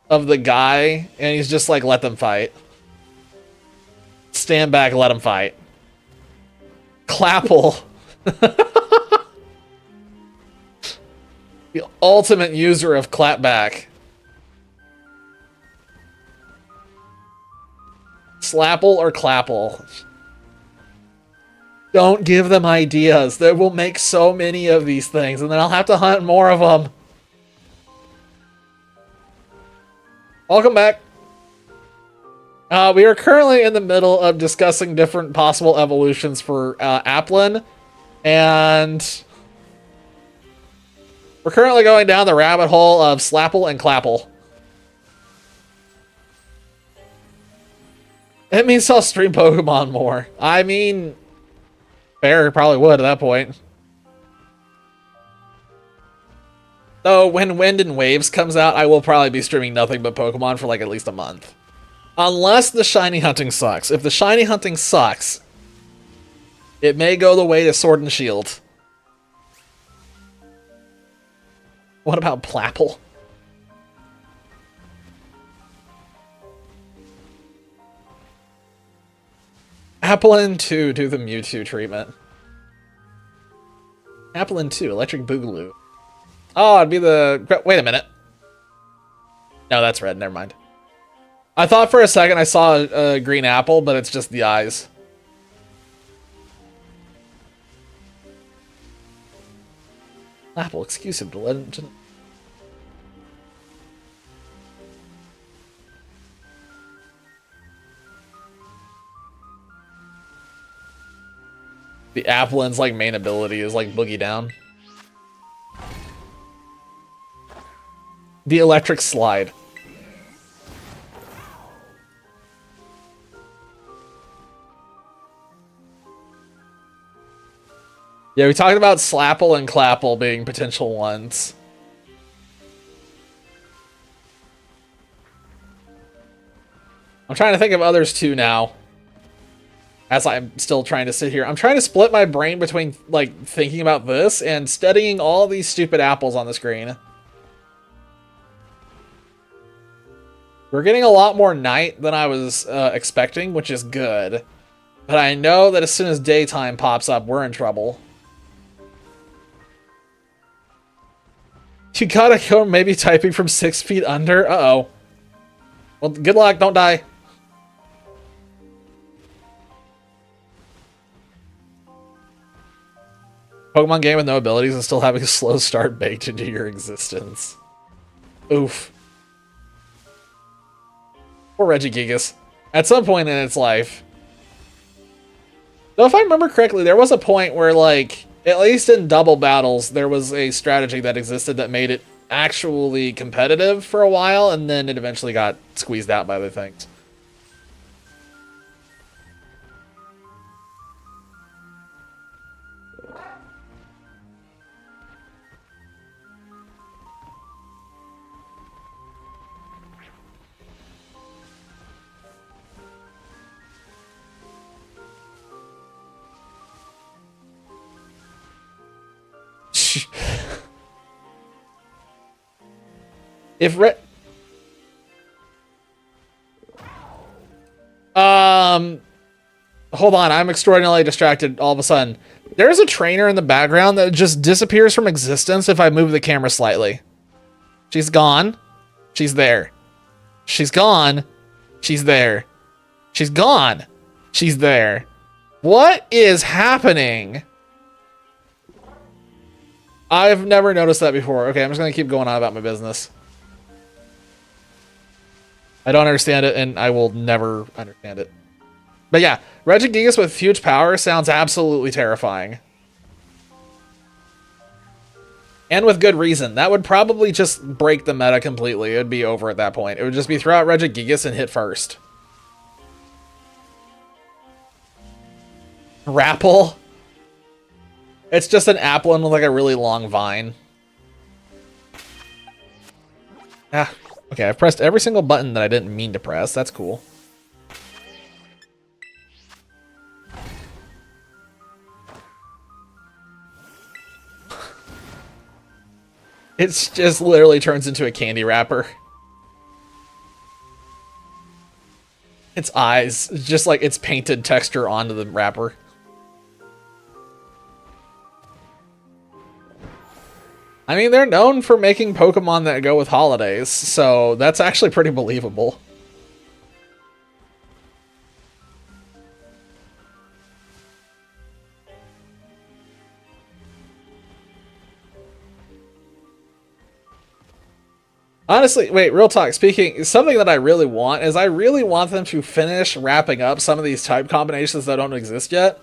of the guy, and he's just like, let them fight. Stand back, let them fight. Clapple. The ultimate user of clapback. Slapple or Clapple. Don't give them ideas. They will make so many of these things, and then I'll have to hunt more of them. Welcome back. We are currently in the middle of discussing different possible evolutions for Applin, and we're currently going down the rabbit hole of Slapple and Clapple. It means I'll stream Pokemon more. I mean, fair, probably would at that point. Though, when Wind and Waves comes out, I will probably be streaming nothing but Pokemon for like at least a month. Unless the shiny hunting sucks. If the shiny hunting sucks, it may go the way to Sword and Shield. What about Plapple? Applin 2, do the Mewtwo treatment. Applin 2, Electric Boogaloo. Oh, it'd be the... Wait a minute. No, that's red, never mind. I thought for a second I saw a green apple, but it's just the eyes. Apple exclusive to Legend. The Applin's like main ability is like Boogie Down. The electric slide. Yeah, we talked about Slapple and Clapple being potential ones. I'm trying to think of others too now. As I'm still trying to sit here. I'm trying to split my brain between, like, thinking about this and studying all these stupid apples on the screen. We're getting a lot more night than I was expecting, which is good. But I know that as soon as daytime pops up, we're in trouble. You gotta go maybe typing from 6 feet under? Uh-oh. Well, good luck. Don't die. Pokemon game with no abilities and still having a slow start baked into your existence. Oof. Poor Regigigas. At some point in its life. Though if I remember correctly, there was a point where, like, at least in double battles, there was a strategy that existed that made it actually competitive for a while, and then it eventually got squeezed out by other things. If hold on, I'm extraordinarily distracted all of a sudden. There's a trainer in the background that just disappears from existence if I move the camera slightly. She's gone. She's there. She's gone. She's there. She's gone. She's there. What is happening? I've never noticed that before. Okay, I'm just going to keep going on about my business. I don't understand it, and I will never understand it. But yeah, Regigigas with huge power sounds absolutely terrifying. And with good reason. That would probably just break the meta completely. It would be over at that point. It would just be throw out Regigigas and hit first. Rapple? It's just an Applin with like a really long vine. Ah. Okay, I've pressed every single button that I didn't mean to press. That's cool. It's just literally turns into a candy wrapper. Its eyes, just like its painted texture onto the wrapper. I mean, they're known for making Pokemon that go with holidays, so that's actually pretty believable. Honestly, wait, real talk. Speaking, something that I really want is I really want them to finish wrapping up some of these type combinations that don't exist yet.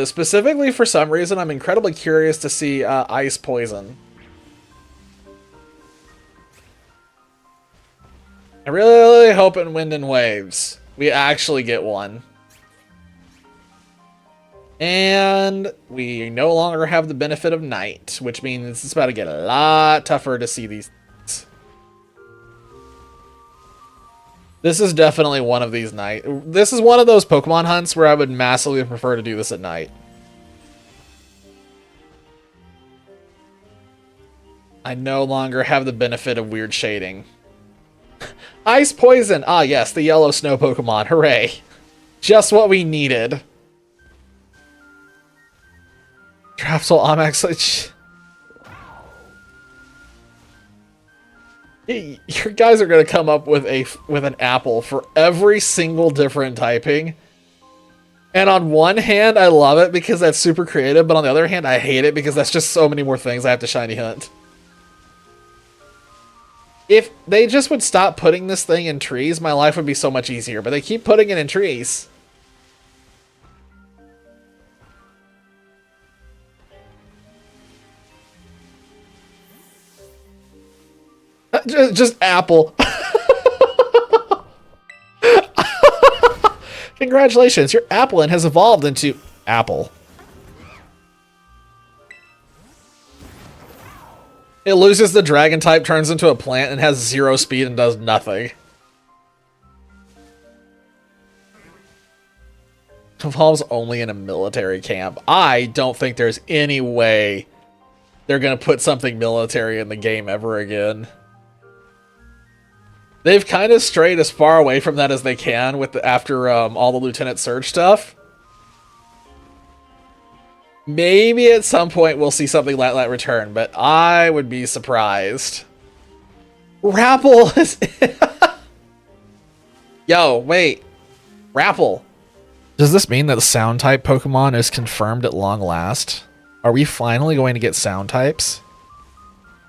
Specifically, for some reason, I'm incredibly curious to see Ice Poison. I really hope in Wind and Waves we actually get one. And we no longer have the benefit of night, which means it's about to get a lot tougher to see these things. This is definitely one of these night. This is one of those Pokemon hunts where I would massively prefer to do this at night. I no longer have the benefit of weird shading. Ice Poison! Ah yes, the yellow snow Pokemon. Hooray. Just what we needed. Draftsol Omax. Your guys are going to come up with an apple for every single different typing. And on one hand, I love it because that's super creative, but on the other hand, I hate it because that's just so many more things I have to shiny hunt. If they just would stop putting this thing in trees, my life would be so much easier, but they keep putting it in trees. Just apple. Congratulations, your Applin has evolved into apple. It loses the dragon type, turns into a plant, and has 0 speed and does nothing. Evolves only in a military camp. I don't think there's any way they're gonna put something military in the game ever again. They've kind of strayed as far away from that as they can with after all the Lieutenant Surge stuff. Maybe at some point we'll see something like that return, but I would be surprised. Rapple is... Yo, wait. Rapple. Does this mean that the sound type Pokemon is confirmed at long last? Are we finally going to get sound types?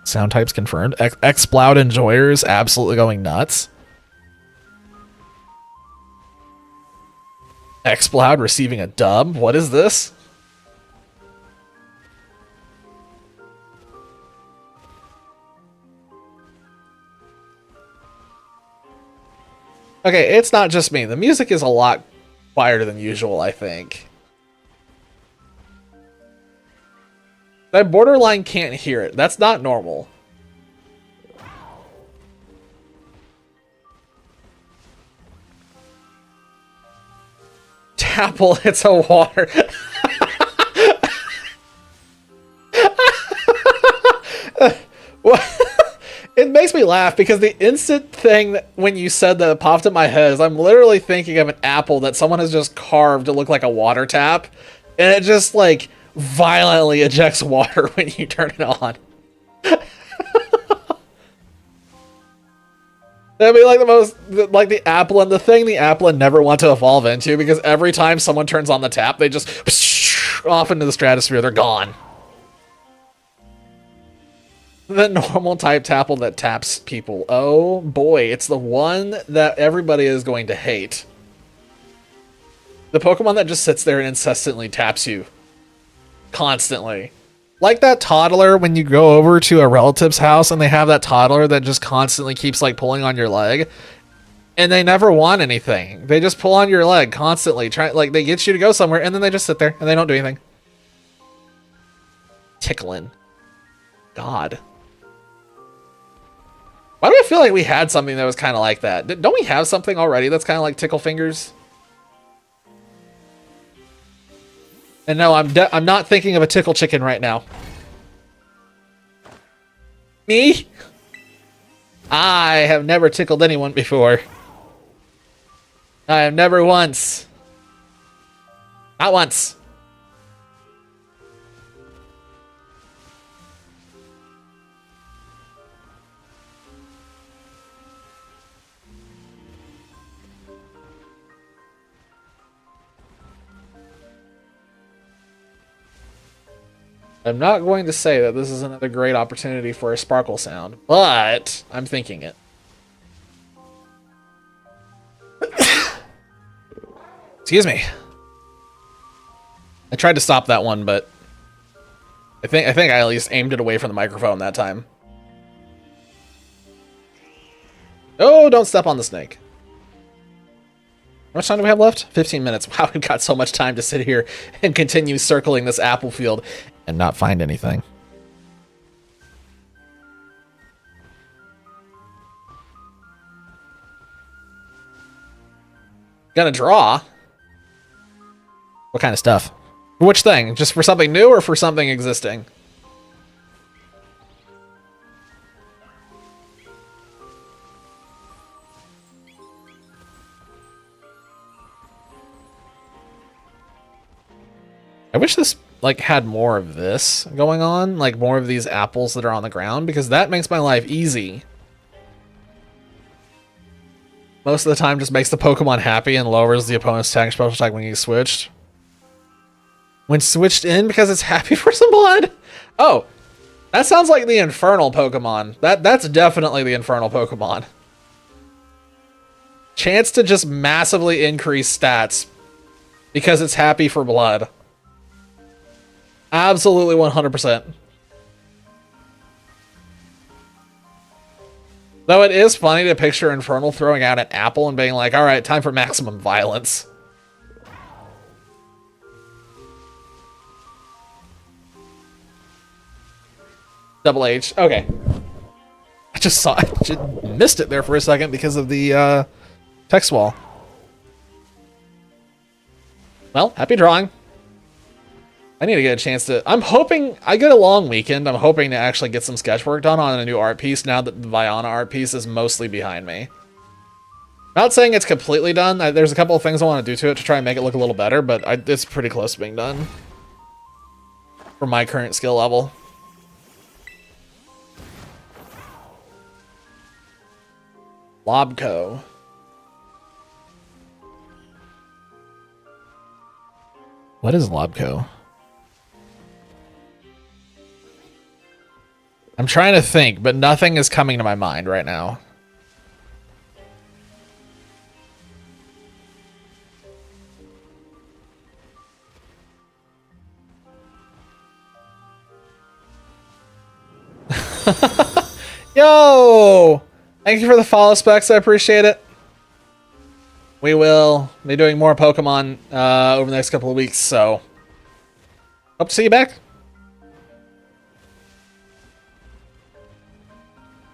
Sound types confirmed. Exploud enjoyers absolutely going nuts. Exploud receiving a dub. What is this? Okay, it's not just me. The music is a lot quieter than usual, I think. I borderline can't hear it. That's not normal. Tapple, it's a water. It makes me laugh because the instant thing that when you said that popped in my head is I'm literally thinking of an apple that someone has just carved to look like a water tap. And it just like violently ejects water when you turn it on. That'd be like the most, like the Applin, the thing the Applin never want to evolve into, because every time someone turns on the tap, they just off into the stratosphere, they're gone. The normal type Tapple that taps people. Oh boy, it's the one that everybody is going to hate. The Pokemon that just sits there and incessantly taps you. Constantly. Like that toddler when you go over to a relative's house and they have that toddler that just constantly keeps like pulling on your leg. And they never want anything. They just pull on your leg constantly. Like they get you to go somewhere and then they just sit there and they don't do anything. Tickling. God. Why do I feel like we had something that was kind of like that? Don't we have something already that's kind of like Tickle Fingers? And no, I'm not thinking of a Tickle Chicken right now. Me? I have never tickled anyone before. I have never once. Not once. I'm not going to say that this is another great opportunity for a sparkle sound, but I'm thinking it. Excuse me. I tried to stop that one, but I think I at least aimed it away from the microphone that time. Oh, don't step on the snake. How much time do we have left? 15 minutes. Wow, we've got so much time to sit here and continue circling this apple field and not find anything. Gonna draw? What kind of stuff? For which thing? Just for something new or for something existing? I wish this like had more of this going on, like more of these apples that are on the ground, because that makes my life easy. Most of the time just makes the Pokemon happy and lowers the opponent's attack special attack when he's switched. When switched in because it's happy for some blood? Oh, that sounds like the Infernal Pokemon. That's definitely the Infernal Pokemon. Chance to just massively increase stats because it's happy for blood. Absolutely 100%. Though it is funny to picture Infernal throwing out an apple and being like, alright, time for maximum violence. Double H. Okay. I just missed it there for a second because of the text wall. Well, happy drawing. I need to get a chance to... I'm hoping... I get a long weekend. I'm hoping to actually get some sketch work done on a new art piece now that the Viana art piece is mostly behind me. Not saying it's completely done. There's a couple of things I want to do to it to try and make it look a little better, but it's pretty close to being done. For my current skill level. Lobco. What is Lobco? I'm trying to think, but nothing is coming to my mind right now. Yo! Thank you for the follow, Specs. I appreciate it. We will be doing more Pokemon over the next couple of weeks, so hope to see you back.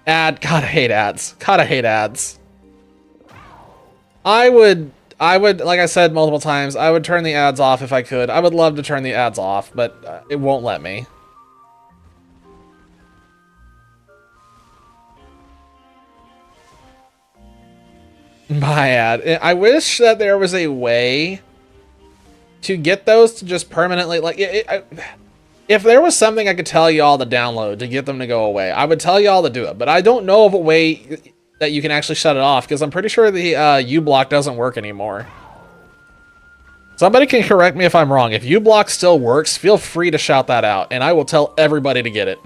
Gotta hate ads. Gotta hate ads. I would, like I said multiple times, I would turn the ads off if I could. I would love to turn the ads off, but it won't let me. My ad. I wish that there was a way to get those to just permanently, like, if there was something I could tell y'all to download to get them to go away, I would tell y'all to do it. But I don't know of a way that you can actually shut it off, because I'm pretty sure the U-block doesn't work anymore. Somebody can correct me if I'm wrong. If U-block still works, feel free to shout that out, and I will tell everybody to get it.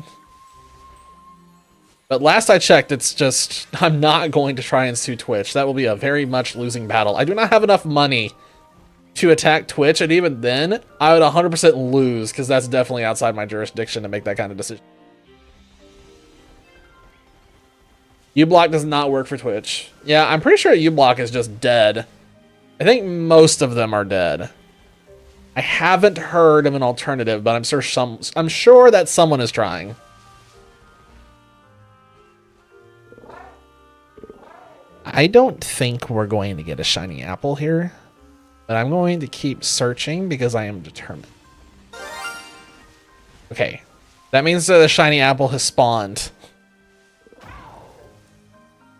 But last I checked, it's just, I'm not going to try and sue Twitch. That will be a very much losing battle. I do not have enough money to attack Twitch, and even then, I would 100% lose, because that's definitely outside my jurisdiction to make that kind of decision. U-block does not work for Twitch. Yeah, I'm pretty sure U-block is just dead. I think most of them are dead. I haven't heard of an alternative, but I'm sure that someone is trying. I don't think we're going to get a shiny apple here, but I'm going to keep searching because I am determined. Okay, that means that the shiny apple has spawned.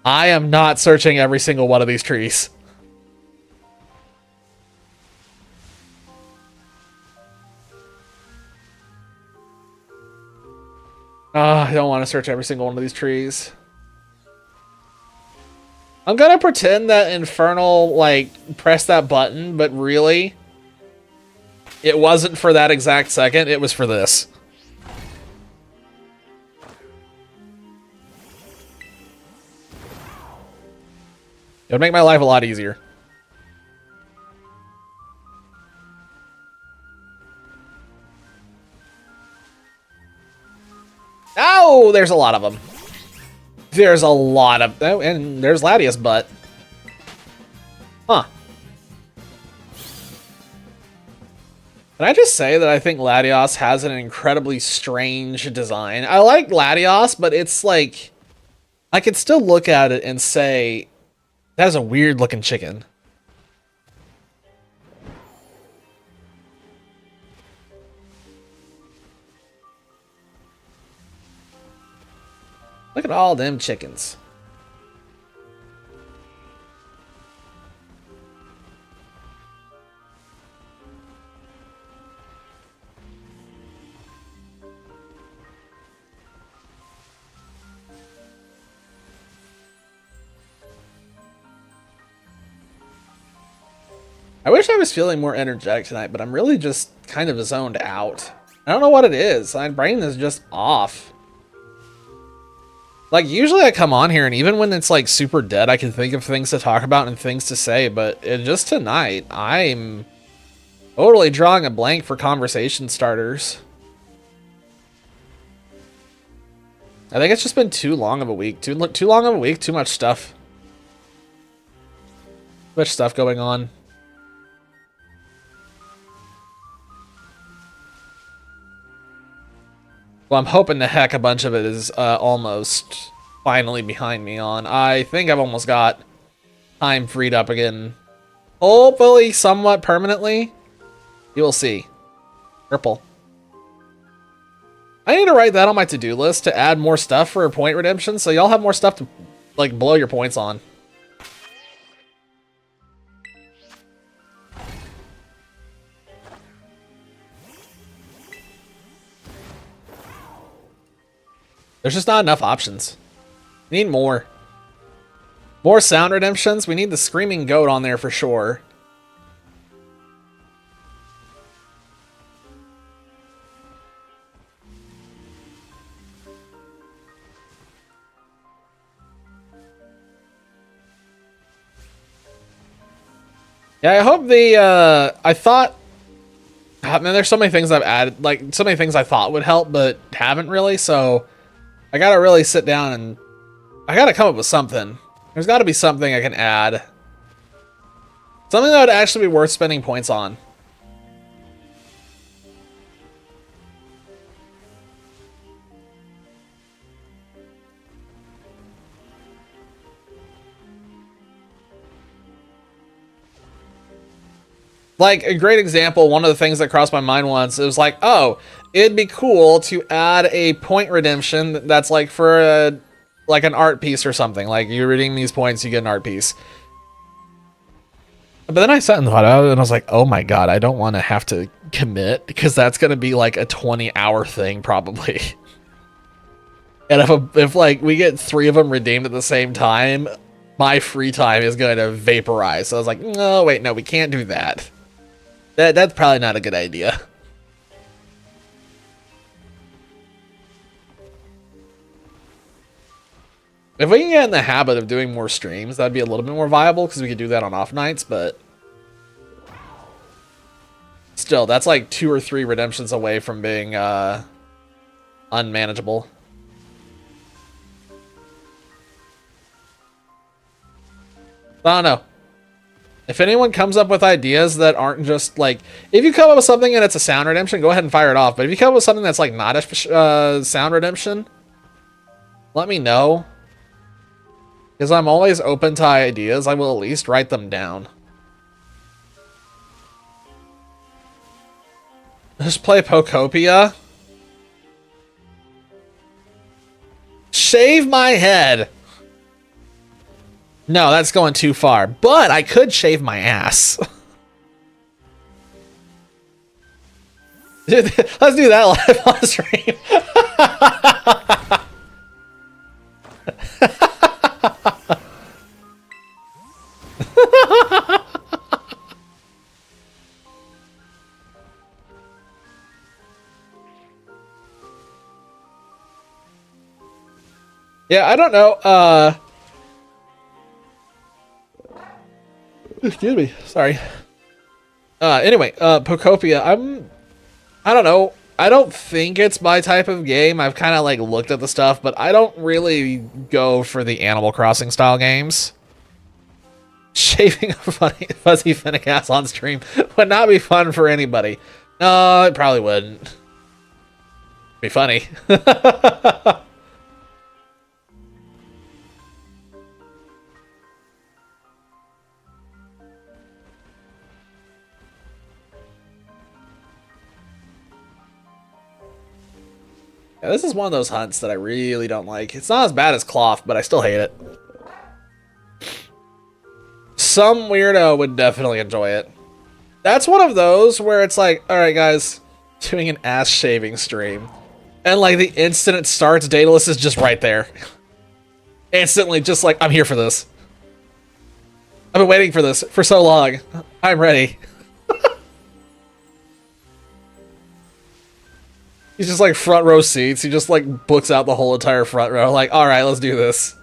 I am not searching every single one of these trees. I don't want to search every single one of these trees. I'm gonna pretend that Infernal, like, pressed that button, but really, it wasn't for that exact second, it was for this. It would make my life a lot easier. Oh, there's a lot of them. There's a lot of... Oh, and there's Latias' butt. Huh. Can I just say that I think Latios has an incredibly strange design? I like Latios, but it's like... I could still look at it and say... That is a weird looking chicken. Look at all them chickens. I wish I was feeling more energetic tonight, but I'm really just kind of zoned out. I don't know what it is. My brain is just off. Like, usually I come on here, and even when it's, like, super dead, I can think of things to talk about and things to say, but just tonight, I'm totally drawing a blank for conversation starters. I think it's just been too long of a week. Too long of a week, too much stuff. Too much stuff going on. Well, I'm hoping the heck a bunch of it is almost finally behind me on. I think I've almost got time freed up again. Hopefully, somewhat permanently. You will see. Purple. I need to write that on my to-do list to add more stuff for point redemption, so y'all have more stuff to, like, blow your points on. There's just not enough options. We need more. More sound redemptions. We need the Screaming Goat on there for sure. Yeah, I hope the, I thought, man, there's so many things I've added, like, so many things I thought would help, but haven't really, so I gotta really sit down and I gotta come up with something. There's gotta be something I can add. Something that would actually be worth spending points on. Like, a great example, one of the things that crossed my mind once, it was like, oh, it'd be cool to add a point redemption that's like for a, like an art piece or something. Like, you redeem these points, you get an art piece. But then I sat and thought about it, and I was like, oh my god, I don't want to have to commit, because that's going to be like a 20-hour thing, probably. And if like, we get 3 of them redeemed at the same time, my free time is going to vaporize. So I was like, no, wait, no, we can't do that. That's probably not a good idea. If we can get in the habit of doing more streams, that'd be a little bit more viable, because we could do that on off nights, but still, that's like 2 or 3 redemptions away from being unmanageable. I don't know. If anyone comes up with ideas that aren't just like, if you come up with something and it's a sound redemption, go ahead and fire it off. But if you come up with something that's like not a sound redemption, let me know. Because I'm always open to ideas. I will at least write them down. Just play Pokopia. Shave my head. No, that's going too far. But I could shave my ass. Dude, let's do that live on stream. Yeah, I don't know. Excuse me. Sorry. Anyway, Pokopia, I don't know. I don't think it's my type of game. I've kind of like looked at the stuff, but I don't really go for the Animal Crossing style games. Shaving a fuzzy Finnick ass on stream would not be fun for anybody. No, it probably wouldn't. Be funny. Yeah, this is one of those hunts that I really don't like. It's not as bad as Cloth, but I still hate it. Some weirdo would definitely enjoy it. That's one of those where it's like, alright guys, doing an ass shaving stream. And like the instant it starts, Daedalus is just right there. Instantly, just like, I'm here for this. I've been waiting for this for so long. I'm ready. He's just like front row seats. He just like books out the whole entire front row. Like, all right, let's do this.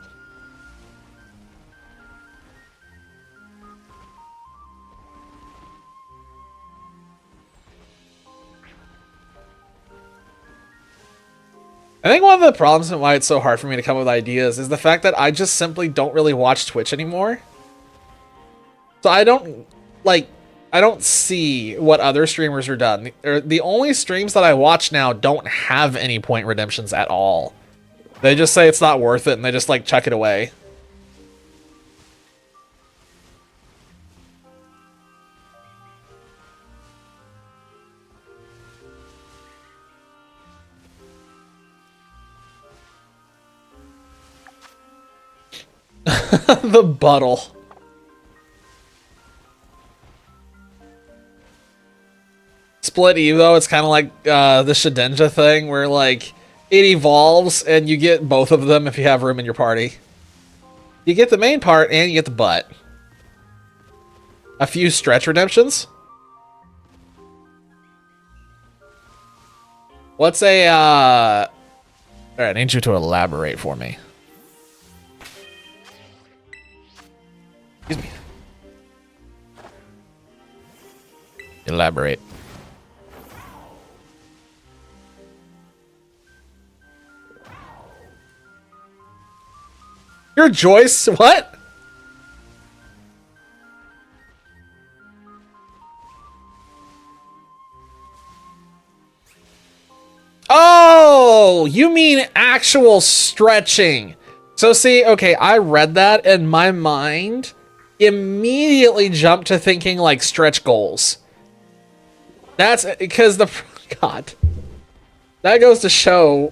I think one of the problems and why it's so hard for me to come up with ideas is the fact that I just simply don't really watch Twitch anymore. So I don't see what other streamers are done. The only streams that I watch now don't have any point redemptions at all. They just say it's not worth it and they just like chuck it away. The buttle. Split Evo, it's kind of like the Shedinja thing where like it evolves and you get both of them if you have room in your party. You get the main part and you get the butt. A few stretch redemptions. What's a Alright, I need you to elaborate for me. Excuse me. Elaborate. Your Joyce? What? Oh, you mean actual stretching. So see, okay, I read that and my mind immediately jumped to thinking like stretch goals. That's because God, that goes to show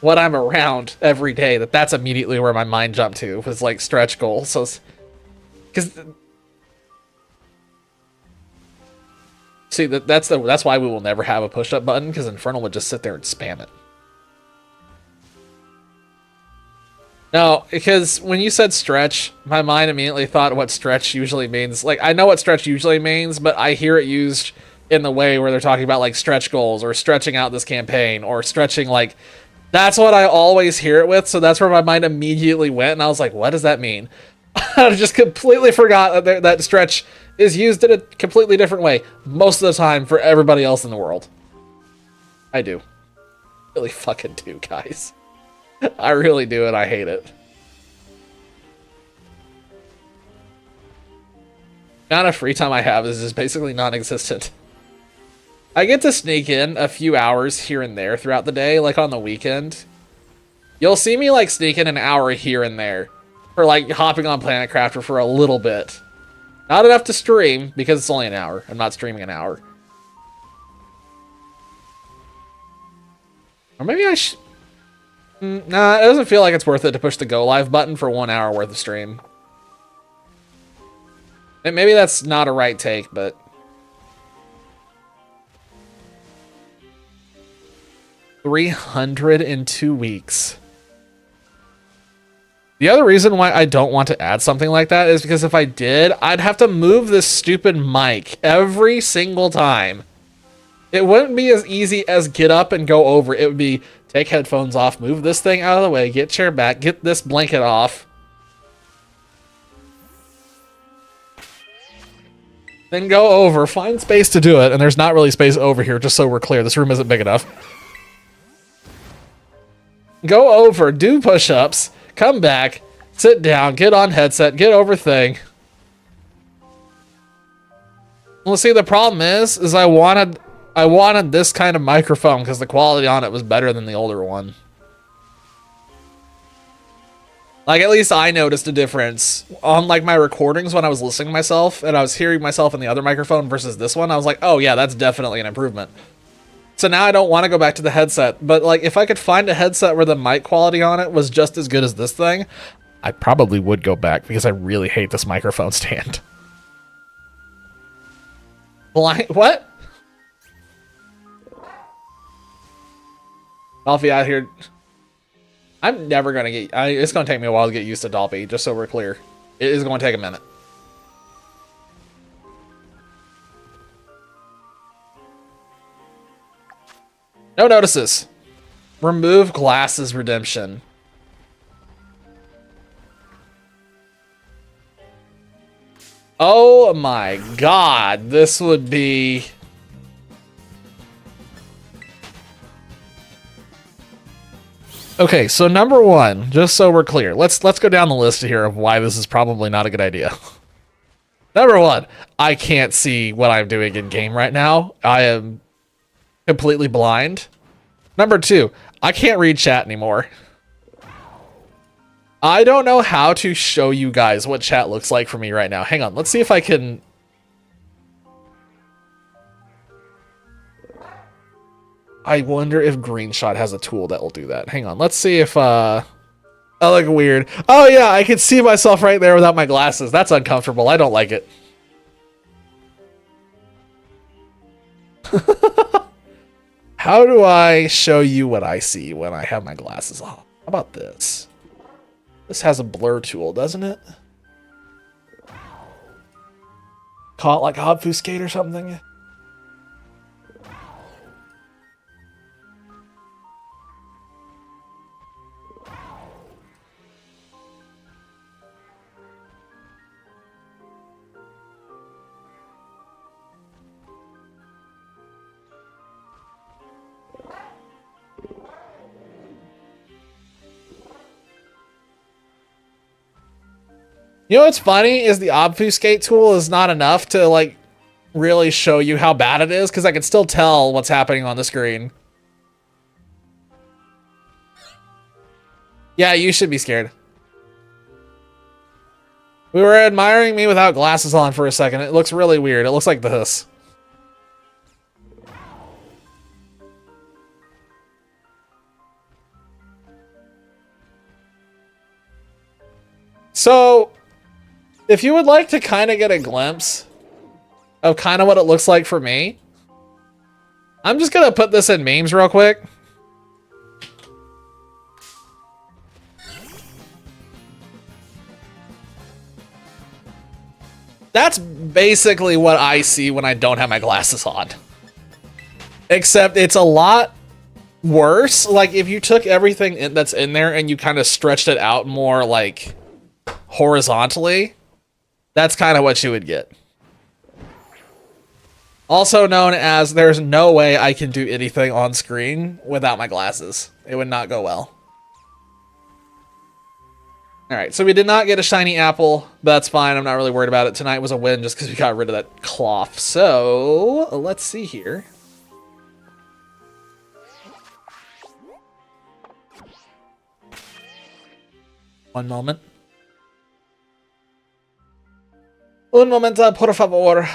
what I'm around every day, that's immediately where my mind jumped to, was like stretch goals. So because see, that's why we will never have a push-up button, because Infernal would just sit there and spam it. No, because when you said stretch, my mind immediately thought what stretch usually means. Like, I know what stretch usually means, but I hear it used in the way where they're talking about like stretch goals or stretching out this campaign or stretching, like, that's what I always hear it with. So that's where my mind immediately went. And I was like, what does that mean? I just completely forgot that stretch is used in a completely different way most of the time for everybody else in the world. I do. Really fucking do, guys. I really do, and I hate it. The amount of free time I have is just basically non-existent. I get to sneak in a few hours here and there throughout the day, like on the weekend. You'll see me like sneak in an hour here and there for like hopping on Planet Crafter for a little bit. Not enough to stream, because it's only an hour. I'm not streaming an hour. Or maybe I should... Nah, it doesn't feel like it's worth it to push the go live button for 1 hour worth of stream. And maybe that's not a right take, but... 300 in 2 weeks. The other reason why I don't want to add something like that is because if I did, I'd have to move this stupid mic every single time. It wouldn't be as easy as get up and go over. It would be take headphones off, move this thing out of the way, get chair back, get this blanket off. Then go over, find space to do it, and there's not really space over here, just so we're clear. This room isn't big enough. Go over, do push-ups, come back, sit down, get on headset, get over thing. Well, see, the problem is I wanted this kind of microphone because the quality on it was better than the older one. Like, at least I noticed a difference on like my recordings when I was listening to myself and I was hearing myself in the other microphone versus this one. I was like, oh yeah, that's definitely an improvement. So now I don't want to go back to the headset, but like if I could find a headset where the mic quality on it was just as good as this thing, I probably would go back because I really hate this microphone stand. What? Dolphy out here. I'm never going to get... it's going to take me a while to get used to Dolphy, just so we're clear. It is going to take a minute. No notices. Remove glasses redemption. Oh my god, this would be... Okay, so number one, just so we're clear, let's go down the list here of why this is probably not a good idea. Number one, I can't see what I'm doing in game right now. I am completely blind. Number two, I can't read chat anymore. I don't know how to show you guys what chat looks like for me right now. Hang on, let's see if I can... I wonder if Greenshot has a tool that will do that. Hang on, let's see if... I look weird. Oh yeah, I can see myself right there without my glasses. That's uncomfortable. I don't like it. How do I show you what I see when I have my glasses on? How about this? This has a blur tool, doesn't it? Call it like obfuscate or something? You know what's funny is the obfuscate tool is not enough to like really show you how bad it is, because I can still tell what's happening on the screen. Yeah, you should be scared. We were admiring me without glasses on for a second. It looks really weird. It looks like this. So, if you would like to kind of get a glimpse of kind of what it looks like for me, I'm just going to put this in memes real quick. That's basically what I see when I don't have my glasses on. Except it's a lot worse. Like if you took everything that's in there and you kind of stretched it out more like horizontally, that's kind of what you would get. Also known as there's no way I can do anything on screen without my glasses. It would not go well. Alright, so we did not get a shiny apple. That's fine, I'm not really worried about it. Tonight was a win just because we got rid of that cloth. So, let's see here. One moment. Un momento, por favor.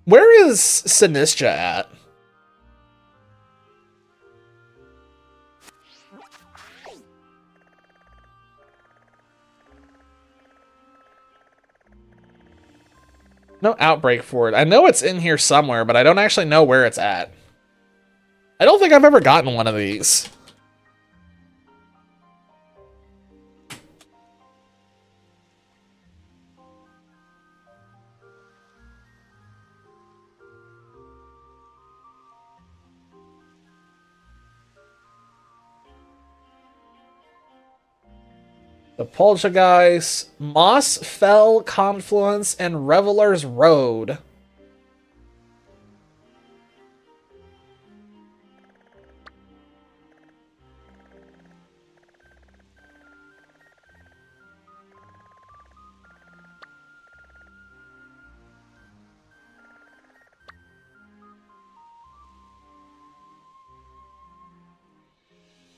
Where is Sinistra at? No outbreak for it. I know it's in here somewhere, but I don't actually know where it's at. I don't think I've ever gotten one of these. The Poltergeist, Moss Fell Confluence, and Reveler's Road.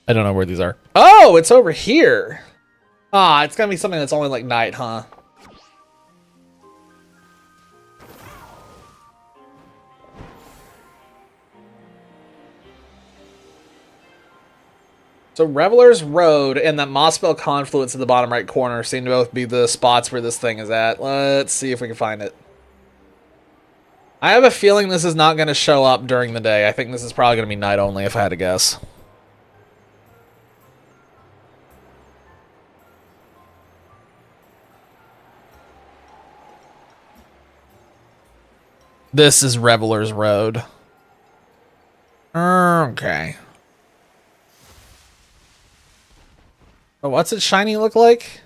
I don't know where these are. Oh, it's over here. Ah, it's gonna be something that's only like night, huh? So Reveler's Road and that Mossville Confluence in the bottom right corner seem to both be the spots where this thing is at. Let's see if we can find it. I have a feeling this is not going to show up during the day. I think this is probably going to be night only if I had to guess. This is Reveler's Road. Okay. Oh, what's its shiny look like?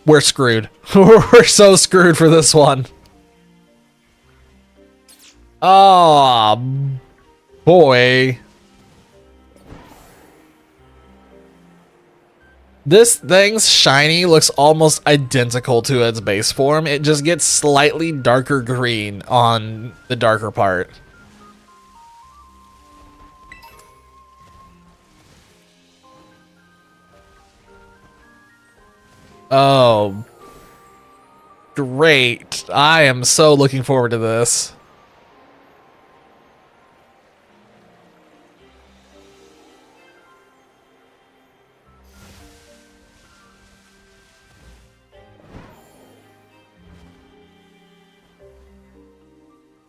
We're screwed. We're so screwed for this one. Oh, boy. This thing's shiny looks almost identical to its base form. It just gets slightly darker green on the darker part. Oh, great. I am so looking forward to this.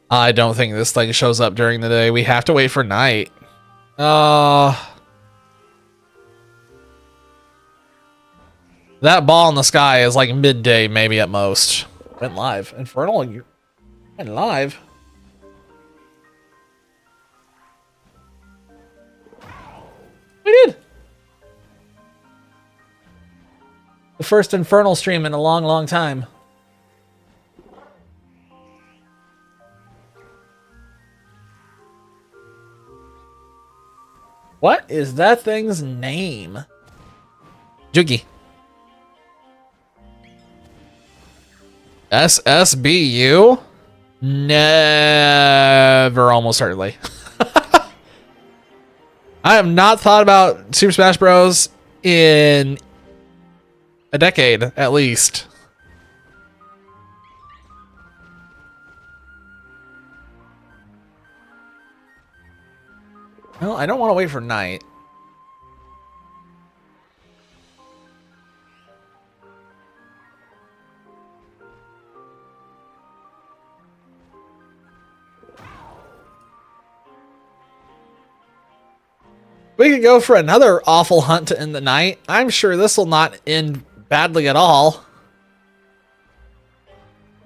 I don't think this thing shows up during the day. We have to wait for night. That ball in the sky is like midday, maybe at most. Went live. Infernal, you went live. We did. The first Infernal stream in a long, long time. What is that thing's name? Jugi. SSBU? Never, almost certainly. I have not thought about Super Smash Bros. In a decade, at least. Well, I don't want to wait for night. We could go for another awful hunt to end the night. I'm sure this will not end badly at all.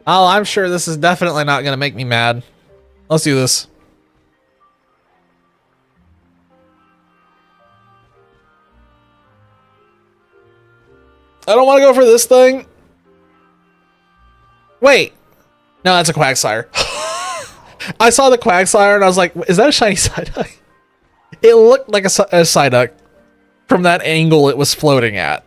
Oh, I'm sure this is definitely not going to make me mad. Let's do this. I don't want to go for this thing. Wait. No, that's a Quagsire. I saw the Quagsire and I was like, is that a shiny Psyduck? It looked like a Psyduck from that angle it was floating at.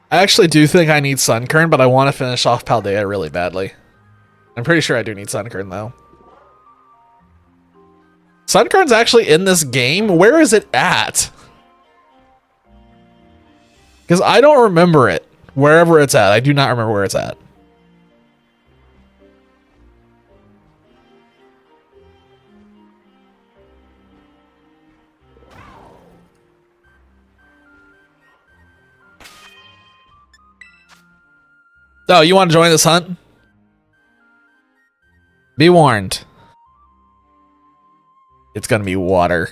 I actually do think I need Sunkern, but I want to finish off Paldea really badly. I'm pretty sure I do need Sunkern, though. Sunkern's actually in this game? Where is it at? Because I don't remember it. Wherever it's at. I do not remember where it's at. Oh, you want to join this hunt? Be warned. It's gonna be water.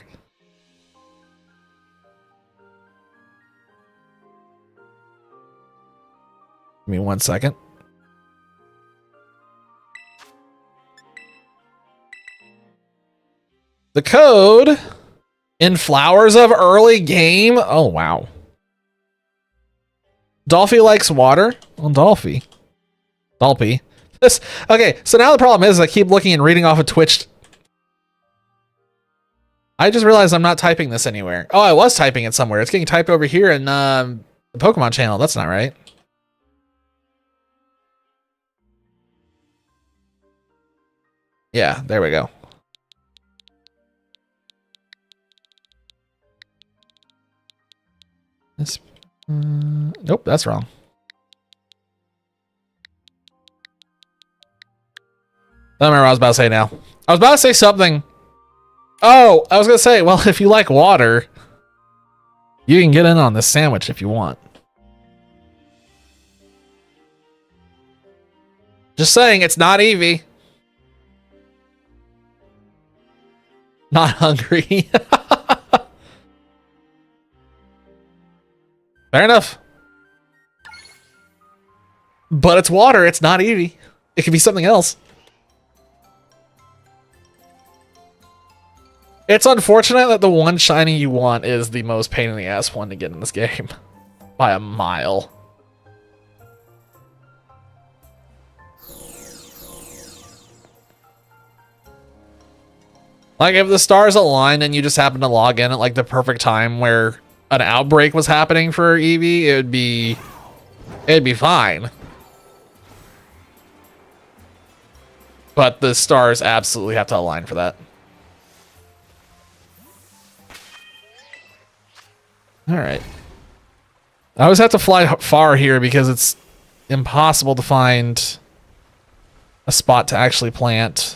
Give me 1 second. The code in Flowers of Early Game. Oh, wow. Dolphy likes water. Well, Dolphy. This, okay, so now the problem is I keep looking and reading off of Twitch. I just realized I'm not typing this anywhere. Oh, I was typing it somewhere. It's getting typed over here in the Pokemon channel. That's not right. Yeah, there we go. This, nope, that's wrong. I don't remember what I was about to say now. I was about to say something. Oh, I was going to say, well, if you like water, you can get in on this sandwich if you want. Just saying, it's not Eevee. Not hungry. Fair enough. But it's water, it's not Eevee. It could be something else. It's unfortunate that the one shiny you want is the most pain in the ass one to get in this game. By a mile. Like, if the stars aligned and you just happen to log in at, like, the perfect time where an outbreak was happening for Eevee, it'd be fine. But the stars absolutely have to align for that. Alright. I always have to fly far here because it's impossible to find a spot to actually plant.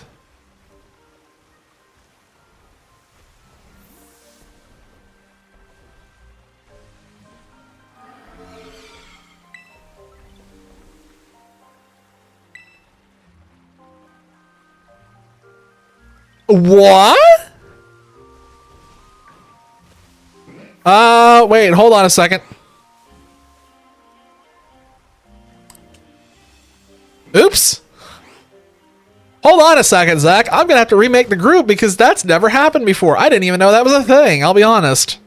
What? Wait, hold on a second. Oops. Hold on a second, Zach. I'm gonna have to remake the group because that's never happened before. I didn't even know that was a thing, I'll be honest.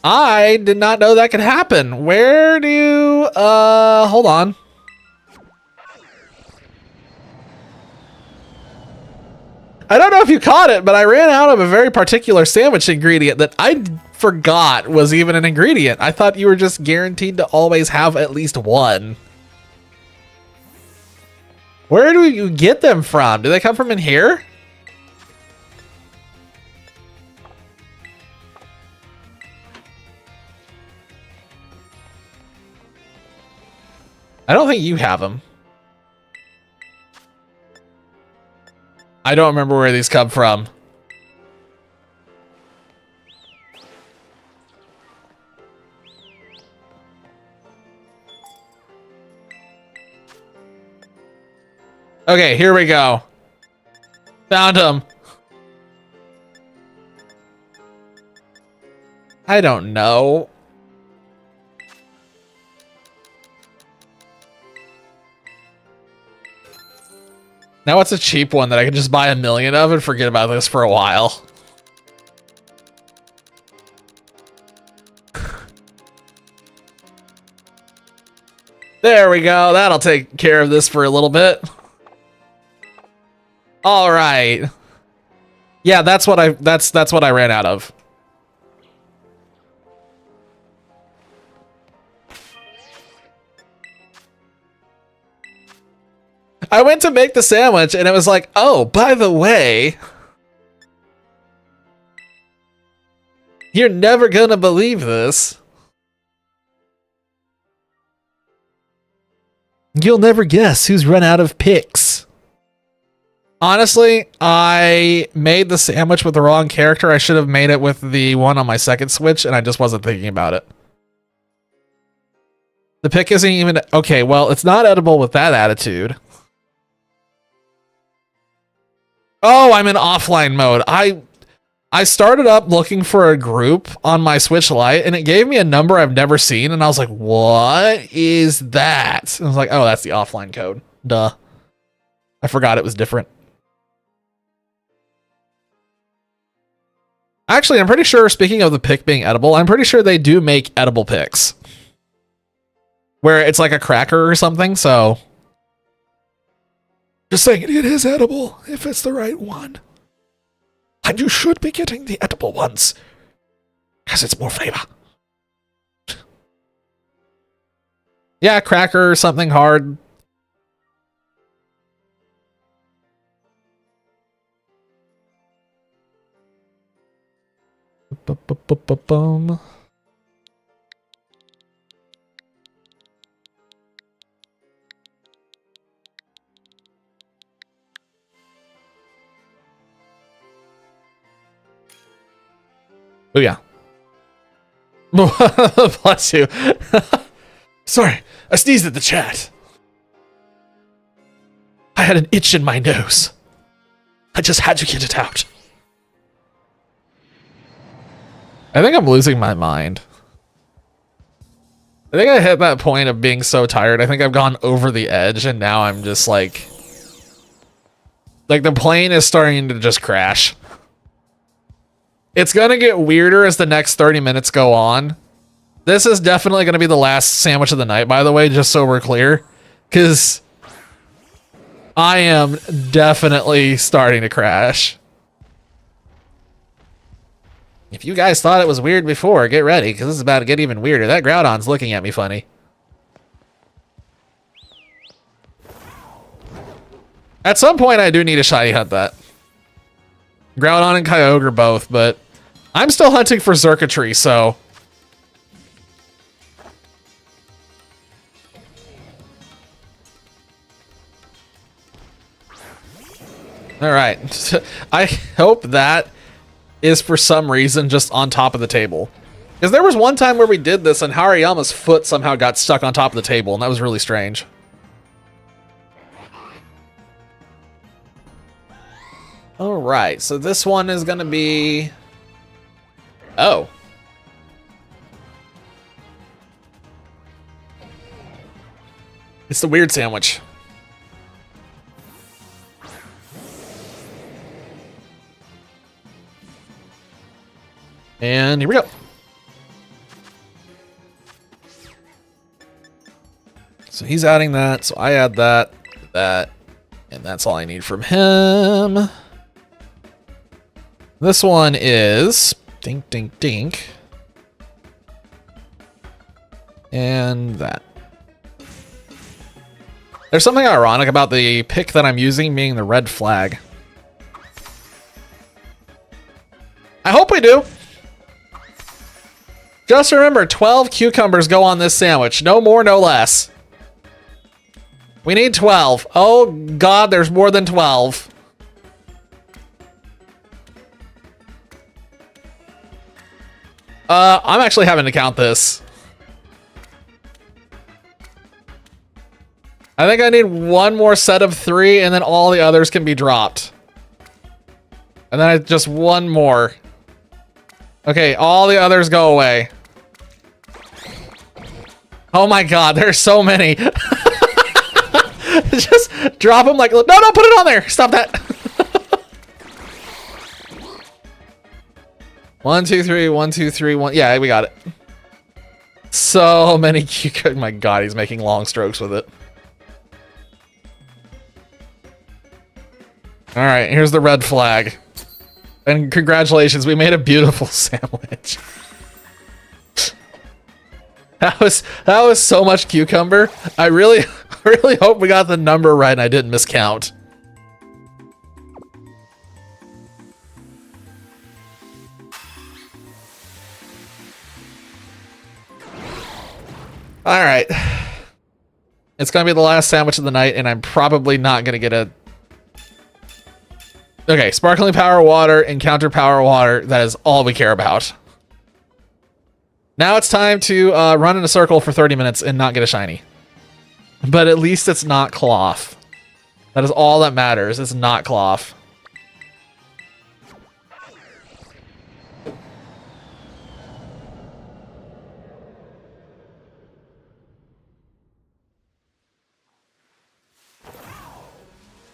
I did not know that could happen. Where do, hold on. I don't know if you caught it, but I ran out of a very particular sandwich ingredient that I forgot was even an ingredient. I thought you were just guaranteed to always have at least one. Where do you get them from? Do they come from in here? I don't think you have them. I don't remember where these come from. Okay, here we go. Found them. I don't know. Now what's a cheap one that I can just buy 1,000,000 of and forget about this for a while? There we go. That'll take care of this for a little bit. All right. Yeah, that's what I ran out of. I went to make the sandwich and it was like, oh, by the way, you're never gonna believe this. You'll never guess who's run out of picks. Honestly, I made the sandwich with the wrong character. I should have made it with the one on my second Switch, and I just wasn't thinking about it. The pick isn't even... Okay, well, it's not edible with that attitude. Oh, I'm in offline mode. I started up looking for a group on my Switch Lite, and it gave me a number I've never seen, and I was like, what is that? And I was like, oh, that's the offline code. Duh. I forgot it was different. Actually, I'm pretty sure, speaking of the pick being edible, I'm pretty sure they do make edible picks. Where it's like a cracker or something, so... Just saying, it is edible, if it's the right one. And you should be getting the edible ones, because it's more flavor. Yeah, cracker or something hard. Boom. Oh yeah. Bless you. Sorry, I sneezed at the chat. I had an itch in my nose. I just had to get it out. I think I'm losing my mind. I think I hit that point of being so tired. I think I've gone over the edge and now I'm just like the plane is starting to just crash. It's gonna get weirder as the next 30 minutes go on. This is definitely gonna be the last sandwich of the night, by the way, just so we're clear. Because I am definitely starting to crash. If you guys thought it was weird before, get ready, because this is about to get even weirder. That Groudon's looking at me funny. At some point, I do need to shiny hunt that. Groudon and Kyogre both, but I'm still hunting for Xurkitree, so... Alright. I hope that is for some reason just on top of the table. Because there was one time where we did this and Hariyama's foot somehow got stuck on top of the table, and that was really strange. Alright, so this one is gonna be... Oh. It's the weird sandwich. And here we go. So he's adding that, so I add that, and that's all I need from him. This one is dink, dink, dink. And that. There's something ironic about the pick that I'm using being the red flag. I hope we do. Just remember, 12 cucumbers go on this sandwich. No more, no less. We need 12. Oh, God, there's more than 12. I'm actually having to count this. I think I need one more set of 3, and then all the others can be dropped. And then just one more. Okay, all the others go away. Oh my God, there's so many. Just drop them like, no, put it on there. Stop that. 1, 2, 3, 1, 2, 3, 1. Yeah, we got it. So many cucumbers. My God, he's making long strokes with it. All right, here's the red flag. And congratulations, we made a beautiful sandwich. That was so much cucumber. I really hope we got the number right and I didn't miscount. All right. It's gonna be the last sandwich of the night, and I'm probably not gonna get a... Okay, sparkling power water, encounter power water. That is all we care about. Now it's time to run in a circle for 30 minutes and not get a shiny. But at least it's not cloth. That is all that matters. It's not cloth.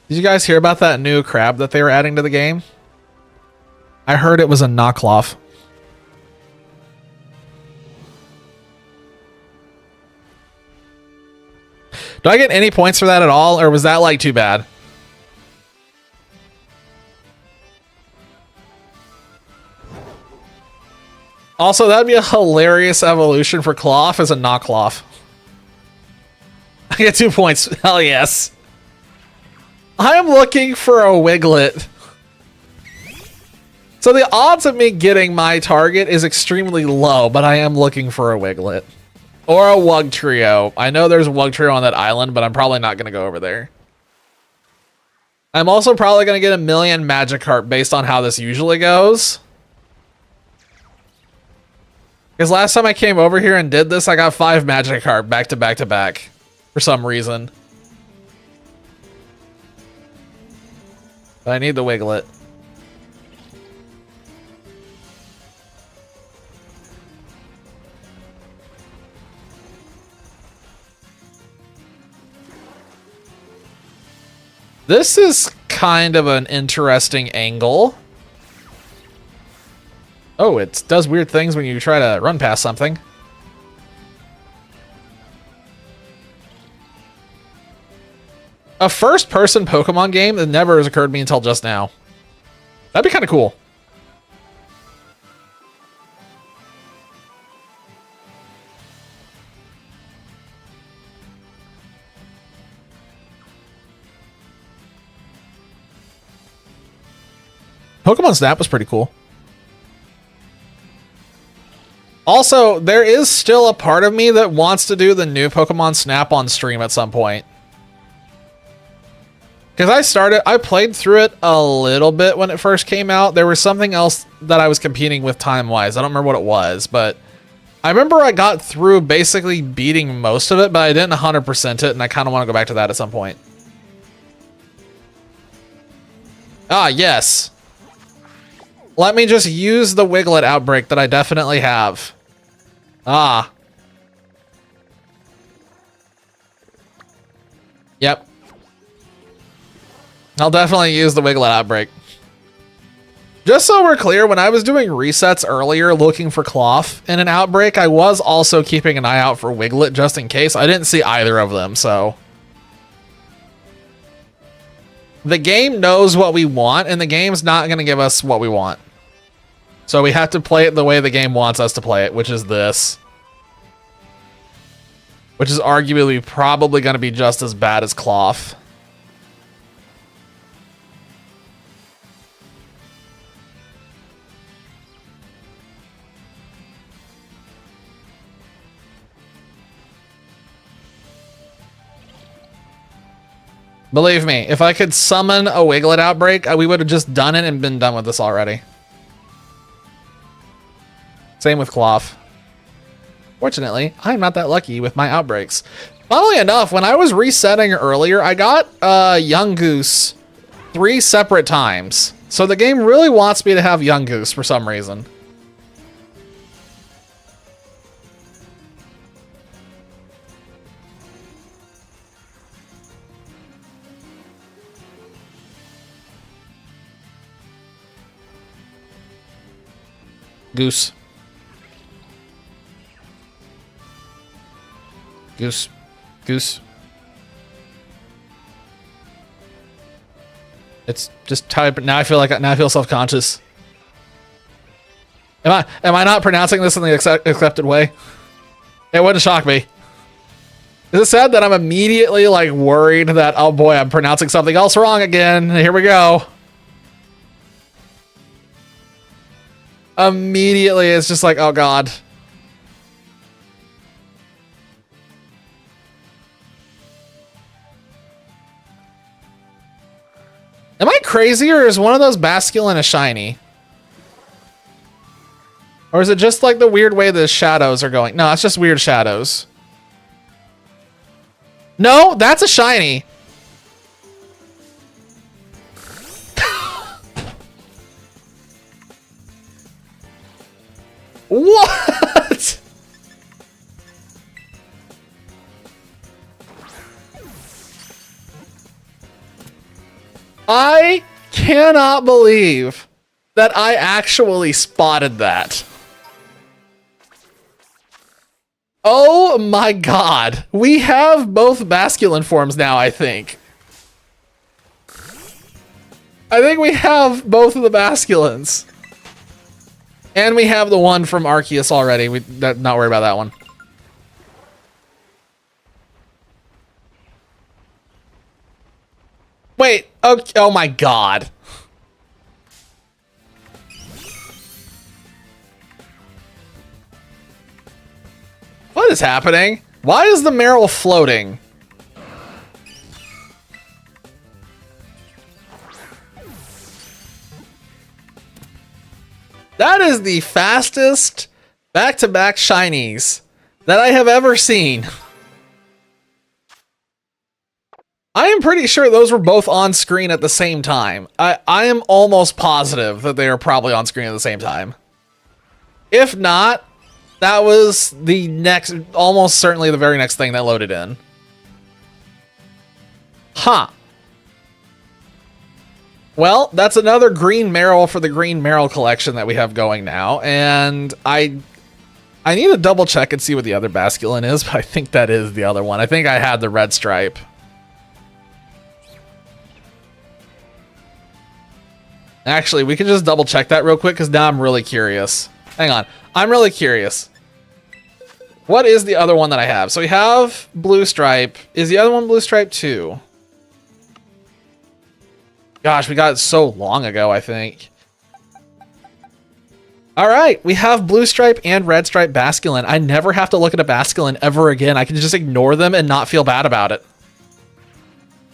Did you guys hear about that new crab that they were adding to the game? I heard it was a knockoff. Do I get any points for that at all, or was that like too bad? Also, that'd be a hilarious evolution for Cloth as a knockoff. I get 2 points. Hell yes. I'm looking for a Wiglet. So the odds of me getting my target is extremely low, but I am looking for a Wiglet. Or a Wugtrio. I know there's a Wugtrio on that island, but I'm probably not going to go over there. I'm also probably going to get a million Magikarp based on how this usually goes. Because last time I came over here and did this, I got 5 Magikarp back to back to back for some reason. But I need the Wiglet. This is kind of an interesting angle. Oh, it does weird things when you try to run past something. A first-person Pokemon game that never has occurred to me until just now. That'd be kind of cool. Pokemon Snap was pretty cool. Also, there is still a part of me that wants to do the new Pokemon Snap on stream at some point. Because I played through it a little bit when it first came out. There was something else that I was competing with time-wise. I don't remember what it was, but I remember I got through basically beating most of it, but I didn't 100% it, and I kind of want to go back to that at some point. Ah, yes. Let me just use the Wiglet outbreak that I definitely have. Ah. Yep. I'll definitely use the Wiglet outbreak. Just so we're clear, when I was doing resets earlier looking for Cloth in an outbreak, I was also keeping an eye out for Wiglet just in case. I didn't see either of them, so... The game knows what we want, and the game's not going to give us what we want. So we have to play it the way the game wants us to play it, which is this. Which is arguably probably going to be just as bad as Cloth. Believe me, if I could summon a Wiglet outbreak, we would have just done it and been done with this already. Same with Cloth. Fortunately, I'm not that lucky with my outbreaks. Funnily enough, when I was resetting earlier, I got Young Goose 3 separate times. So the game really wants me to have Young Goose for some reason. Goose. Goose. Goose. It's just type. Now I feel self-conscious. Am I not pronouncing this in the accepted way? It wouldn't shock me. Is it sad that I'm immediately like worried that, oh boy, I'm pronouncing something else wrong again? Here we go. Immediately, it's just like, oh god. Am I crazy, or is one of those Basculin a shiny? Or is it just like the weird way the shadows are going? No, it's just weird shadows. No, that's a shiny. What? I cannot believe that I actually spotted that. Oh my god. We have both Basculin forms now, I think. I think we have both of the Basculins. And we have the one from Arceus already. Not worried about that one. Wait. Okay, oh my god. What is happening? Why is the Meryl floating? That is the fastest Back-to-back shinies that I have ever seen. I am pretty sure those were both on screen at the same time. I am almost positive that they are probably on screen at the same time. If not, that was the next, almost certainly the very next thing that loaded in. Huh. Well, that's another green Meryl for the green Meryl collection that we have going now, and I need to double check and see what the other Basculin is, but I think that is the other one. I think I had the red stripe. Actually, we can just double check that real quick because now I'm really curious. Hang on. I'm really curious. What is the other one that I have? So we have blue stripe. Is the other one blue stripe too? Gosh, we got it so long ago, I think. All right, we have blue stripe and red stripe Basculin. I never have to look at a Basculin ever again. I can just ignore them and not feel bad about it.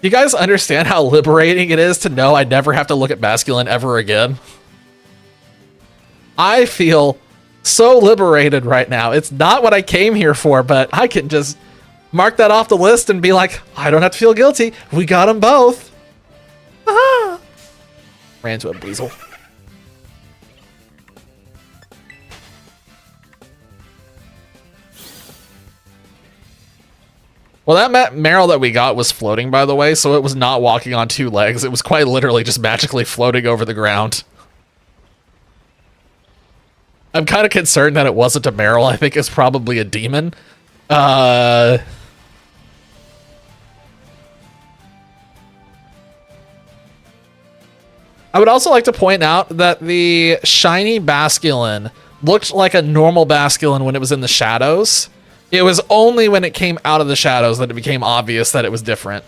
You guys understand how liberating it is to know I never have to look at Basculin ever again? I feel so liberated right now. It's not what I came here for, but I can just mark that off the list and be like, I don't have to feel guilty. We got them both. Ah! Ran into a weasel. Well, that Meryl that we got was floating, by the way, so it was not walking on two legs. It was quite literally just magically floating over the ground. I'm kind of concerned that it wasn't a Meryl. I think it's probably a demon. I would also like to point out that the shiny Basculin looked like a normal Basculin when it was in the shadows. It was only when it came out of the shadows that it became obvious that it was different.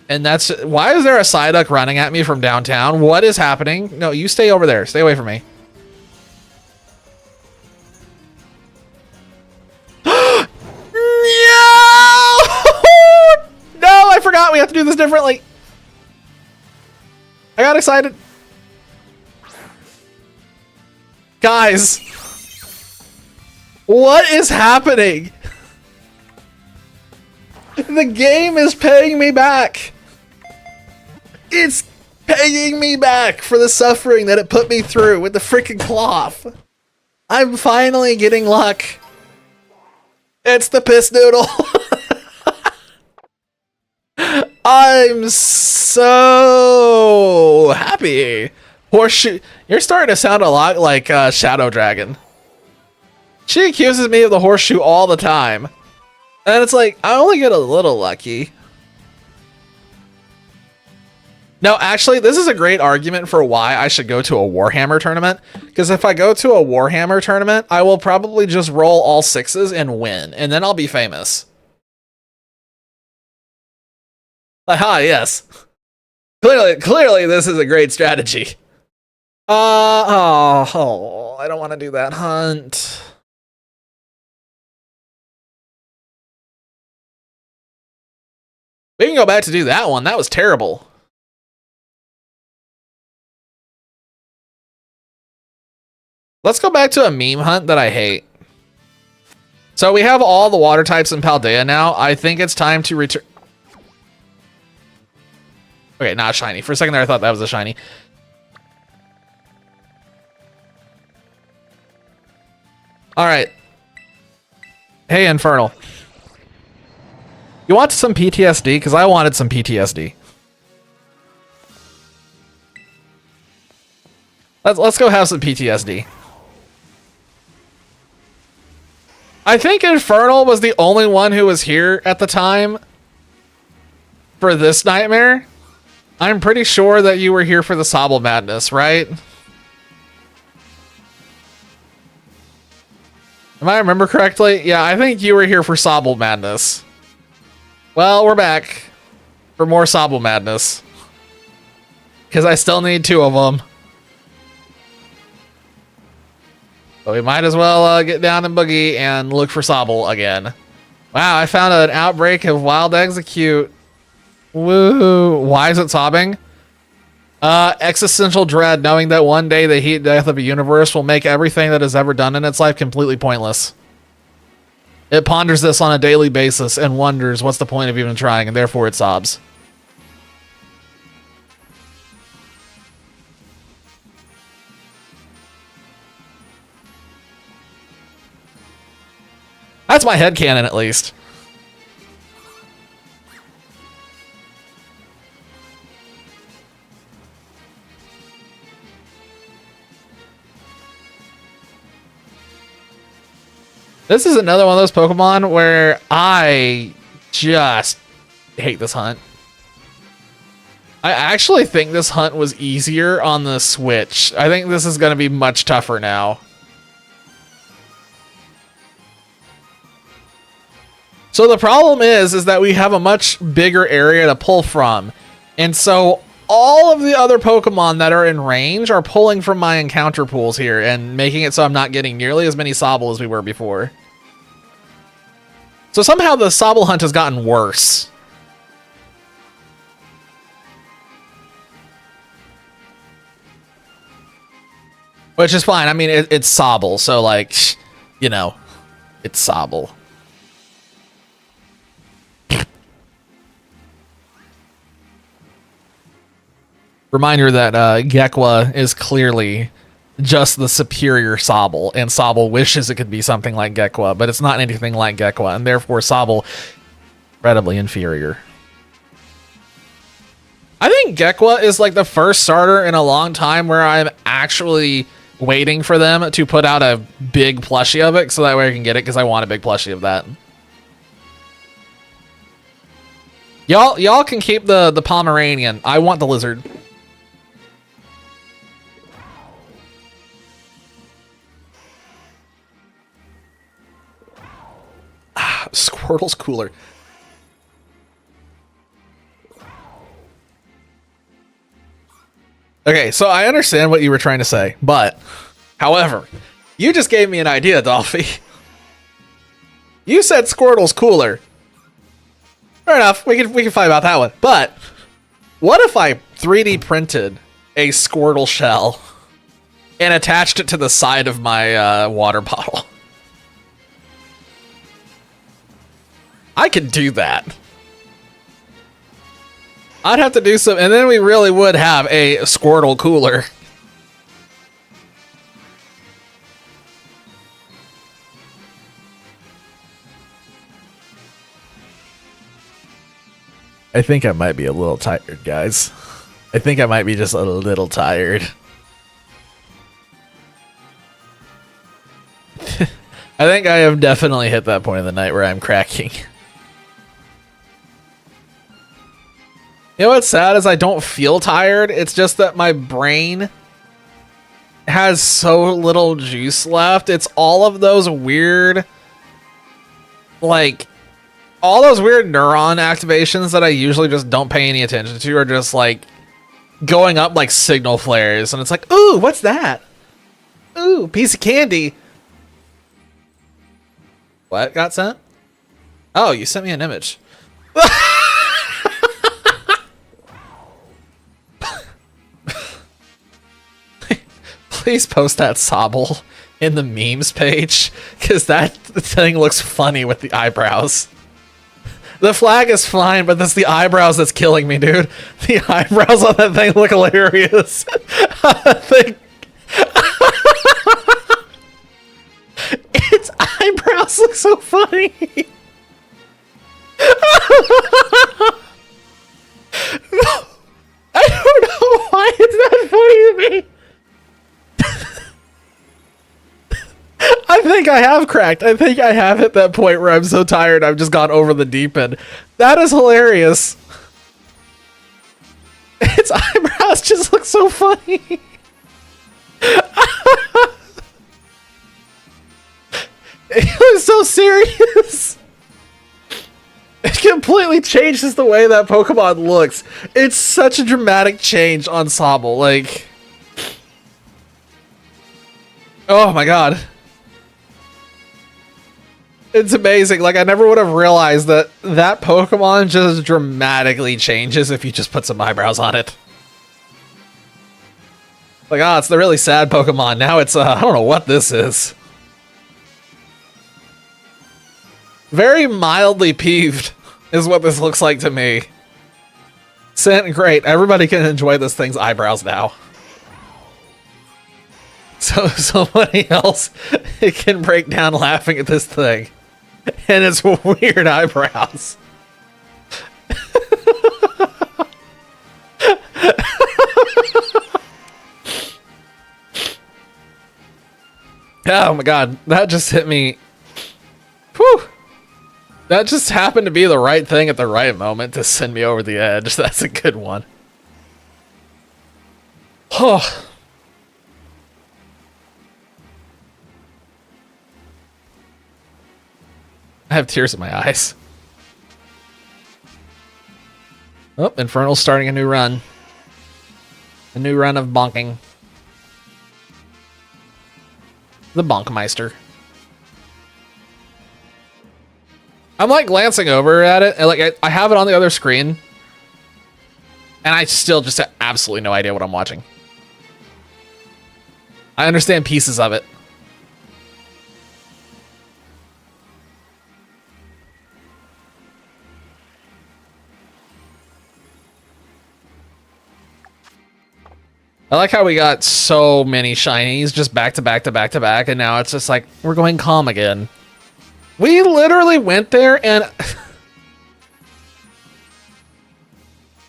And that's... Why is there a Psyduck running at me from downtown? What is happening? No, you stay over there. Stay away from me. No! No, I forgot we have to do this differently. I got excited. Guys. What is happening? The game is paying me back. It's paying me back for the suffering that it put me through with the freaking cloth. I'm finally getting luck. It's the piss noodle. I'm so happy. Horseshoe. You're starting to sound a lot like Shadow Dragon. She accuses me of the horseshoe all the time. And it's like, I only get a little lucky. No, actually, this is a great argument for why I should go to a Warhammer tournament. Because if I go to a Warhammer tournament, I will probably just roll all sixes and win. And then I'll be famous. Aha, yes. Clearly this is a great strategy. I don't want to do that hunt. We can go back to do that one. That was terrible. Let's go back to a meme hunt that I hate. So we have all the water types in Paldea now. I think it's time to return. Okay, not shiny. For a second there, I thought that was a shiny. All right. Hey, Infernal. You want some PTSD? Because I wanted some PTSD. Let's go have some PTSD. I think Infernal was the only one who was here at the time for this nightmare. I'm pretty sure that you were here for the Sobble Madness, right? If I remember correctly, yeah, I think you were here for Sobble Madness. Well, we're back for more Sobble Madness. Because I still need 2 of them. But we might as well get down and boogie and look for Sobble again. Wow, I found an outbreak of wild execute. Woo! Why is it sobbing? Existential dread, knowing that one day the heat death of a universe will make everything that is ever done in its life completely pointless. It ponders this on a daily basis and wonders what's the point of even trying, and therefore it sobs. That's my headcanon, at least. This is another one of those Pokemon where I just hate this hunt. I actually think this hunt was easier on the Switch. I think this is going to be much tougher now. So the problem is that we have a much bigger area to pull from. And so all of the other Pokemon that are in range are pulling from my encounter pools here and making it so I'm not getting nearly as many Sobble as we were before. So somehow the Sobble hunt has gotten worse. Which is fine. I mean, it's Sobble, so like, you know, it's Sobble. Reminder that Gekwa is clearly just the superior Sobble, and Sobble wishes it could be something like Gekwa, but it's not anything like Gekwa, and therefore Sobble incredibly inferior. I think Gekwa is like the first starter in a long time where I'm actually waiting for them to put out a big plushie of it, so that way I can get it, because I want a big plushie of that. Y'all can keep the Pomeranian. I want the lizard. Squirtle's cooler. Okay, so I understand what you were trying to say, but however, you just gave me an idea, Dolphy. You said Squirtle's cooler. Fair enough, we can fight about that one. But what if I 3D printed a Squirtle shell and attached it to the side of my water bottle? I could do that. I'd have to do some, and then we really would have a Squirtle cooler. I think I might be a little tired, guys. I think I might be just a little tired. I think I have definitely hit that point of the night where I'm cracking. You know what's sad is I don't feel tired. It's just that my brain has so little juice left. It's all of those weird, like, all those weird neuron activations that I usually just don't pay any attention to are just like going up like signal flares. And it's like, ooh, what's that? Ooh, piece of candy. What got sent? Oh, you sent me an image. Please post that Sobble in the memes page, because that thing looks funny with the eyebrows. The flag is fine, but it's the eyebrows that's killing me, dude. The eyebrows on that thing look hilarious. Its eyebrows look so funny. I don't know why it's that funny to me. I think I have cracked. I think I have hit that point where I'm so tired I've just gone over the deep end. That is hilarious. Its eyebrows just look so funny. It looks so serious. It completely changes the way that Pokemon looks. It's such a dramatic change on Sobble. Like, oh my god. It's amazing. Like, I never would have realized that that Pokemon just dramatically changes if you just put some eyebrows on it. Like, oh, it's the really sad Pokemon. Now it's, I don't know what this is. Very mildly peeved is what this looks like to me. Great. Everybody can enjoy this thing's eyebrows now. So somebody else can break down laughing at this thing. And its weird eyebrows. Oh my god, that just hit me. Whew. That just happened to be the right thing at the right moment to send me over the edge. That's a good one. Oh. I have tears in my eyes. Oh, Infernal's starting a new run. A new run of bonking. The Bonkmeister. I'm like glancing over at it, and like I have it on the other screen, and I still just have absolutely no idea what I'm watching. I understand pieces of it. I like how we got so many shinies just back to back to back to back, and now it's just like, we're going calm again. We literally went there and...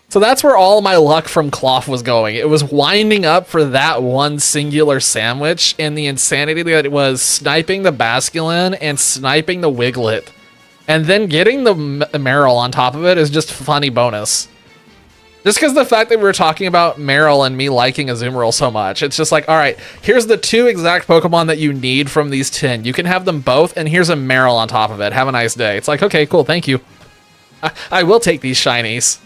So that's where all my luck from Cloth was going. It was winding up for that one singular sandwich, and the insanity that it was sniping the Basculin and sniping the Wiglet. And then getting the Meryl on top of it is just funny bonus. Just because the fact that we were talking about Meryl and me liking Azumarill so much, it's just like, all right, here's the 2 exact Pokemon that you need from these 10. You can have them both, and here's a Meryl on top of it. Have a nice day. It's like, okay, cool, thank you. I will take these shinies.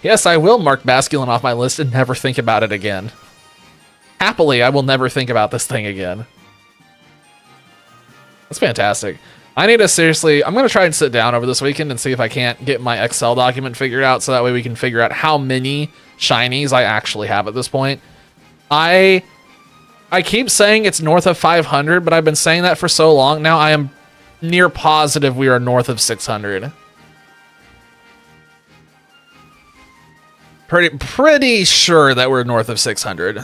Yes, I will mark Basculin off my list and never think about it again. Happily, I will never think about this thing again. That's fantastic. I need to seriously, I'm going to try and sit down over this weekend and see if I can't get my Excel document figured out so that way we can figure out how many shinies I actually have at this point. I keep saying it's north of 500, but I've been saying that for so long now. I am near positive we are north of 600. Pretty sure that we're north of 600.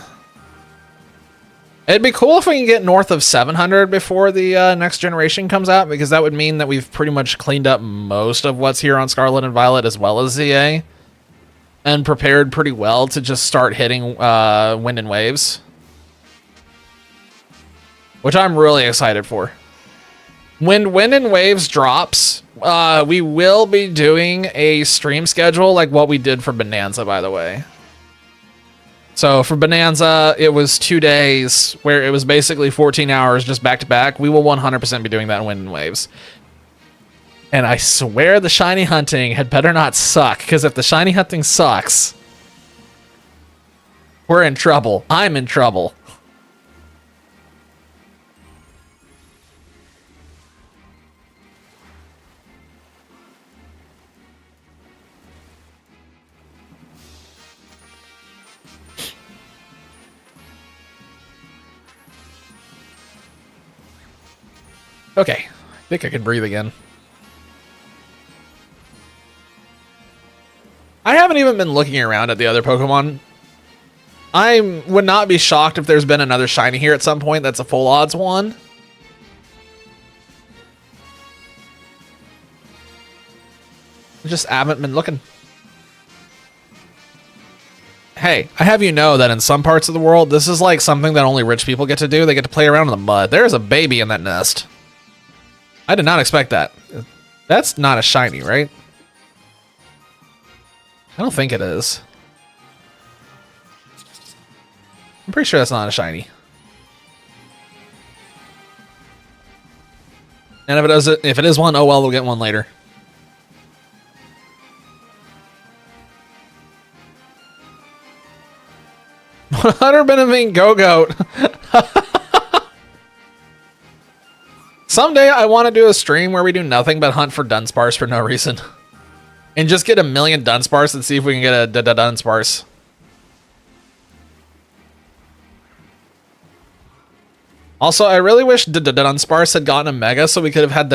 It'd be cool if we can get north of 700 before the next generation comes out, because that would mean that we've pretty much cleaned up most of what's here on Scarlet and Violet as well as ZA, and prepared pretty well to just start hitting Wind and Waves, which I'm really excited for. When Wind and Waves drops, we will be doing a stream schedule like what we did for Bonanza, by the way. So for Bonanza, it was 2 days where it was basically 14 hours just back to back. We will 100% be doing that in Wind and Waves. And I swear the shiny hunting had better not suck, because if the shiny hunting sucks, we're in trouble. I'm in trouble. Okay, I think I can breathe again. I haven't even been looking around at the other Pokemon. I would not be shocked if there's been another shiny here at some point that's a full odds one. I just haven't been looking. Hey, I have you know that in some parts of the world, this is like something that only rich people get to do. They get to play around in the mud. There's a baby in that nest. I did not expect that. That's not a shiny, right? I don't think it is. I'm pretty sure that's not a shiny. And if it is one, oh well, we'll get one later. Hunter Benavine Go-Goat. Someday I want to do a stream where we do nothing but hunt for Dunsparce for no reason. And just get a million Dunsparce and see if we can get a Dunsparce. Also, I really wish Dunsparce had gotten a Mega so we could have had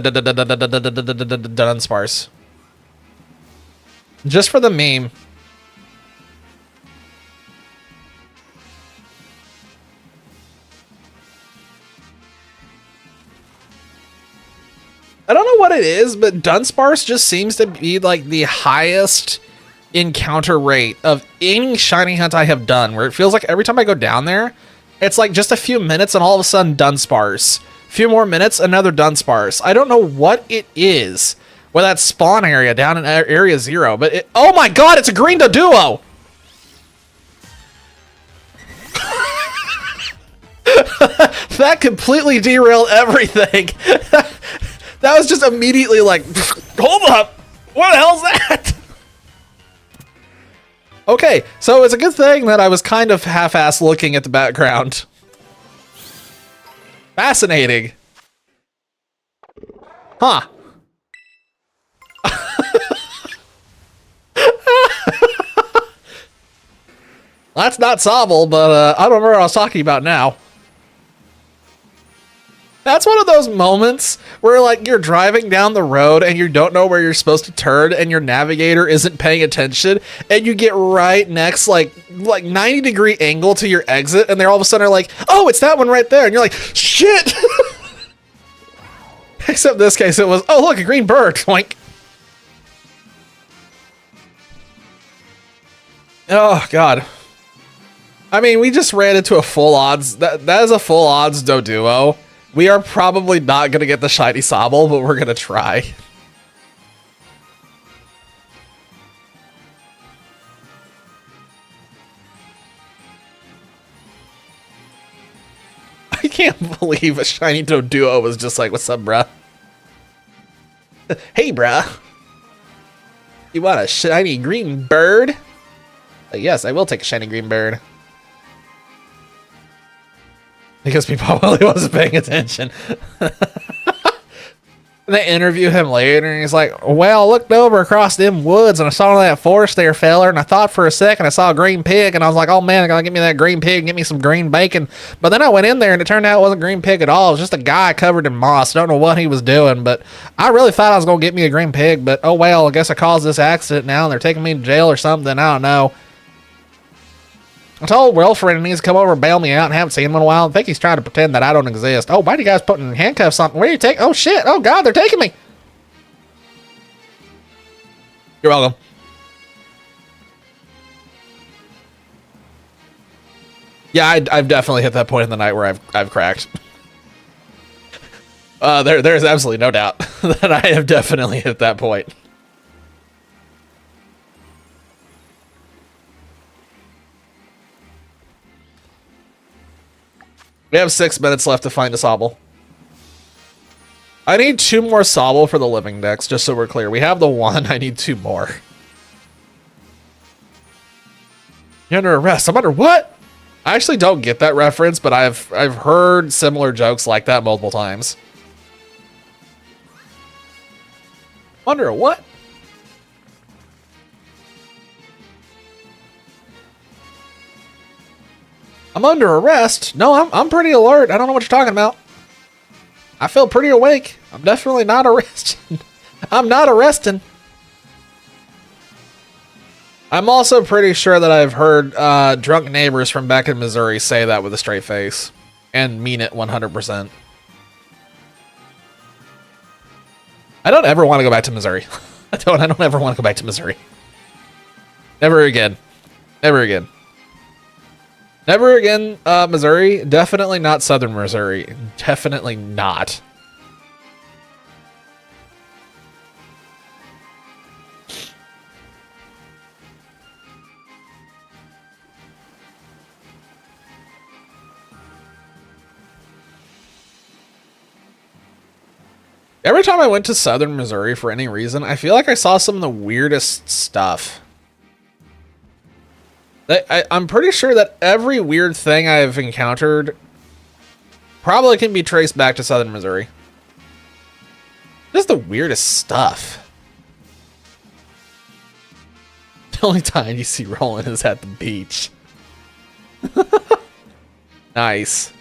Dunsparce. Just for the meme. I don't know what it is, but Dunsparce just seems to be like the highest encounter rate of any shiny hunt I have done, where it feels like every time I go down there, it's like just a few minutes and all of a sudden Dunsparce. A few more minutes, another Dunsparce. I don't know what it is with that spawn area down in Area 0, but it, oh my god, it's a green Doduo! That completely derailed everything. That was just immediately like, hold up, what the hell's that? Okay, so it's a good thing that I was kind of half-assed looking at the background. Fascinating. Huh. That's not Sobble, but I don't remember what I was talking about now. That's one of those moments where like you're driving down the road and you don't know where you're supposed to turn and your navigator isn't paying attention and you get right next like 90-degree angle to your exit and they're all of a sudden are like, oh, it's that one right there. And you're like, shit. Except in this case it was, oh, look, a green bird. Oink. Oh, God. I mean, we just ran into a full odds. That is a full odds Doduo. We are probably not going to get the shiny Sobble, but we're going to try. I can't believe a shiny Doduo was just like, what's up, bruh? Hey, bruh. You want a shiny green bird? Yes, I will take a shiny green bird. Because he probably wasn't paying attention. They interview him later, and he's like, well, I looked over across them woods, and I saw that forest there, feller, and I thought for a second I saw a green pig, and I was like, oh, man, I gotta give me that green pig, get me some green bacon. But then I went in there, and it turned out it wasn't a green pig at all. It was just a guy covered in moss. Don't know what he was doing, but I really thought I was gonna get me a green pig, but oh, well, I guess I caused this accident now, and they're taking me to jail or something. I don't know. I told Wilfred he needs to come over and bail me out and haven't seen him in a while. I think he's trying to pretend that I don't exist. Oh, why are you guys putting handcuffs on? Where are you taking? Oh, shit. Oh, God, they're taking me. You're welcome. Yeah, I've definitely hit that point in the night where I've cracked. There's absolutely no doubt that I have definitely hit that point. We have 6 minutes left to find a Sobble. I need 2 more Sobble for the living decks, just so we're clear. We have the 1, I need 2 more. You're under arrest. I'm under what? I actually don't get that reference, but I've heard similar jokes like that multiple times. Under a what? I'm under arrest? No, I'm pretty alert. I don't know what you're talking about. I feel pretty awake. I'm definitely not arresting. I'm not arresting. I'm also pretty sure that I've heard drunk neighbors from back in Missouri say that with a straight face. And mean it 100%. I don't ever want to go back to Missouri. I don't ever want to go back to Missouri. Never again. Never again. Never again, Missouri. Definitely not Southern Missouri. Definitely not. Every time I went to Southern Missouri for any reason, I feel like I saw some of the weirdest stuff. I'm pretty sure that every weird thing I've encountered probably can be traced back to Southern Missouri. Just the weirdest stuff. The only time you see Roland is at the beach. Nice.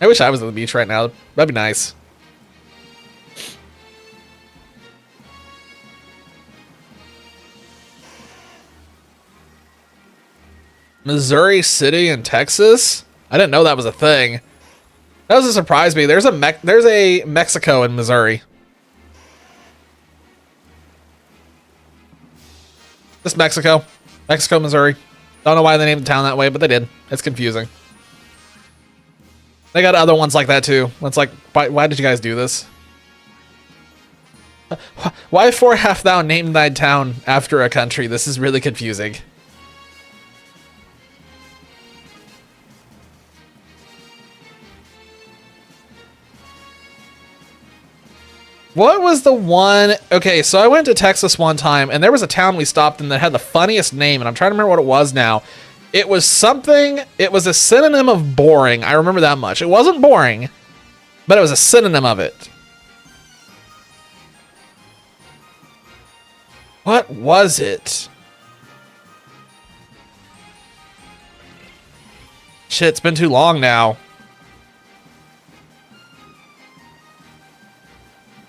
I wish I was at the beach right now. That'd be nice. Missouri City in Texas? I didn't know that was a thing. That doesn't surprise me. There's a Mexico in Missouri. This Mexico, Missouri. Don't know why they named the town that way, but they did. It's confusing. They got other ones like that too. It's like, why did you guys do this? Why hast thou named thy town after a country? This is really confusing. What was the one? Okay, so I went to Texas one time, and there was a town we stopped in that had the funniest name, and I'm trying to remember what it was now. It was something, it was a synonym of boring. I remember that much. It wasn't boring, but it was a synonym of it. What was it? Shit, it's been too long now.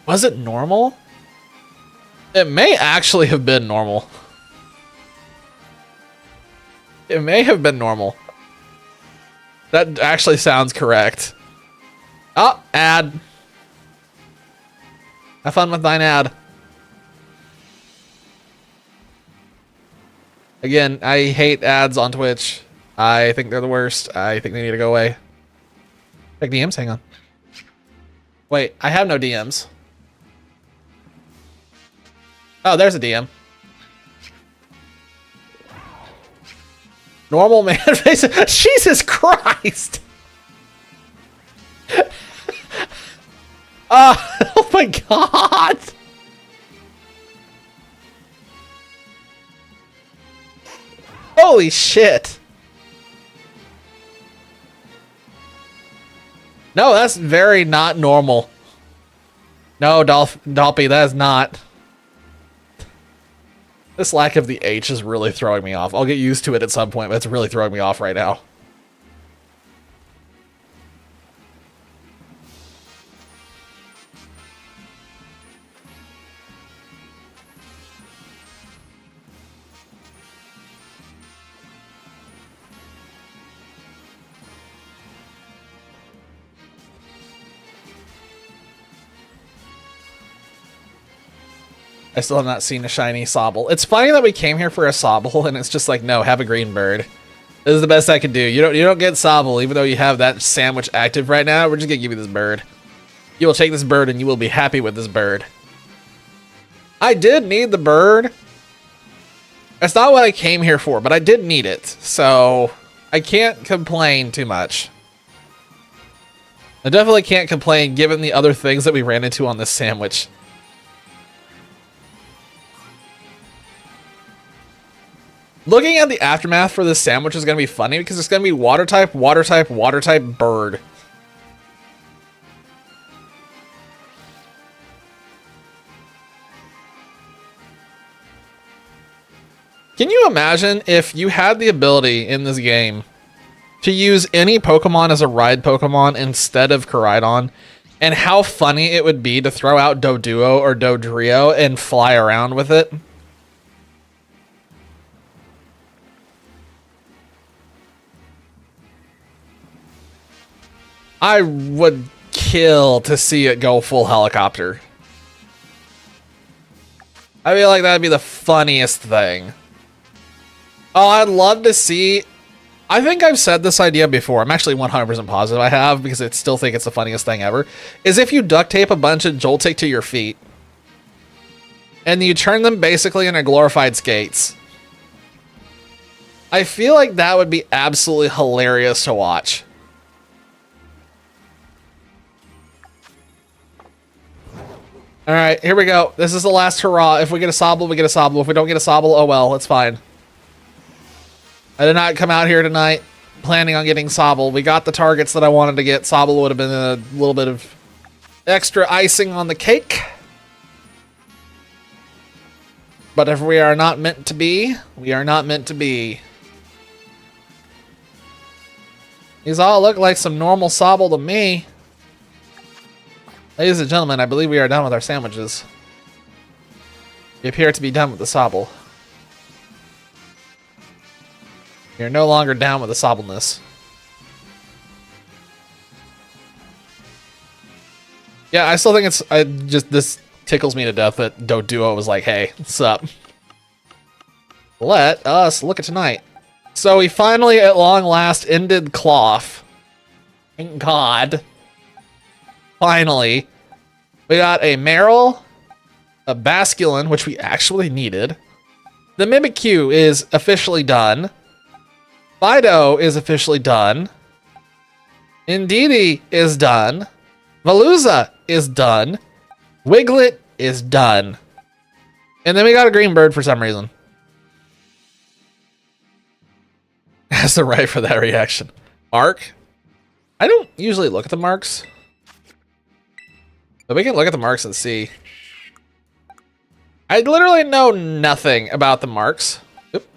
Was it normal? It may actually have been normal. It may have been normal. That actually sounds correct. Oh, ad. Have fun with thine ad. Again, I hate ads on Twitch. I think they're the worst. I think they need to go away. Check DMs, hang on. Wait, I have no DMs. Oh, there's a DM. Normal man face. Jesus Christ. Oh my God. Holy shit. No, that's very not normal. No, Dolphy, that is not. This lack of the H is really throwing me off. I'll get used to it at some point, but it's really throwing me off right now. I still have not seen a shiny Sobble. It's funny that we came here for a Sobble, and it's just like, no, have a green bird. This is the best I can do. You don't get Sobble, even though you have that sandwich active right now. We're just gonna give you this bird. You will take this bird, and you will be happy with this bird. I did need the bird. That's not what I came here for, but I did need it, so I can't complain too much. I definitely can't complain given the other things that we ran into on this sandwich. Looking at the aftermath for this sandwich is going to be funny because it's going to be water type, water type, water type, bird. Can you imagine if you had the ability in this game to use any Pokemon as a ride Pokemon instead of Koraidon, and how funny it would be to throw out Doduo or Dodrio and fly around with it? I would kill to see it go full helicopter. I feel like that'd be the funniest thing. Oh, I'd love to see... I think I've said this idea before. I'm actually 100% positive I have, because I still think it's the funniest thing ever. Is if you duct tape a bunch of Joltik to your feet, and you turn them basically into glorified skates. I feel like that would be absolutely hilarious to watch. All right, here we go. This is the last hurrah. If we get a Sobble, we get a Sobble. If we don't get a Sobble, oh well, it's fine. I did not come out here tonight planning on getting Sobble. We got the targets that I wanted to get. Sobble would have been a little bit of extra icing on the cake. But if we are not meant to be, we are not meant to be. These all look like some normal sobble to me. Ladies and gentlemen, I believe we are done with our sandwiches. We appear to be done with the sobble. You're no longer down with the sobbleness. Yeah, I still think this tickles me to death that Doduo was like, hey, what's up? Let us look at tonight. So we finally, at long last, ended Cloth. Thank God. Finally. We got a Meryl, a Basculin, which we actually needed. The Mimikyu is officially done. Fido is officially done. Indeedee is done. Veluza is done. Wiglet is done. And then we got a green bird for some reason. Has the right for that reaction. Mark? I don't usually look at the marks. But we can look at the marks and see. I literally know nothing about the marks. Oop.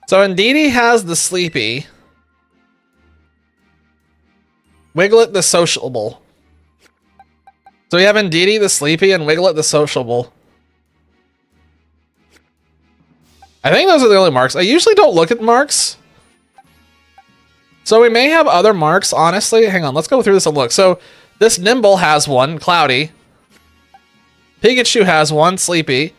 So Indeedee has the sleepy. Wiglet the sociable. So we have Indeedee the sleepy and Wiglet the sociable. I think those are the only marks. I usually don't look at marks. So we may have other marks, honestly. Hang on, let's go through this and look. So this Nimble has one, Cloudy. Pikachu has one, Sleepy.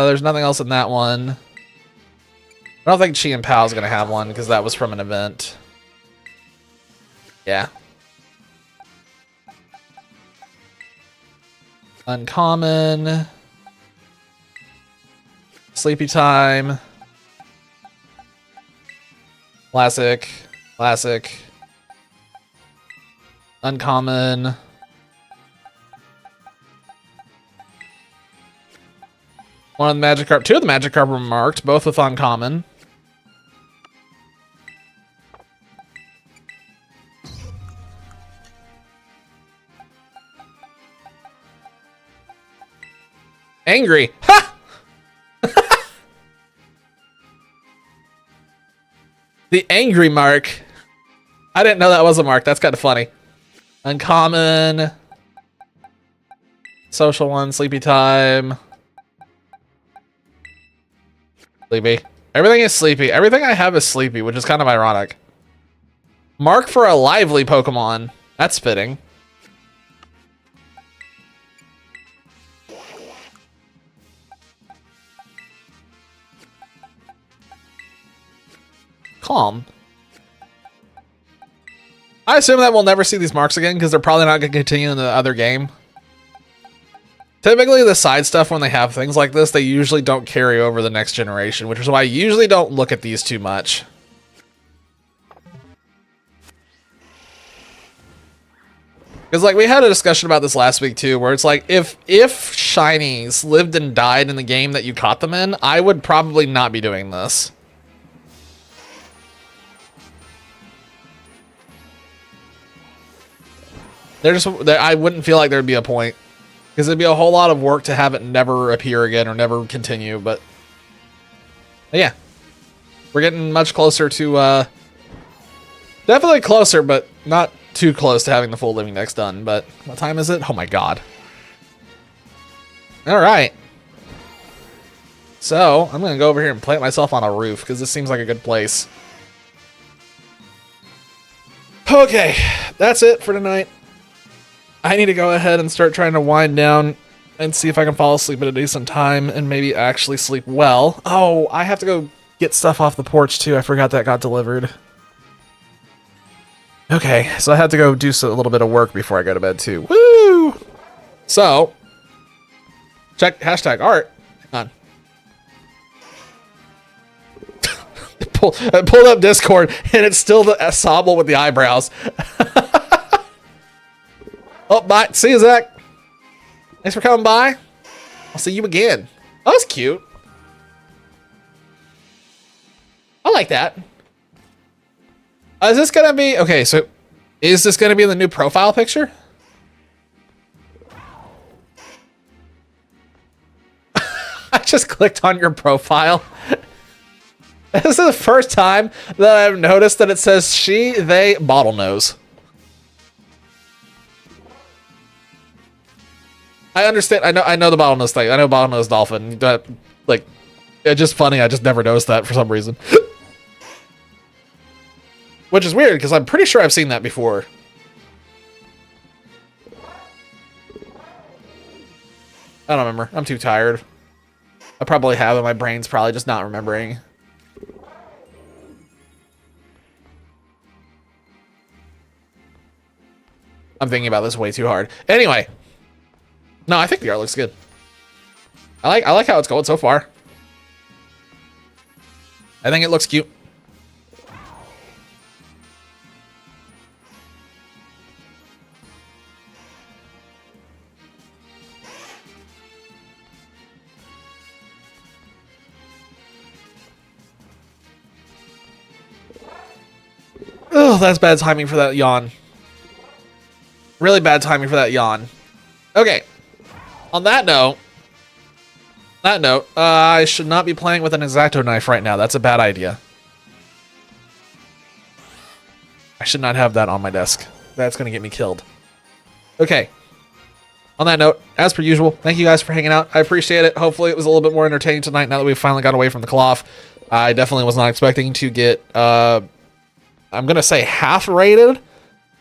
There's nothing else in that one. I don't think Chi and Pao is gonna have one because that was from an event. Yeah. Uncommon. Sleepy Time. Classic. Classic. Uncommon. One of the Magikarp, two of the Magikarp were marked, both with uncommon. Angry. Ha! The angry mark. I didn't know that was a mark. That's kind of funny. Uncommon. Social one, Sleepy Time. Sleepy. Everything is sleepy. Everything I have is sleepy, which is kind of ironic. Mark for a lively Pokemon. That's fitting. Calm. I assume that we'll never see these marks again because they're probably not going to continue in the other game. Typically, the side stuff, when they have things like this, they usually don't carry over the next generation, which is why I usually don't look at these too much. Because, like, we had a discussion about this last week, too, where it's like, if Shinies lived and died in the game that you caught them in, I would probably not be doing this. I wouldn't feel like there'd be a point. Because it'd be a whole lot of work to have it never appear again or never continue, but yeah. We're getting much closer to, definitely closer, but not too close to having the full Living Dex done. But what time is it? Oh my god. Alright. So, I'm going to go over here and plant myself on a roof, because this seems like a good place. Okay, that's it for tonight. I need to go ahead and start trying to wind down and see if I can fall asleep at a decent time and maybe actually sleep well. Oh, I have to go get stuff off the porch too. I forgot that got delivered. Okay, so I had to go do a little bit of work before I go to bed too. Woo! So, check hashtag art. Hang on. I pulled up Discord, and it's still the Sobble with the eyebrows. Oh, bye. See you, Zach. Thanks for coming by. I'll see you again. Oh, that's cute. I like that. Is this gonna be... Okay, so is this gonna be in the new profile picture? I just clicked on your profile. This is the first time that I've noticed that it says she, they, bottlenose. I understand. I know the bottlenose thing. I know bottlenose dolphin. Like, it's just funny. I just never noticed that for some reason. Which is weird, because I'm pretty sure I've seen that before. I don't remember. I'm too tired. I probably have, and my brain's probably just not remembering. I'm thinking about this way too hard. Anyway. No, I think the art looks good. I like how it's going so far. I think it looks cute. Oh, that's bad timing for that yawn. Really bad timing for that yawn. Okay. On that note, I should not be playing with an X-Acto knife right now. That's a bad idea. I should not have that on my desk. That's going to get me killed. Okay. On that note, as per usual, thank you guys for hanging out. I appreciate it. Hopefully it was a little bit more entertaining tonight now that we finally got away from the cloth. I definitely was not expecting to get, I'm going to say half rated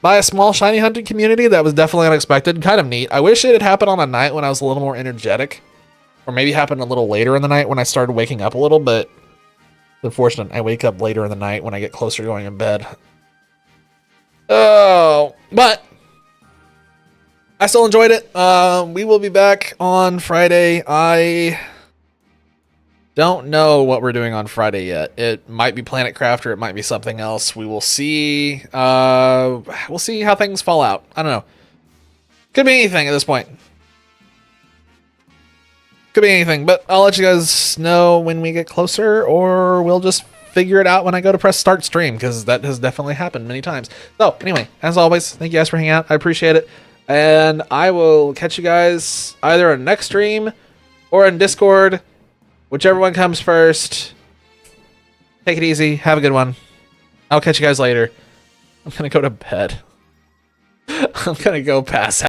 by a small shiny hunting community. That was definitely unexpected. Kind of neat. I wish it had happened on a night when I was a little more energetic. Or maybe happened a little later in the night when I started waking up a little, but it's unfortunate. I wake up later in the night when I get closer to going in bed. Oh, but I still enjoyed it. We will be back on Friday. I don't know what we're doing on Friday yet. It might be Planet Craft or it might be something else. We will see. We'll see how things fall out. I don't know. Could be anything at this point. Could be anything, but I'll let you guys know when we get closer, or we'll just figure it out when I go to press start stream, because that has definitely happened many times. So anyway, as always, thank you guys for hanging out. I appreciate it. And I will catch you guys either on next stream or in Discord. Whichever one comes first. Take it easy. Have a good one. I'll catch you guys later. I'm going to go to bed. I'm going to go pass out.